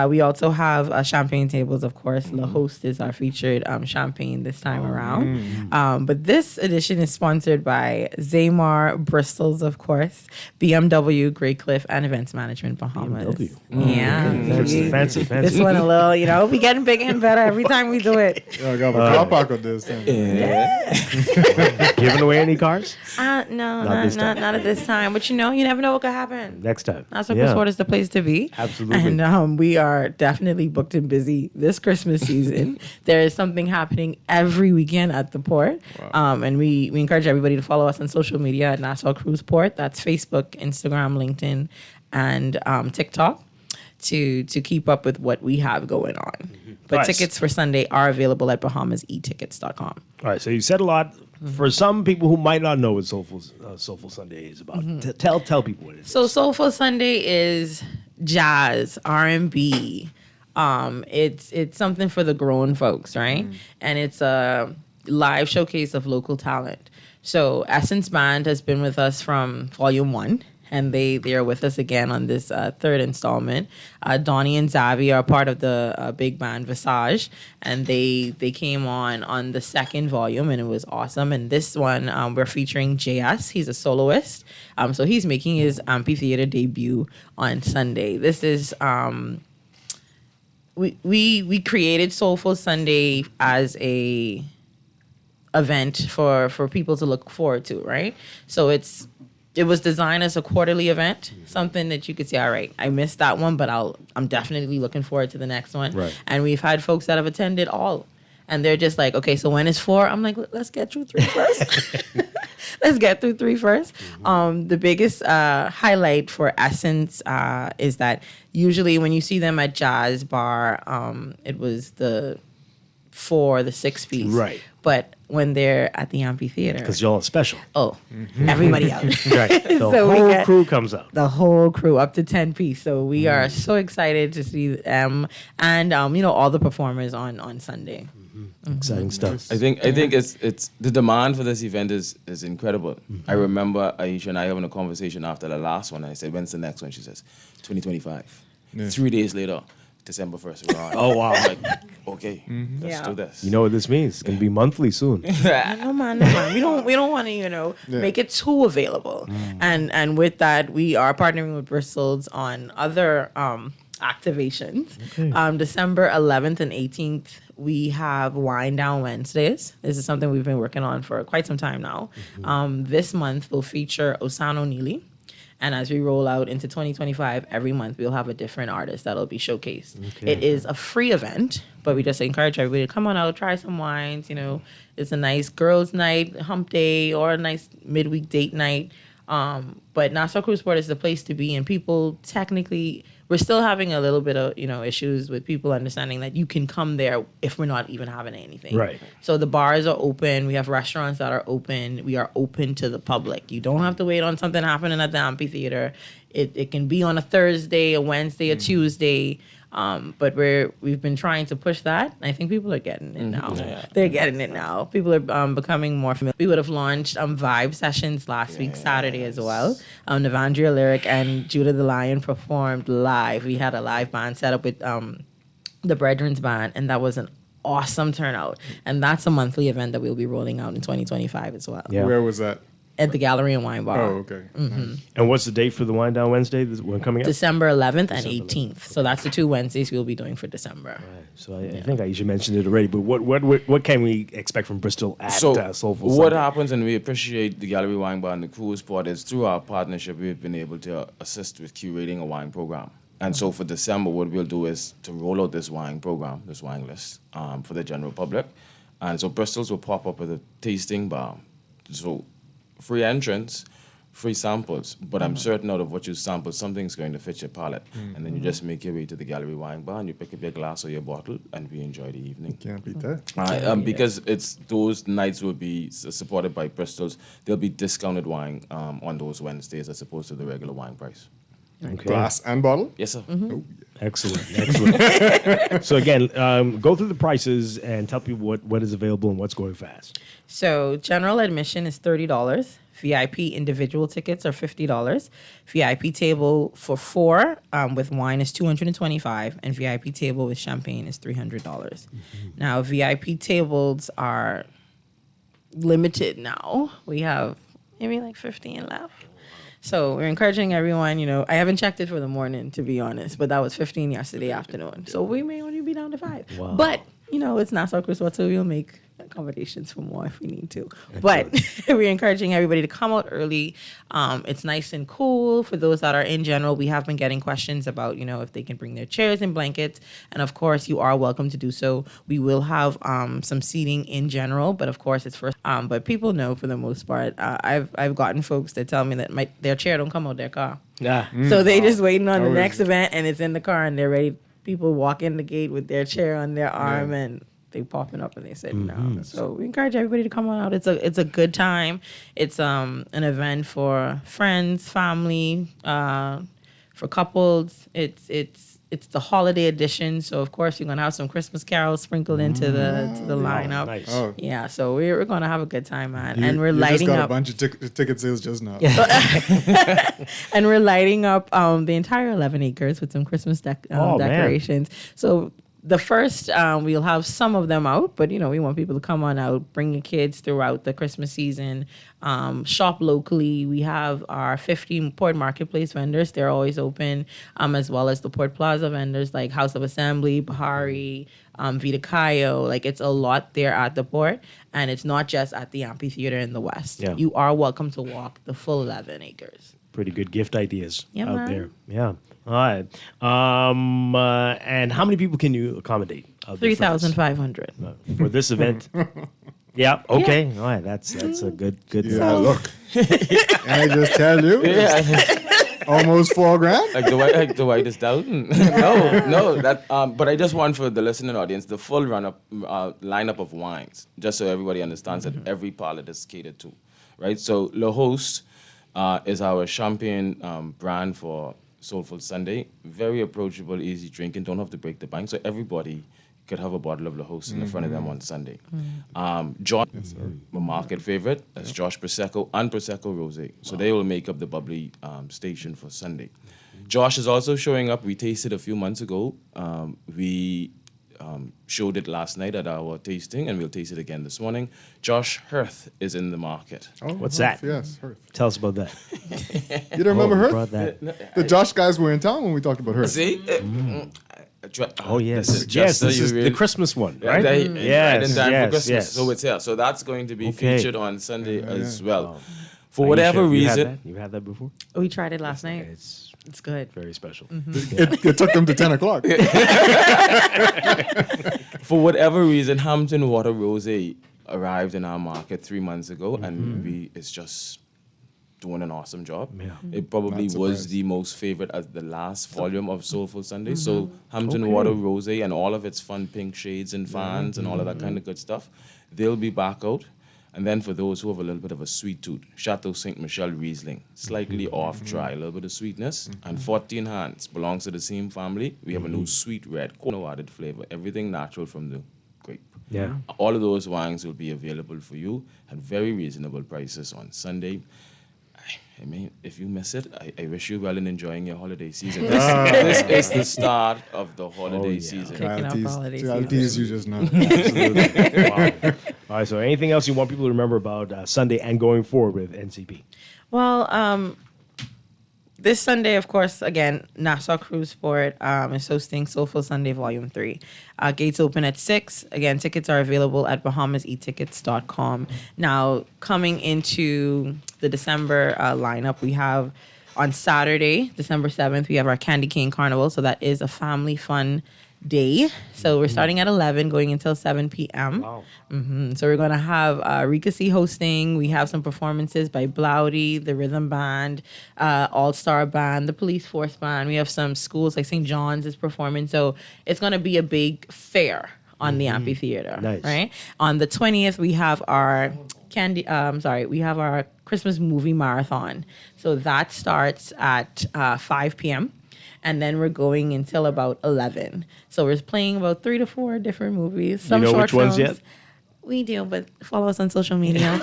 We also have champagne tables, of course. La Hoste is our featured champagne this time around. But this edition is sponsored by Zaymar, Bristol's, of course, BMW, Grey Cliff, and Events Management Bahamas. BMW. Yeah. Fancy. This one a little, we getting bigger and better every time we do it. I got a car park on this thing. Giving away any cars? No, not at this time. But you never know what could happen. Next time. Nassau Cruiseport is the place to be. Absolutely. And we are definitely booked and busy this Christmas season. There is something happening every weekend at the port. Wow. And we encourage everybody to follow us on social media at Nassau Cruiseport. That's Facebook, Instagram, LinkedIn, and TikTok to keep up with what we have going on. But tickets for Sunday are available at BahamasEtickets.com. All right, so you said a lot. For some people who might not know what Soulful Sunday is about, tell people what it is. So Soulful Sunday is jazz, R&B. It's something for the grown folks, right? And it's a live showcase of local talent. So Essence Band has been with us from Volume 1. And they are with us again on this third installment. Donnie and Zavi are part of the big band Visage, and they came on the second volume, and it was awesome. And this one, we're featuring JS. He's a soloist, so he's making his amphitheater debut on Sunday. This is we created Soulful Sunday as a event for people to look forward to, right? So it was designed as a quarterly event, something that you could say, all right, I missed that one, but I'm definitely looking forward to the next one. Right. And we've had folks that have attended all, and they're just like, okay, so when is 4? I'm like, let's get through 3 first. Let's get through 3 first. The biggest highlight for Essence is that usually when you see them at Jazz Bar, it was the 6 piece. Right. But when they're at the amphitheater, Because y'all are special. everybody out. Right. The So we whole get crew comes out. the whole crew up to 10 piece. So we are so excited to see them and all the performers on Sunday. Exciting stuff. I think it's the demand for this event is incredible. I remember Aisha and I having a conversation after the last one. I said, "When's the next one?" She says, "2025." 3 days later, December 1st. We're on. Oh, wow. I'm like, okay, let's do this. You know what this means? It's going to be monthly soon. No man. We don't want to make it too available. And with that, we are partnering with Bristol's on other activations. December 11th and 18th, we have Wine Down Wednesdays. This is something we've been working on for quite some time now. This month will feature Osano Neely. And as we roll out into 2025, every month we'll have a different artist that'll be showcased. Okay. It is a free event, but we just encourage everybody to come on out, try some wines. It's a nice girls' night, hump day, or a nice midweek date night. But Nassau Cruiseport is the place to be, and people technically, we're still having a little bit of issues with people understanding that you can come there if we're not even having anything. Right. So the bars are open. We have restaurants that are open. We are open to the public. You don't have to wait on something happening at the amphitheater. It can be on a Thursday, a Wednesday, a Tuesday. But we've been trying to push that. I think people are getting it now. They're getting it now. People are becoming more familiar. We would have launched Vibe Sessions last week, Saturday as well. Navandria Lyric and Judah the Lion performed live. We had a live band set up with the Brethren's Band, and that was an awesome turnout. And that's a monthly event that we'll be rolling out in 2025 as well. Yeah. Where was that? At the Gallery and Wine Bar. Oh, okay. And what's the date for the Wine Down Wednesday? This one coming up? December 11th and 18th. So that's the 2 Wednesdays we'll be doing for December. So I think Aisha mentioned it already, but what can we expect from Bristol at Soulful Sunday? What happens, and we appreciate the Gallery Wine Bar and the Cruise Port, is through our partnership, we've been able to assist with curating a wine program. And so for December, what we'll do is to roll out this wine program, this wine list, for the general public. And so Bristol's will pop up with a tasting bar. So free entrance, free samples, but I'm certain out of what you sample, something's going to fit your palate. And then you just make your way to the Gallery Wine Bar and you pick up your glass or your bottle and we enjoy the evening. Can't beat that. Because those nights will be supported by Bristol's. There'll be discounted wine on those Wednesdays as opposed to the regular wine price. Okay. Glass and bottle? Yes, sir. Oh, Excellent. So again, go through the prices and tell people what is available and what's going fast. So general admission is $30. VIP individual tickets are $50. VIP table for 4 with wine is $225, and VIP table with champagne is $300. Now VIP tables are limited now. We have maybe like 15 left. So we're encouraging everyone, I haven't checked it for the morning, to be honest, but that was 15 yesterday afternoon. So we may only be down to 5. Wow. But, it's Nassau Cruiseport, so we'll make accommodations for more if we need to. But we're encouraging everybody to come out early. It's nice and cool. For those that are in general, we have been getting questions about, if they can bring their chairs and blankets. And of course, you are welcome to do so. We will have some seating in general, but of course it's first. But people know for the most part. I've gotten folks that tell me that their chair don't come out their car. So they just waiting on the next event and it's in the car and they're ready. People walk in the gate with their chair on their arm and they popping up and they sitting down. So we encourage everybody to come on out. It's a good time. It's an event for friends, family, for couples. It's the holiday edition, so of course you're gonna have some Christmas carols sprinkled into the lineup. Nice. Oh. Yeah, so we're gonna have a good time, man. And we're you lighting just got up a bunch of ticket sales just now. and we're lighting up the entire 11 acres with some Christmas decorations. So the first, we'll have some of them out, but we want people to come on out, bring your kids throughout the Christmas season, shop locally. We have our 50 Port Marketplace vendors. They're always open, as well as the Port Plaza vendors like House of Assembly, Bahari, Vita Cayo. Like, it's a lot there at the port, and it's not just at the amphitheater in the west. Yeah. You are welcome to walk the full 11 acres. Pretty good gift ideas Yeah, out man. there. Yeah. All right. And how many people can you accommodate? 3,500 for this event. Yeah. Okay. All right. That's a good. Yeah, look. Can I just tell you? Almost $4,000. Like Dwight is doubting. no. That. But I just want for the listening audience the full lineup of wines, just so everybody understands that every palate is catered to, right? So Le Host is our champagne brand for Soulful Sunday. Very approachable, easy drinking. Don't have to break the bank. So everybody could have a bottle of Le Host in the front of them on Sunday. Josh, my market favorite, that's Josh Prosecco and Prosecco Rosé. So they will make up the bubbly station for Sunday. Josh is also showing up. We tasted a few months ago. We showed it last night at our tasting, and we'll taste it again this morning. Josh Hearth is in the market. Oh, what's that? Yes, Hearth. Tell us about that. You don't remember Hearth? Brought that. The Josh guys were in town when we talked about Hearth. See? Oh yes, This is the Christmas one, right? Yes, in time for Christmas. yes. So it's here. So that's going to be Okay. featured on Sunday as well. Wow. For Are you whatever sure? reason, You had that before? We tried it last night. It's good. Very special. It took them to 10 o'clock. for whatever reason, Hampton Water Rosé arrived in our market 3 months ago, and it's just doing an awesome job. Yeah. It probably Not was surprised. the most favorite at the last volume of Soulful Sunday. So Hampton Water Rosé and all of its fun pink shades and fans and all of that kind of good stuff, they'll be back out. And then for those who have a little bit of a sweet tooth, Chateau Saint Michel Riesling, slightly off dry, a little bit of sweetness, and 14 Hands belongs to the same family. We have a new sweet red, no added flavor, everything natural from the grape. Yeah. All of those wines will be available for you at very reasonable prices on Sunday. I mean, if you miss it, I wish you well in enjoying your holiday season. This is the start of the holiday season. Kicking off the holiday I'll season. tease you just now. Absolutely. Wow. All right. So, anything else you want people to remember about Sunday and going forward with NCP? Well, this Sunday, of course, again, Nassau Cruise Port is hosting Soulful Sunday Volume 3. Gates open at 6. Again, tickets are available at BahamasEtickets.com. Now, coming into the December lineup, we have on Saturday, December 7th, we have our Candy Cane Carnival. So that is a family fun day. So we're starting at 11, going until 7 p.m. Wow. So we're going to have Rika C hosting. We have some performances by Blowdy, the Rhythm Band, All-Star Band, the Police Force Band. We have some schools like St. John's is performing. So it's going to be a big fair on the amphitheater, Nice. right? On the 20th, we have our we have our Christmas movie marathon. So that starts at 5 p.m. And then we're going until about 11. So we're playing about 3 to 4 different movies. Some You know short which ones films. yet? We do, but follow us on social media.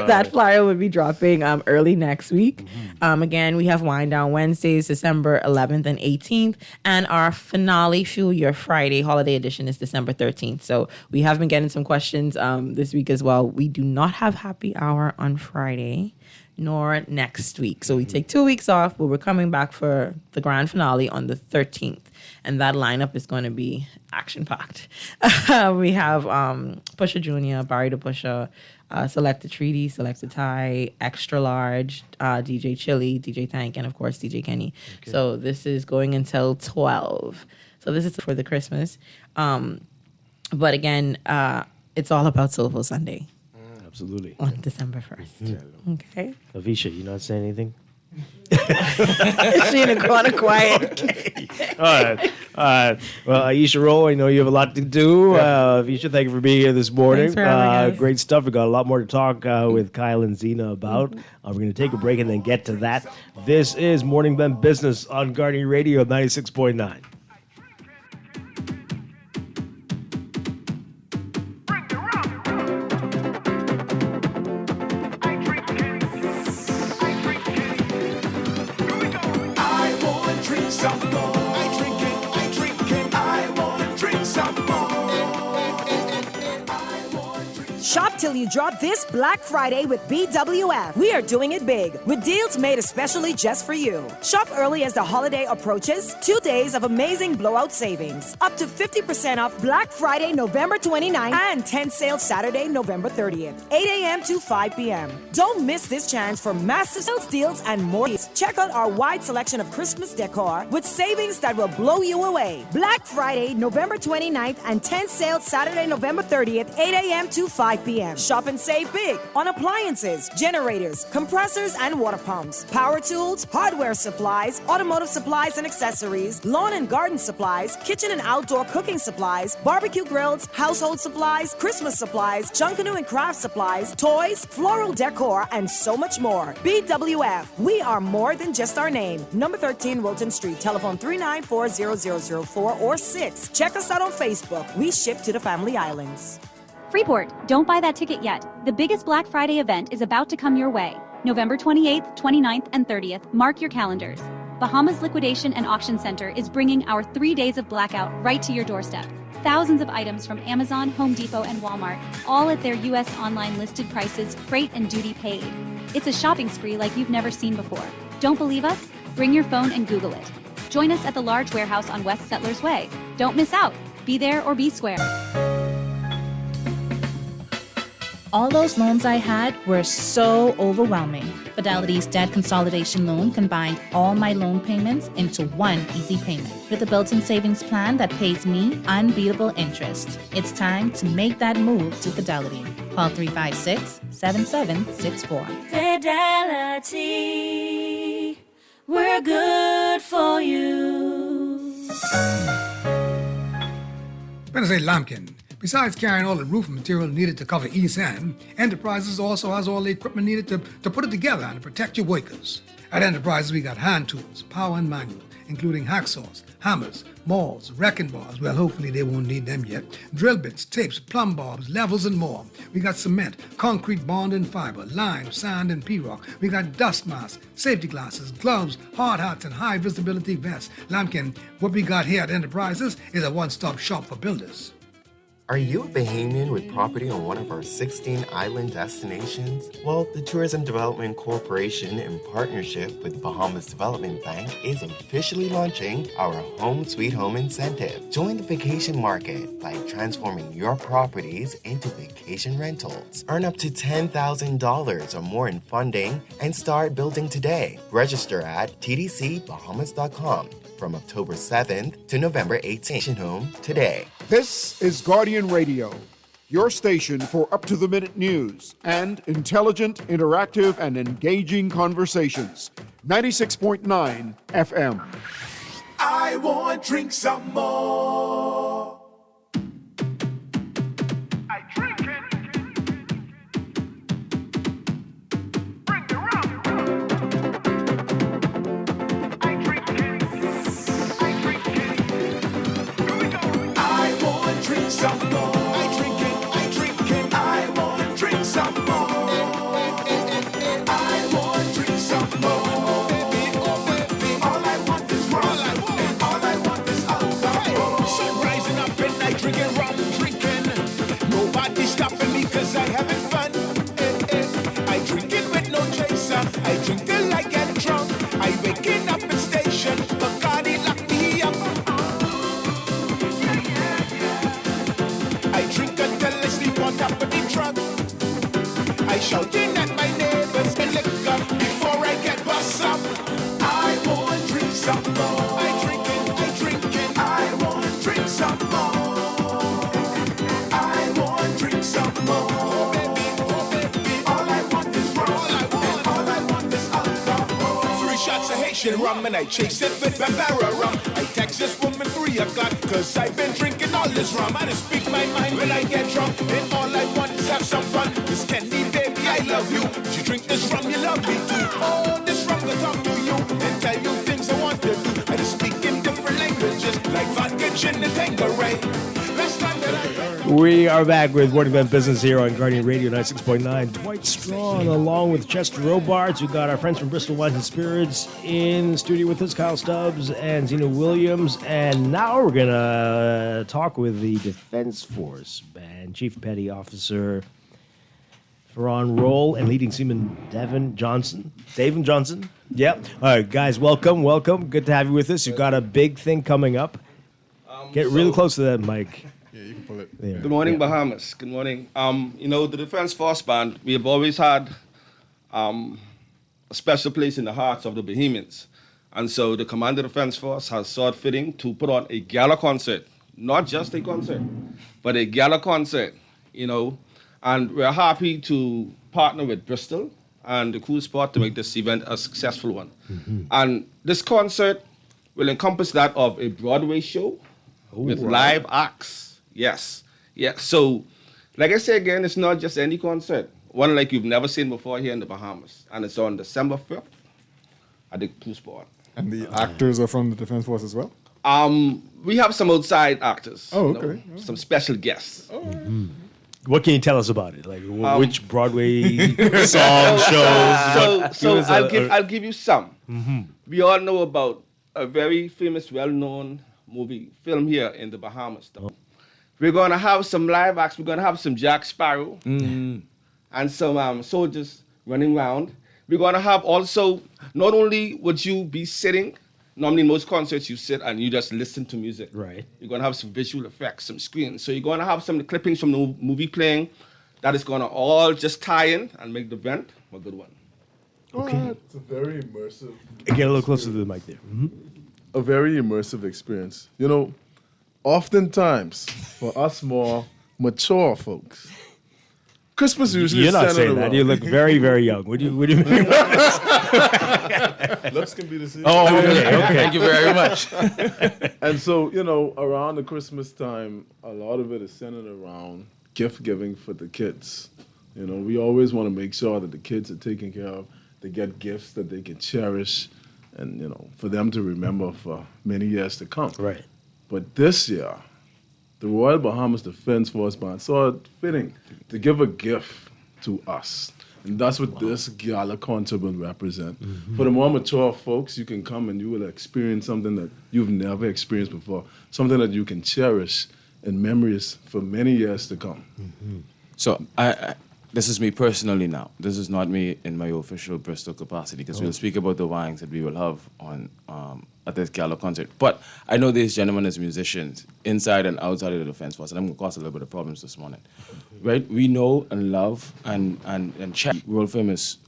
That flyer will be dropping early next week. Again, we have Wind Down Wednesdays, December 11th and 18th. And our finale, Fuel Your Friday holiday edition, is December 13th. So we have been getting some questions this week as well. We do not have happy hour on Friday, nor next week. So we take 2 weeks off, but we're coming back for the grand finale on the 13th. And that lineup is going to be action-packed. We have Pusha Jr., Barry the Pusha, Select the Treaty, Select the Tie, Extra Large, DJ Chili, DJ Tank, and of course DJ Kenny. Okay. So this is going until 12. So this is for the Christmas. But again, it's all about Soulful Sunday. Absolutely. On December 1st. Okay. Avisha, you not saying anything? She in a corner quiet. All right. Well, Aisha Rowe, I know you have a lot to do. Aisha, thank you for being here this morning. Thanks for having us. Great stuff. We got a lot more to talk with Kyle and Zena about. We're going to take a break and then get to that. This is Morning Bend Business on Guardian Radio 96.9. Shop till you drop this Black Friday with BWF. We are doing it big with deals made especially just for you. Shop early as the holiday approaches. 2 days of amazing blowout savings. Up to 50% off Black Friday, November 29th and 10 sales Saturday, November 30th, 8 a.m. to 5 p.m. Don't miss this chance for massive sales deals and more. Check out our wide selection of Christmas decor with savings that will blow you away. Black Friday, November 29th and 10 sales Saturday, November 30th, 8 a.m. to 5 p.m. Shop and save big on appliances, generators, compressors, and water pumps, power tools, hardware supplies, automotive supplies and accessories, lawn and garden supplies, kitchen and outdoor cooking supplies, barbecue grills, household supplies, Christmas supplies, Junkanoo and craft supplies, toys, floral decor, and so much more. BWF. We are more than just our name. Number 13 Wilton Street. Telephone 394-0004 or 6. Check us out on Facebook. We ship to the Family Islands. Freeport, don't buy that ticket yet. The biggest Black Friday event is about to come your way. November 28th, 29th, and 30th. Mark your calendars. Bahamas Liquidation and Auction Center is bringing our 3 days of blackout right to your doorstep. Thousands of items from Amazon, Home Depot, and Walmart, all at their U.S. online listed prices, freight and duty paid. It's a shopping spree like you've never seen before. Don't believe us? Bring your phone and Google it. Join us at the large warehouse on West Settlers Way. Don't miss out. Be there or be square. All those loans I had were so overwhelming. Fidelity's debt consolidation loan combined all my loan payments into one easy payment with a built-in savings plan that pays me unbeatable interest. It's time to make that move to Fidelity. Call 356-7764. Fidelity, we're good for you. Better say Lampkin. Besides carrying all the roofing material needed to cover East End, Enterprises also has all the equipment needed to put it together and to protect your workers. At Enterprises, we got hand tools, power and manual, including hacksaws, hammers, mauls, wrecking bars, well, hopefully they won't need them yet, drill bits, tapes, plumb bobs, levels, and more. We got cement, concrete bond and fiber, lime, sand, and P-rock. We got dust masks, safety glasses, gloves, hard hats, and high visibility vests. Lampkin, what we got here at Enterprises is a one-stop shop for builders. Are you a Bahamian with property on one of our 16 island destinations? Well, the Tourism Development Corporation, in partnership with Bahamas Development Bank, is officially launching our Home Sweet Home incentive. Join the vacation market by transforming your properties into vacation rentals. Earn up to $10,000 or more in funding and start building today. Register at tdcbahamas.com. From October 7th to November 18th. Home today. This is Guardian Radio, your station for up-to-the-minute news and intelligent, interactive, and engaging conversations. 96.9 FM. I want to drink some more. I drink it. Bring the rum. I drink it. I drink it. Here we go. I want to drink some more. I drink it. I drink it. I want to drink some more. I want to drink some more. All I want is rum. And all I want is alcohol. Sun rising up and I drinking rum, drinking. Nobody stopping me 'cause I having fun. I drink it with no chaser. I drink till I get drunk. I waking up in station. Bacardi lock me up. I drink until I sleep on top of the truck. I shouting at my neighbors and liquor before I get bust up. I want to drink some more. I drink it. I drink it. I want to drink some more. I want to drink some more. Baby, all I want is rum. All I want is alcohol. Haitian rum and I chase it with Bambara rum. I text this woman 3 o'clock, cause I've been drinking all this rum. I just speak my mind when I get drunk, and all I want is have some fun. This candy, baby, I love you. If you drink this rum, you love me too. Oh, this rum will talk to you and tell you things I want to do. I just speak in different languages, like vodka, gin, and Tanqueray. Last time that We are back with Morning Event Business here on Guardian Radio 96.9. Dwight Strachan along with Chester Robards. We've got our friends from Bristol Wines and Spirits in the studio with us, Kyle Stubbs and Zena Williams. And now we're going to talk with the Defense Force and Chief Petty Officer Ferron Roll and Leading Seaman Davin Johnson. Yep. All right, guys, welcome. Good to have you with us. You've got a big thing coming up. Get really close to that mic. Yeah, you can pull it. There. Good morning, Bahamas. Good morning. The Defense Force Band, we have always had a special place in the hearts of the Bahamians. And so the Commander Defense Force has sought fitting to put on a gala concert. Not just a concert, but a gala concert, And we're happy to partner with Bristol and the Cool Spot to make this event a successful one. Mm-hmm. And this concert will encompass that of a Broadway show with live acts. Yes. Yeah. So, like I say again, it's not just any concert. One like you've never seen before here in the Bahamas. And it's on December 5th at the Cool Spot. And the actors are from the Defense Force as well? We have some outside actors. Oh, okay. Some special guests. Mm-hmm. What can you tell us about it? Like which Broadway songs, shows? I'll give you some. Mm-hmm. We all know about a very famous, well-known film here in the Bahamas. We're going to have some live acts. We're going to have some Jack Sparrow and some soldiers running around. We're going to have also, not only would you be sitting, normally in most concerts you sit and you just listen to music. Right. You're going to have some visual effects, some screens. So you're going to have some clippings from the movie playing that is going to all just tie in and make the event a good one. Okay. It's a very immersive. Get a little closer to the mic there. Mm-hmm. A very immersive experience. Oftentimes, for us more mature folks, Christmas usually You're not centered saying that. around- You look very, very young. What do you mean? Looks can be deceiving. Oh, okay. Thank you very much. And so, around the Christmas time, a lot of it is centered around gift giving for the kids. We always want to make sure that the kids are taken care of. They get gifts that they can cherish and, for them to remember for many years to come. Right. But this year, the Royal Bahamas Defense Force Band saw it fitting to give a gift to us. And that's what this gala concert will represent. Mm-hmm. For the more mature folks, you can come and you will experience something that you've never experienced before, something that you can cherish in memories for many years to come. Mm-hmm. So this is me personally now. This is not me in my official Bristol capacity, because we'll speak about the wines that we will have on at this gala concert. But I know these gentlemen as musicians, inside and outside of the Defense Force, and I'm going to cause a little bit of problems this morning. Right? We know and love and check world famous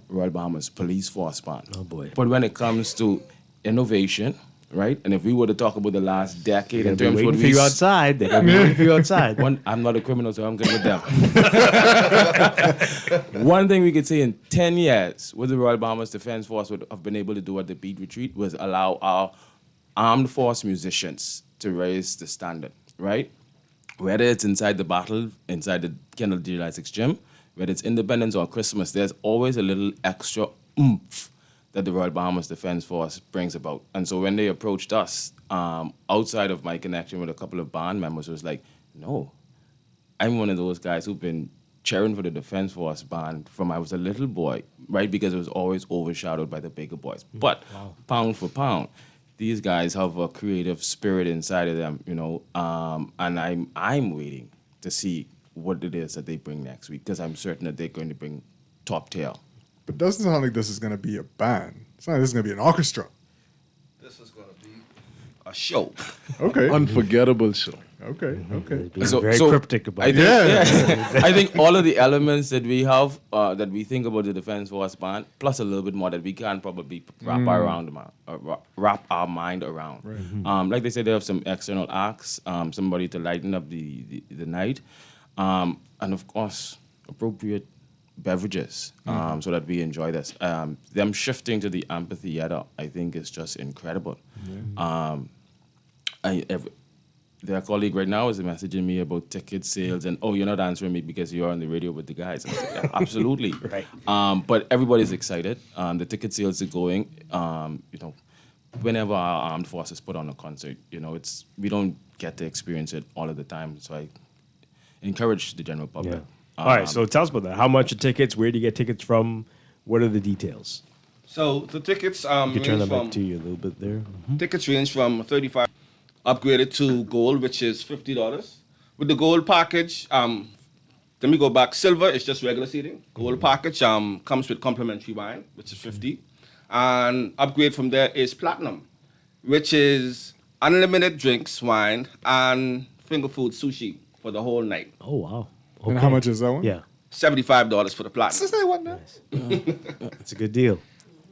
Royal Bahamas Police Force Band. Oh boy. But when it comes to innovation, right? And if we were to talk about the last decade in terms of what for you outside, they're gonna be waiting for you outside. I'm not a criminal, so I'm good with them. One thing we could say in 10 years, what the Royal Bahamas Defense Force would have been able to do at the Beat Retreat was allow our armed force musicians to raise the standard, right? Whether it's inside the battle, inside the Kendall G96 gym, whether it's Independence or Christmas, there's always a little extra oomph that the Royal Bahamas Defense Force brings about. And so when they approached us, outside of my connection with a couple of band members, it was like, no, I'm one of those guys who've been cheering for the Defense Force band from I was a little boy, right? Because it was always overshadowed by the bigger boys. But pound for pound, these guys have a creative spirit inside of them, and I'm waiting to see what it is that they bring next week, because I'm certain that they're going to bring top tier. But it doesn't sound like this is going to be a band. It's not like this is going to be an orchestra. This is going to be a show. Okay. Unforgettable show. Okay, okay. Very cryptic about it. I think all of the elements that we have, that we think about the Defense Force Band, plus a little bit more that we can probably wrap our mind around. Right. Mm-hmm. Like they said, they have some external acts, somebody to lighten up the night, and of course, appropriate beverages so that we enjoy this. Them shifting to the amphitheater, I think, is just incredible. Their colleague right now is messaging me about ticket sales and, oh, you're not answering me because you're on the radio with the guys. I was like, yeah, absolutely. Right. But everybody's excited. The ticket sales are going. Whenever our armed forces put on a concert, we don't get to experience it all of the time. So I encourage the general public. All right, so tell us about that. How much are tickets? Where do you get tickets from? What are the details? So the tickets You can turn range them back from to you a little bit there. tickets range from $35 upgraded to gold, which is $50. With the gold package, let me go back. Silver is just regular seating. Gold package comes with complimentary wine, which is $50. And upgrade from there is platinum, which is unlimited drinks, wine, and finger food sushi for the whole night. Oh, wow. And how much is that one? Yeah. $75 for the platinum. It's a good deal.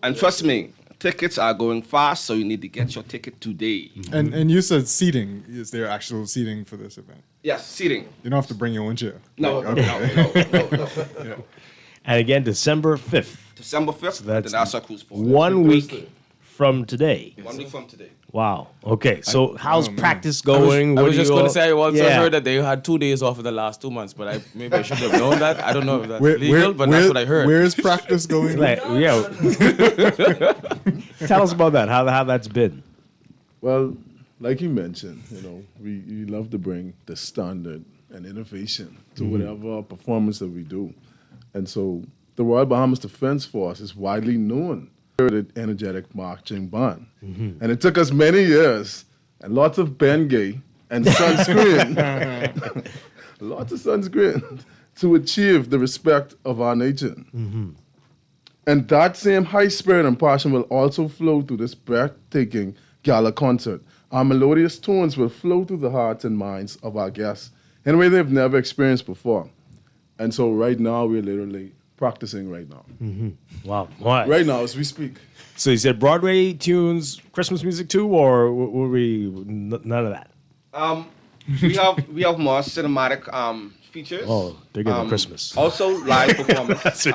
And trust me, tickets are going fast, so you need to get your ticket today. And you said seating. Is there actual seating for this event? Yes, seating. You don't have to bring your own chair. No. Yeah. And again, December 5th. December 5th, So that's the Nassau Cruise Port. 1 week from today. 1 week from today. Wow. Okay. So how's man. practice going? I What was do just you going all- to say, I also Yeah. heard that they had 2 days off in the last 2 months, but maybe I should have known that. I don't know if that's Where- legal, where- but that's what I heard. Where's practice going? Tell us about that. How that's been. Well, like you mentioned, we love to bring the standard and innovation to whatever performance that we do. And so the Royal Bahamas Defense Force is widely known for the energetic marching band. And it took us many years and lots of Bengay and sunscreen, lots of sunscreen to achieve the respect of our nation. And that same high spirit and passion will also flow through this breathtaking gala concert. Our melodious tones will flow through the hearts and minds of our guests in a way they've never experienced before. And so right now, we're literally practicing right now. Wow. What? Right now, as we speak. So you said Broadway tunes, Christmas music too, or were we none of that? We have more cinematic features. Oh, bigger than Christmas. Also live performance.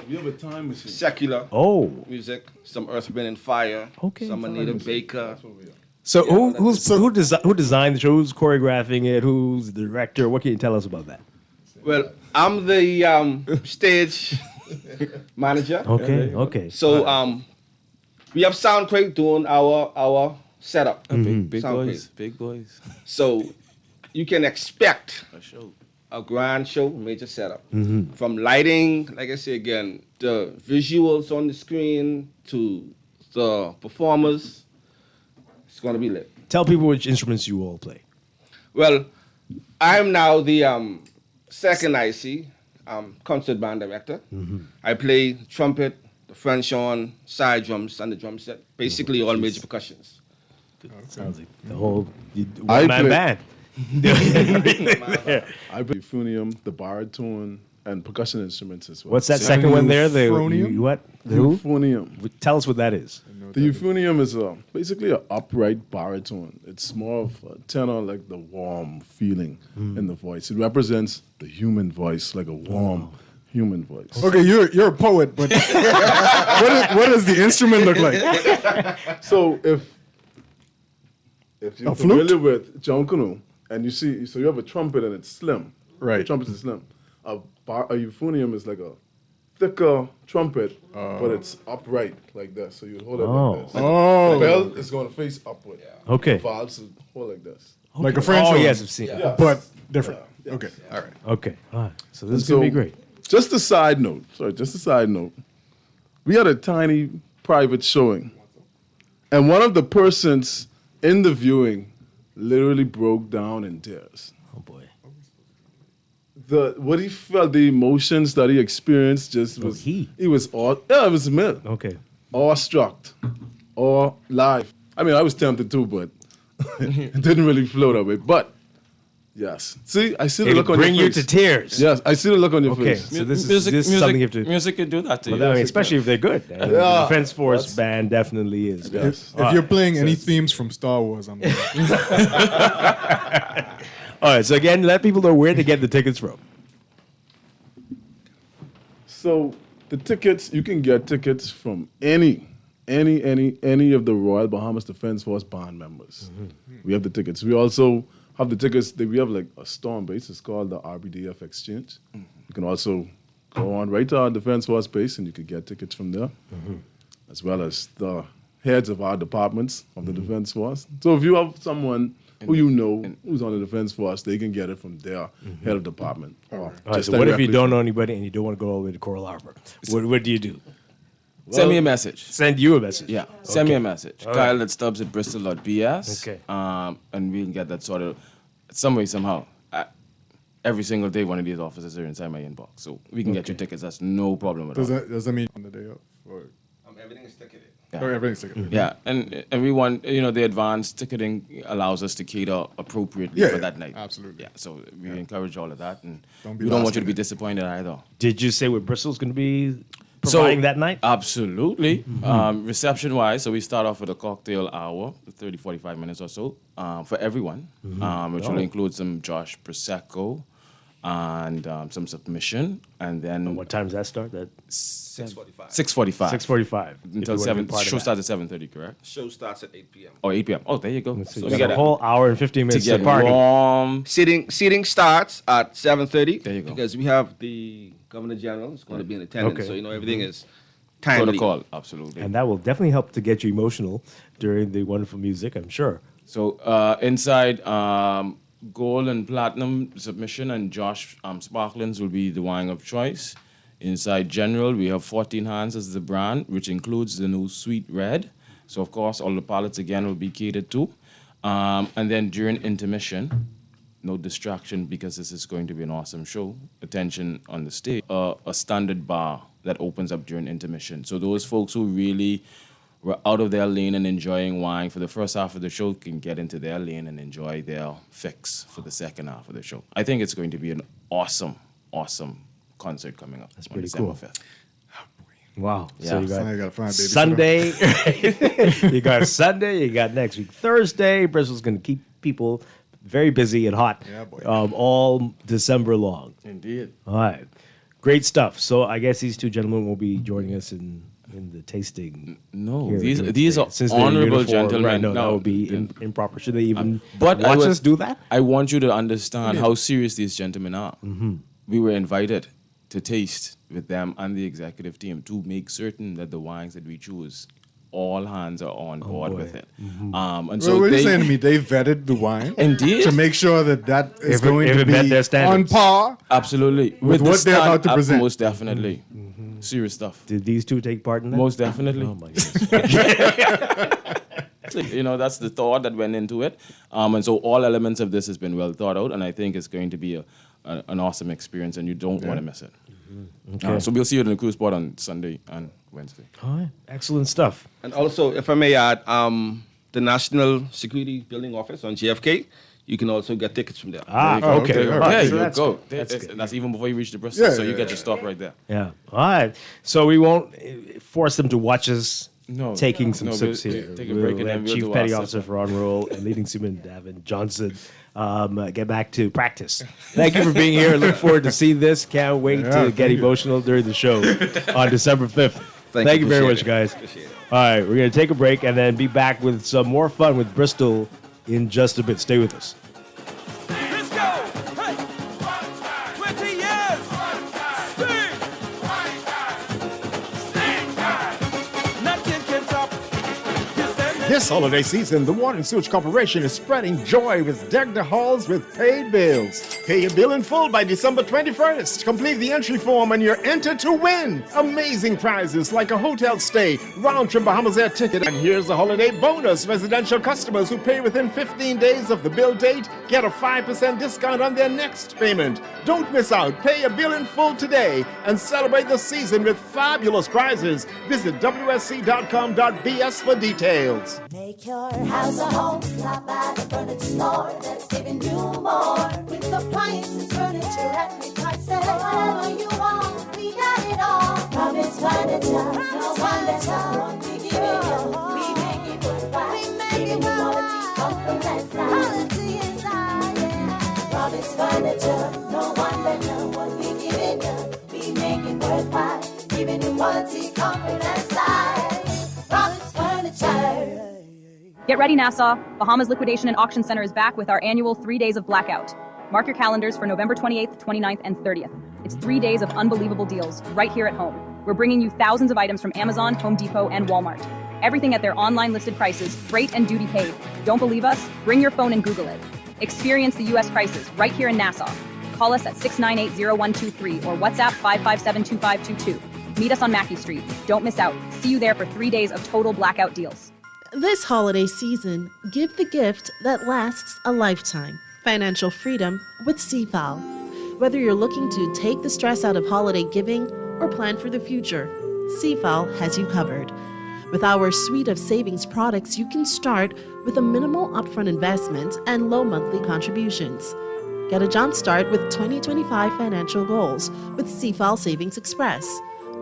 We have a time machine. Secular. Oh. Music. Some Earth, Wind and Fire. Okay. Some Anita Baker. So who designed the show? Who's choreographing it? Who's the director? What can you tell us about that? Well, I'm the stage manager. Okay. So we have Soundquake doing our setup. Big Soundquake. big boys. So you can expect a grand show, major setup. From lighting, like I say again, the visuals on the screen to the performers. It's going to be lit. Tell people which instruments you all play. Well, I'm now the second IC, concert band director. I play trumpet, the French horn, side drums, and the drum set. Basically, all major percussions. Sounds like the whole I one-man play- band. I play euphonium, the baritone, and percussion instruments as well. What's that second one there? The what? The who? Euphonium. Tell us what that is. The euphonium is basically an upright baritone. It's more of a tenor, like the warm feeling in the voice. It represents the human voice, like a warm human voice. Okay, you're a poet, but what does the instrument look like? So if you're A flute? familiar with John Canoe, and you see, so you have a trumpet and it's slim. Right. The trumpet is slim. A euphonium is like a thicker trumpet, but it's upright like this. So you hold it like this. Oh. The bell is going to face upward. Okay. The valves will hold like this. Like a French Oh, horn. yes, I've seen it. Yeah. But different. Yeah. Okay, all right. Okay. All right. So And this is going to be great. Just a side note. We had a tiny private showing. And one of the persons in the viewing literally broke down in tears. Oh, boy. What he felt, the emotions that he experienced just was... He was awe... Yeah, it was Mill. Okay. Awestruck. Awe live. I mean, I was tempted too, but it didn't really flow that way. But, yes. See, I see the It'll look on your face. bring you to tears. Yes, I see the look on your Okay, face. so this is something you have to... Music can do that to you. Well, I mean, especially if they're good. And the Yeah. Defense Force band definitely is. If you're playing any themes from Star Wars, I'm there. All right, so again, let people know where to get the tickets from. So the tickets, you can get tickets from any of the Royal Bahamas Defense Force band members. We have the tickets. We also have the tickets. We have like a storm base. It's called the RBDF Exchange. You can also go on right to our Defense Force base and you could get tickets from there, as well as the heads of our departments of the Defense Force. So if you have someone who you know who's on the Defense Force, they can get it from their head of department. All right, so what if you don't know anybody and you don't want to go all the way to Coral Harbor? What do you do? Send me a message. Send you a message? Yeah, send me Okay. a message. All Kyle right. at Stubbs@Bristol.bs. Okay. And we can get that sorted some way, somehow. Every single day, one of these officers are inside my inbox. So we can get you tickets. That's no problem at all. Does that mean on the day of? Or? Everything is ticketed. Yeah. Oh, everything's ticketed. Yeah, and we want, the advanced ticketing allows us to cater appropriately for that night. Absolutely. Yeah, so we encourage all of that, and Don't be we don't last want you to be minute. disappointed either. Did you say what Bristol's going to be providing that night? Absolutely. Reception-wise, so we start off with a cocktail hour, 30, 45 minutes or so, for everyone, which will include some Josh Prosecco and some submission, and then... What time does that start? 6:45. 6:45. Until 7. Show starts at 7:30, correct? Show starts at 8 p.m. Oh, 8 p.m. Oh, there you go. So you got a whole hour and 15 minutes to party. warm. Seating starts at 7:30. There you go. Because we have the Governor General is going to be in attendance, Okay. so everything is timely. Protocol, absolutely. And that will definitely help to get you emotional during the wonderful music, I'm sure. So inside, gold and platinum submission and Josh Sparklins will be the wine of choice. Inside general, we have 14 Hands as the brand, which includes the new Sweet Red. So, of course, all the palettes, again, will be catered to. And then during intermission, no distraction because this is going to be an awesome show. Attention on the stage. A standard bar that opens up during intermission. So those folks who really were out of their lane and enjoying wine for the first half of the show can get into their lane and enjoy their fix for the second half of the show. I think it's going to be an awesome concert coming up. That's pretty December cool. 5th. Wow. Yeah. So you got Now you gotta find a babysitter. Sunday. You got Sunday. You got next week Thursday. Bristol's going to keep people very busy and hot all December long. Indeed. All right. Great stuff. So I guess these two gentlemen will be joining us in the tasting. No, here these are Since they're honorable uniform, gentlemen. Right, no, that No, would be improper. Should they even But watch us do that? I want you to understand how serious these gentlemen are. Mm-hmm. We were invited to taste with them and the executive team to make certain that the wines that we choose, all hands are on board with it. Mm-hmm. And So so what are they, you saying to me? They vetted the wine Indeed. to make sure that is If going it to met be their on standards. par. Absolutely. With the what they're about to present. Most definitely. Serious stuff. Did these two take part in that? Most definitely. Oh my goodness. That's the thought that went into it. And so all elements of this has been well thought out, and I think it's going to be an awesome experience, and you don't want to miss it. Okay. So we'll see you in the cruise port on Sunday and Wednesday. All right. Excellent stuff. And also, if I may add, the National Security Building Office on JFK, you can also get tickets from there. Ah, There you go. okay. There you go. All right. There So you that's go. good. That's even before you reach the Bristol, so you get your stop right there. Yeah. All right. So we won't force them to watch us No. taking some No, sips we'll here. take a break and let then we'll Chief do Petty our Officer sip. for Munroe and Leading Seaman Davin Johnson get back to practice. Thank you for being here. Look forward to see this. Can't wait to get emotional during the show on December 5th. Thank you very much, guys. All right. We're going to take a break and then be back with some more fun with Bristol in just a bit. Stay with us. Let's go! Hey! 20 years! Sting! Nothing can top This holiday season, the Water and Sewage Corporation is spreading joy with Deck the Halls with paid bills. Pay your bill in full by December 21st. Complete the entry form and you're entered to win amazing prizes like a hotel stay, round-trip Bahamas air ticket, and here's the holiday bonus. Residential customers who pay within 15 days of the bill date get a 5% discount on their next payment. Don't miss out. Pay your bill in full today and celebrate the season with fabulous prizes. Visit wsc.com.bs for details. Make your house a home. Stop by the furniture store that's giving you more. With appliances, furniture, and prices. Whatever you want, we got it all. Promise Furniture, no one better. We give it you, we make it worthwhile. We make it quality, comfort, and style. Quality and style, yeah. Promise Furniture, no one better. What we give it you, we make it worthwhile. quality, comfort, and style. Promise Furniture. Get ready, Nassau. Bahamas Liquidation and Auction Center is back with our annual 3 days of blackout. Mark your calendars for November 28th, 29th, and 30th. It's 3 days of unbelievable deals right here at home. We're bringing you thousands of items from Amazon, Home Depot, and Walmart. Everything at their online listed prices, freight and duty paid. Don't believe us? Bring your phone and Google it. Experience the U.S. prices right here in Nassau. Call us at 698-0123 or WhatsApp 557-2522. Meet us on Mackey Street. Don't miss out. See you there for 3 days of total blackout deals. This holiday season, give the gift that lasts a lifetime. Financial freedom with CFAL. Whether you're looking to take the stress out of holiday giving or plan for the future, CFAL has you covered. With our suite of savings products, you can start with a minimal upfront investment and low monthly contributions. Get a jump start with 2025 financial goals with CFAL Savings Express.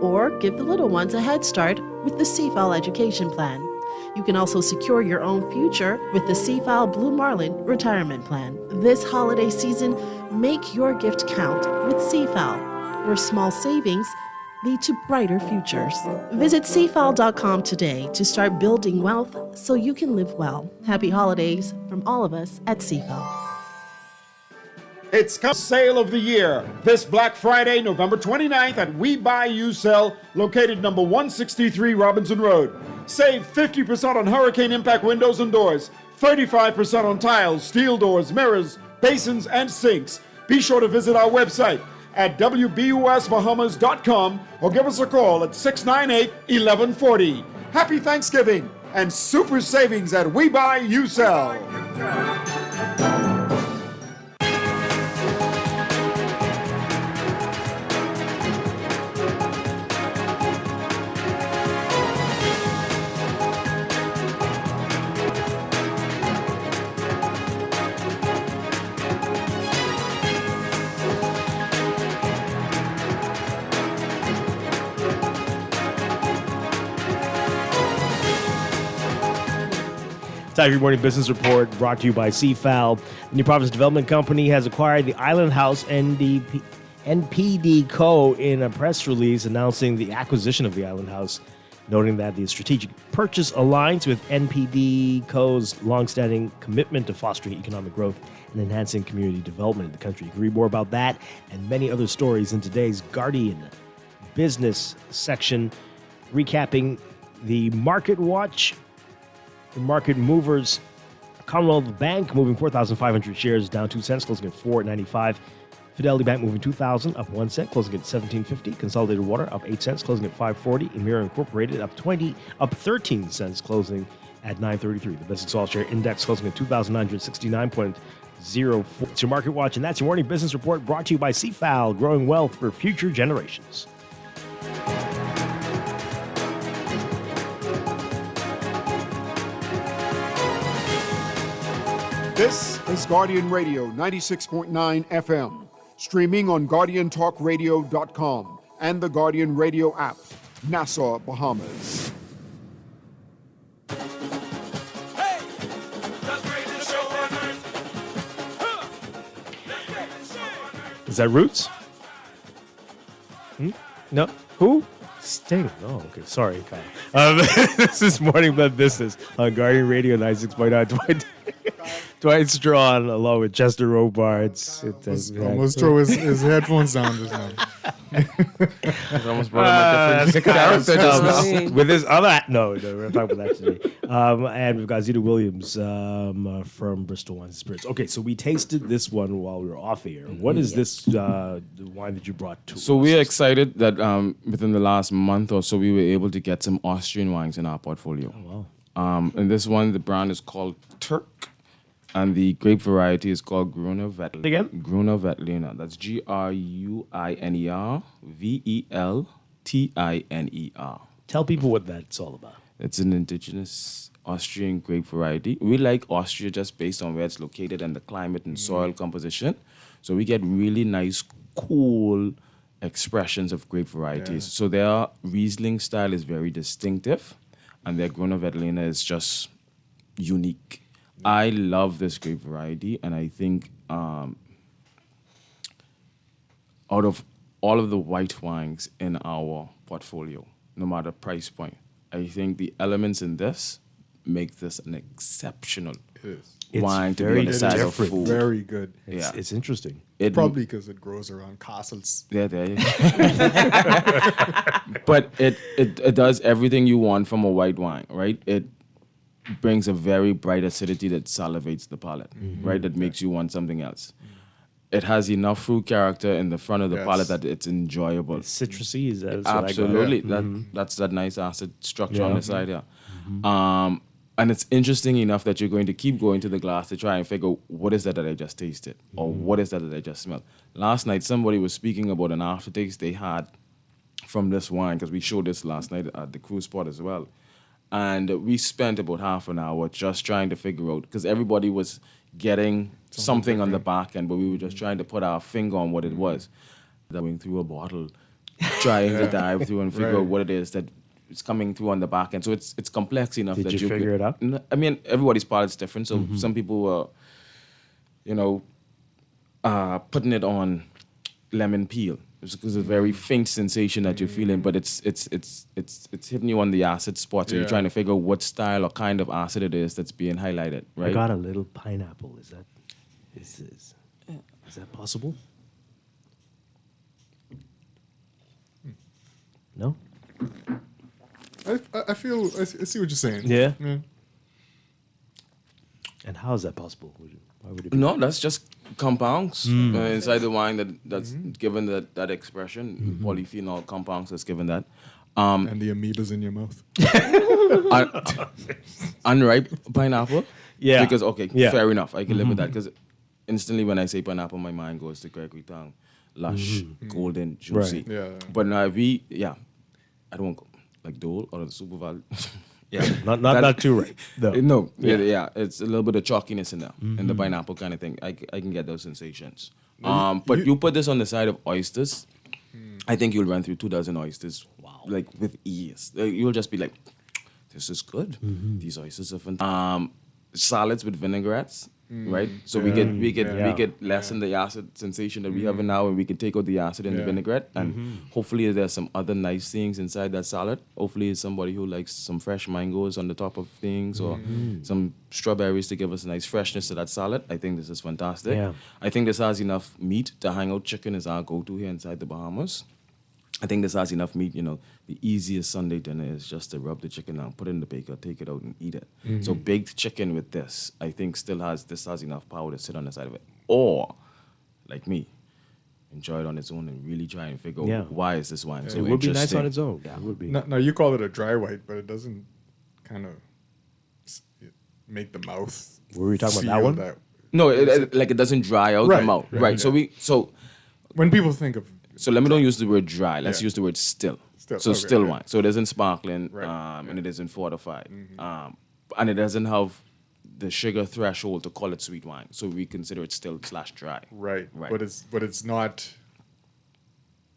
Or give the little ones a head start with the CFAL Education Plan. You can also secure your own future with the CFAL Blue Marlin Retirement Plan. This holiday season, make your gift count with CFAL, where small savings lead to brighter futures. Visit CFAL.com today to start building wealth so you can live well. Happy holidays from all of us at CFAL. It's sale of the year this Black Friday, November 29th at We Buy You Sell, located number 163 Robinson Road. Save 50% on hurricane impact windows and doors, 35% on tiles, steel doors, mirrors, basins, and sinks. Be sure to visit our website at wbusbahamas.com or give us a call at 698-1140. Happy Thanksgiving and super savings at We Buy You Sell. Time for your morning business report brought to you by CFAL. The New Providence Development Company has acquired the Island House NPD Co. in a press release announcing the acquisition of the Island House, noting that the strategic purchase aligns with NPD Co.'s longstanding commitment to fostering economic growth and enhancing community development in the country. You can read more about that and many other stories in today's Guardian Business section, recapping the Market Watch. The market movers, Commonwealth Bank moving 4,500 shares, down 2 cents, closing at $4.95. Fidelity Bank moving 2,000, up 1 cent, closing at $17.50. Consolidated Water up 8 cents, closing at $5.40. Emira Incorporated up 13 cents, closing at $9.33. The Basic All Share Index closing at 2,969.04. It's your Market Watch, and that's your morning business report brought to you by CFAL, growing wealth for future generations. This is Guardian Radio 96.9 FM, streaming on GuardianTalkRadio.com and the Guardian Radio app, Nassau, Bahamas. Is that Roots? No. Who? Sting. Oh, okay. Sorry, Kyle. This is Morning Bed Business on Guardian Radio 96.9. Dwight Strachan along with Chester Robards. Almost throw his headphones down just now. Almost brought him a different character just now. With this other... No, we're going to talk about that today. And we've got Zita Williams from Bristol Wines and Spirits. Okay, so we tasted this one while we were off air. What is this wine that you brought to us? So we are excited that within the last month or so, we were able to get some Austrian wines in our portfolio. Oh, wow. And this one, the brand is called Turk. And the grape variety is called Gruner Veltliner. Again? Gruner Veltliner. That's GRUINER VELTINER. Tell people what that's all about. It's an indigenous Austrian grape variety. We like Austria just based on where it's located and the climate and soil composition. So we get really nice, cool expressions of grape varieties. So their Riesling style is very distinctive, and their Gruner Veltliner is just unique. I love this grape variety, and I think out of all of the white wines in our portfolio, no matter price point. I think the elements in this make this an exceptional wine to be on the side of food. Very good. It's interesting. Probably because it grows around castles. Yeah, there you But it does everything you want from a white wine, right? It brings a very bright acidity that salivates the palate, right? That makes you want something else. It has enough fruit character in the front of the palate that it's enjoyable. It's citrusy, is that Absolutely. That's that nice acid structure on the side, and it's interesting enough that you're going to keep going to the glass to try and figure what is that I just tasted or what is that I just smelled. Last night, somebody was speaking about an aftertaste they had from this wine, because we showed this last night at the cruise spot as well. And we spent about half an hour just trying to figure out, because everybody was getting something on the back end, but we were just trying to put our finger on what it was. Going through a bottle, trying to dive through and figure out what it is that is coming through on the back end. So it's complex enough that you figure it out? I mean, everybody's palate's different. So some people were, putting it on lemon peel. It's a very faint sensation that you're feeling, but it's hitting you on the acid spot. So you're trying to figure out what style or kind of acid it is that's being highlighted, right? I got a little pineapple. Is that possible? No? I feel, I see what you're saying. Yeah? And how is that possible? Why would it be? No, that's just compounds inside the wine that's given that expression. Polyphenol compounds that's given that. And the amoebas in your mouth. Unripe pineapple? Yeah. Because, fair enough. I can live with that, because instantly when I say pineapple, my mind goes to Gregory Tang. Lush, golden, juicy. Right. Yeah. But now I don't go like Dole or the Super Val. Not too right. No, it's a little bit of chalkiness in there, in the pineapple kind of thing. I can get those sensations. But you put this on the side of oysters, I think you'll run through 24 oysters, like with ease. You'll just be like, this is good. These oysters are fantastic. Salads with vinaigrettes, right? So we get lessen the acid sensation that we have now, and we can take out the acid in the vinaigrette, and hopefully there's some other nice things inside that salad. Hopefully it's somebody who likes some fresh mangoes on the top of things, or some strawberries to give us a nice freshness to that salad. I think this is fantastic. Yeah. I think this has enough meat to hang out. Chicken is our go-to here inside the Bahamas. I think this has enough meat. The easiest Sunday dinner is just to rub the chicken down, put it in the baker, take it out and eat it. So baked chicken with this, I think this has enough power to sit on the side of it. Or, like me, enjoy it on its own and really try and figure out why is this wine so it would be nice interesting. on its own. Yeah. It would be. Now you call it a dry white, but it doesn't kind of make the mouth. Were we talking about that one? No, it doesn't dry out the mouth. Right. So when people think of, so let me don't use the word dry. Let's use the word still. Still wine. So it isn't sparkling, and it isn't fortified, and it doesn't have the sugar threshold to call it sweet wine. So we consider it still/dry. Right. But it's not.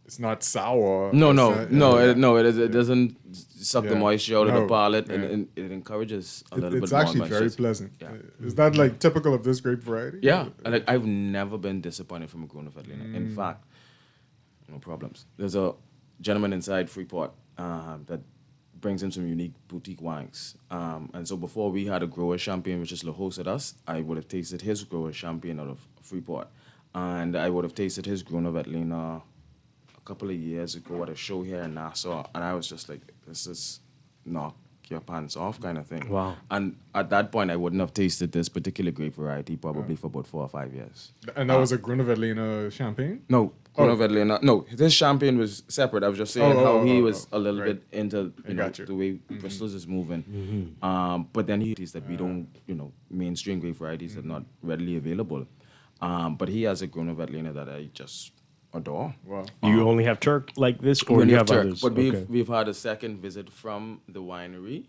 It's not sour. It doesn't suck the moisture out of the palate, and it encourages a little bit more. It's actually very pleasant. Yeah. Is that like typical of this grape variety? Yeah, and I've never been disappointed from a Gruner Veltliner. In fact, no problems. There's a gentleman inside Freeport that brings in some unique boutique wines. And so before we had a grower champion, which is La hosted us, I would have tasted his grower champion out of Freeport. And I would have tasted his Gruner Veltliner a couple of years ago at a show here in Nassau. And I was just like, this is knock your pants off kind of thing. Wow. And at that point, I wouldn't have tasted this particular grape variety probably for about 4 or 5 years. And that was a Gruner Veltliner champagne? No. No, this champagne was separate. I was just saying how he was a little bit into the way Bristol's is moving. But then he is that we don't, mainstream grape varieties are not readily available. But he has a Gruner Veltliner that I just adore. Wow. You only have Turk like this, or you have Turk, others? but we've had a second visit from the winery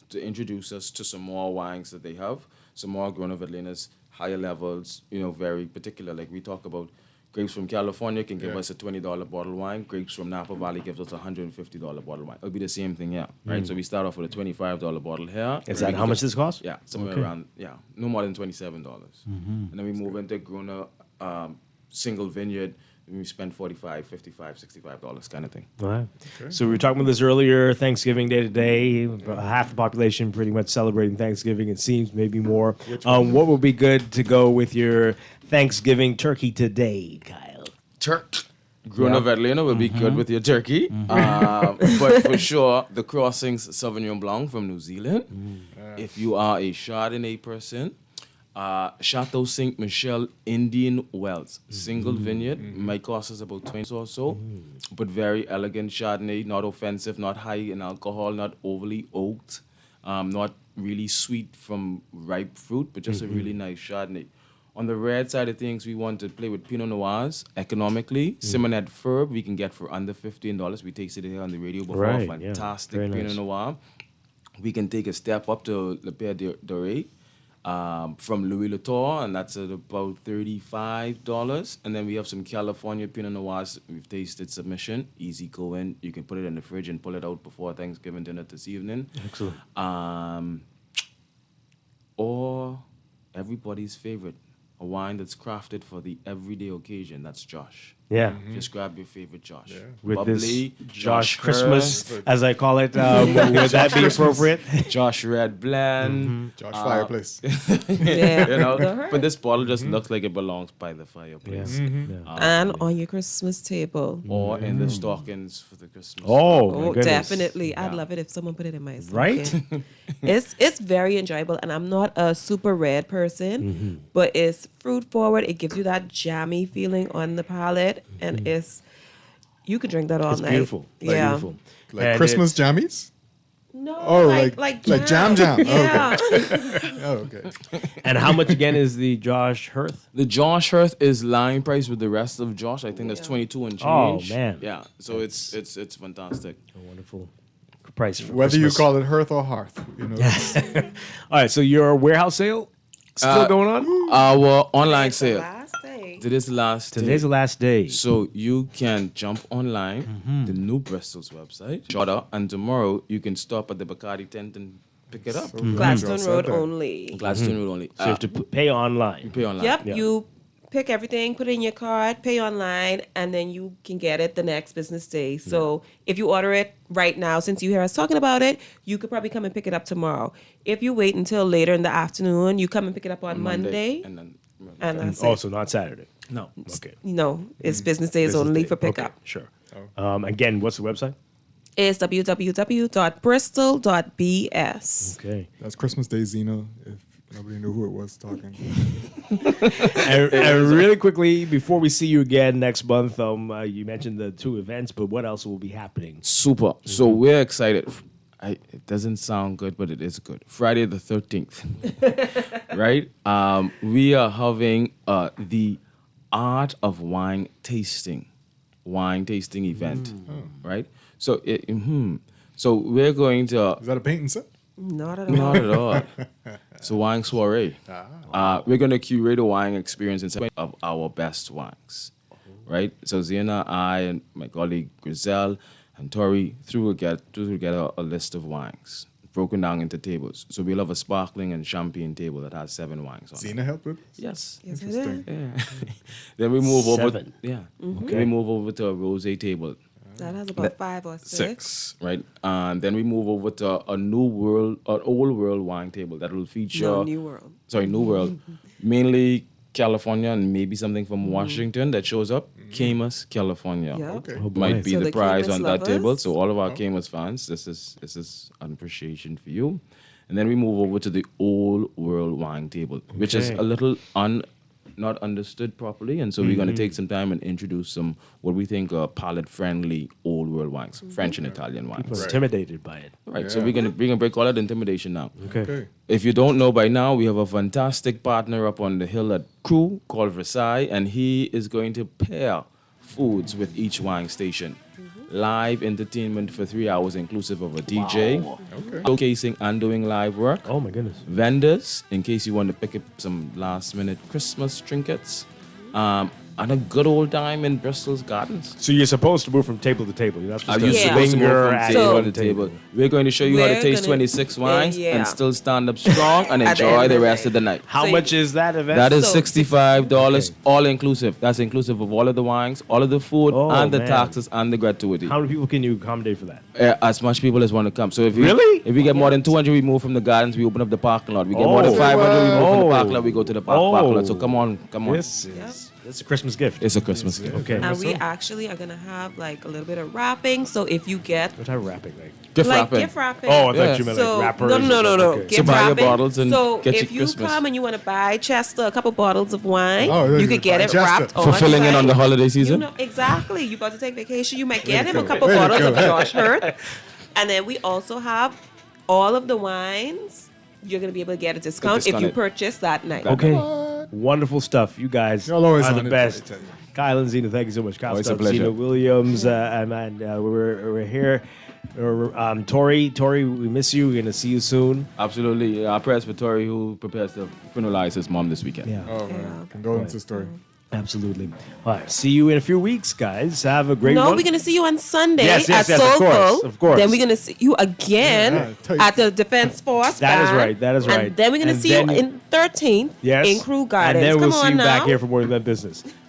to introduce us to some more wines that they have, some more Gruner Veltliners, higher levels, very particular. Like we talk about. Grapes from California can give us a $20 bottle wine. Grapes from Napa Valley gives us a $150 bottle wine. It'll be the same thing here, right? So we start off with a $25 bottle here. Is that how much this costs? Yeah, somewhere around, no more than $27. And then we move into Gruner single vineyard we spend $45, $55, $65 kind of thing. All right. So we were talking about this earlier. Thanksgiving Day today. About half the population pretty much celebrating Thanksgiving. It seems maybe more. What would be good to go with your Thanksgiving turkey today, Kyle? Gruner Veltliner will be good with your turkey. But for sure, the Crossings Sauvignon Blanc from New Zealand. If you are a Chardonnay person, Chateau St. Michel Indian Wells, single vineyard, might cost us about $20 or so, but very elegant Chardonnay, not offensive, not high in alcohol, not overly oaked, not really sweet from ripe fruit, but just a really nice Chardonnay. On the red side of things, we want to play with Pinot Noirs economically. Simonet Ferb we can get for under $15. We tasted it here on the radio before. Right, Fantastic Very Pinot nice. Noir. We can take a step up to Le Père Doré from Louis Latour, and that's at about $35. And then we have some California Pinot Noirs. We've tasted submission. Easy go in. You can put it in the fridge and pull it out before Thanksgiving dinner this evening. Excellent. Or everybody's favorite, a wine that's crafted for the everyday occasion. That's Josh. Yeah. Just grab your favorite Josh. With Bubbly, this Josh Kerr, Christmas, as I call it, would that be appropriate? Josh Red Blend. Josh Fireplace. You know, but this bottle just looks like it belongs by the fireplace. And on your Christmas table. Or in the stockings for the Christmas. Oh, definitely. I'd love it if someone put it in my stocking. Right? It's very enjoyable, and I'm not a super red person, but it's fruit forward. It gives you that jammy feeling on the palate, and you can drink that all It's night. beautiful. Yeah. Like Christmas jammies? No, Oh, like jam. Yeah. Oh, okay. And how much again is the Josh Hearth? The Josh Hearth is line price with the rest of Josh. I think that's 22 and change. Oh, man. Yeah. So it's fantastic. A wonderful price for Whether Christmas. you call it hearth or hearth, you know. All right, so your warehouse sale still going on? Our online sale. Last day. Today's the last day. Today's the last day. So you can jump online, the New Bristol's website, order, and tomorrow you can stop at the Bacardi tent and pick it up. Gladstone Road only. Gladstone Road only. So you have to pay online. You pay online. Yep, you pick everything, put it in your card, pay online, and then you can get it the next business day. So if you order it right now, since you hear us talking about it, you could probably come and pick it up tomorrow. If you wait until later in the afternoon, you come and pick it up on Monday. And that's also not Saturday. No. Okay. No, it's business days Business only day. for pickup. Okay, sure. Again, what's the website? It's www.bristol.bs. Okay. That's Christmas Day Xena, if nobody knew who it was talking. and really quickly, before we see you again next month, you mentioned the two events, but what else will be happening? Super. So we're excited. It doesn't sound good, but it is good. Friday the 13th, right? We are having the Art of Wine tasting event, right? So so we're going to. Is that a painting set? Not at all. Not at all. It's a wine soiree. We're going to curate a wine experience in some of our best wines, right? So Ziana, I, and my colleague Griselle and Tori threw together a list of wines broken down into tables. So we'll have a sparkling and champagne table that has 7 wines on it. Xena helped with? Yes. Yes, it Interesting. is. Yeah. Then we move over. 7. Yeah. Mhm. Then we move over to a rosé table. That has about 5 or 6. Right? Then we move over to an old world wine table that will feature. No, New World. Sorry, New World. Mainly California and maybe something from Washington that shows up. Camus, California. Yeah. Okay. Oh, boy. Might be So the the prize Camus on that table. lovers? So all of our Camus fans, this is an appreciation for you. And then we move over to the old world wine table, which is Okay. a little not understood properly, and so we're going to take some time and introduce some what we think are palate-friendly old world wines, French and Italian wines. People are intimidated by it. Right, so we're gonna break all that intimidation now. Okay. If you don't know by now, we have a fantastic partner up on the hill at Crew called Versailles, and he is going to pair foods with each wine station. Live entertainment for 3 hours, inclusive of a DJ, showcasing and doing live work. Oh my goodness. Vendors, in case you want to pick up some last-minute Christmas trinkets. and a good old time in Bristol's Gardens. So you're supposed to move from table to table. You're not supposed You're to supposed to move linger from at table to table. We're going to show you how to taste 26 wines yeah. and still stand up strong and enjoy the rest of the night. How much is that event? That is $65 all inclusive. That's inclusive of all of the wines, all of the food, and the man. taxes and the gratuity. How many people can you accommodate for that? As much people as want to come. So if Really? we get more than 200, we move from the gardens. We open up the parking lot. We get more than 500, we move from the parking lot. We go to the parking lot. So come on. It's a Christmas gift. It's a Christmas gift. Okay. And we actually are gonna have like a little bit of wrapping. So if you get what type of wrapping? Gift like wrapping. gift wrapping. Oh, I thought you meant so, like wrappers. No. Okay. Gift So buy your wrapping. bottles and so get if your you Christmas. come and you want to buy Chester a couple bottles of wine, Oh, you could get it wrapped on. Fulfilling it on the holiday You season. know, exactly. You about to take vacation, you might get to him a go. couple Way to bottles go. of Josh Hurt. And then we also have all of the wines. You're gonna be able to get a discount if you discounted. purchase that night. Okay. Wonderful stuff. You guys Y'all always are the on it, best. I tell you. Kyle and Zena, thank you so much. Kyle Always a Stubbs, pleasure. Zena Williams, and we're here. Tori, we miss you. We're going to see you soon. Absolutely. Our prayers for Tori, who prepares to funeralize his mom this weekend. Yeah. Oh, man. Condolences, story. Absolutely. All right. See you in a few weeks, guys. Have a great No, one. we're gonna see you on Sunday Yes, at of Soulful. course, of course. Then we're gonna see you again at the Defense Force. That is Band. right, that is right. And then we're gonna And see you then- in 13th Yes. in Crew Gardens. And then we'll Come see on you now. back here for more than that business.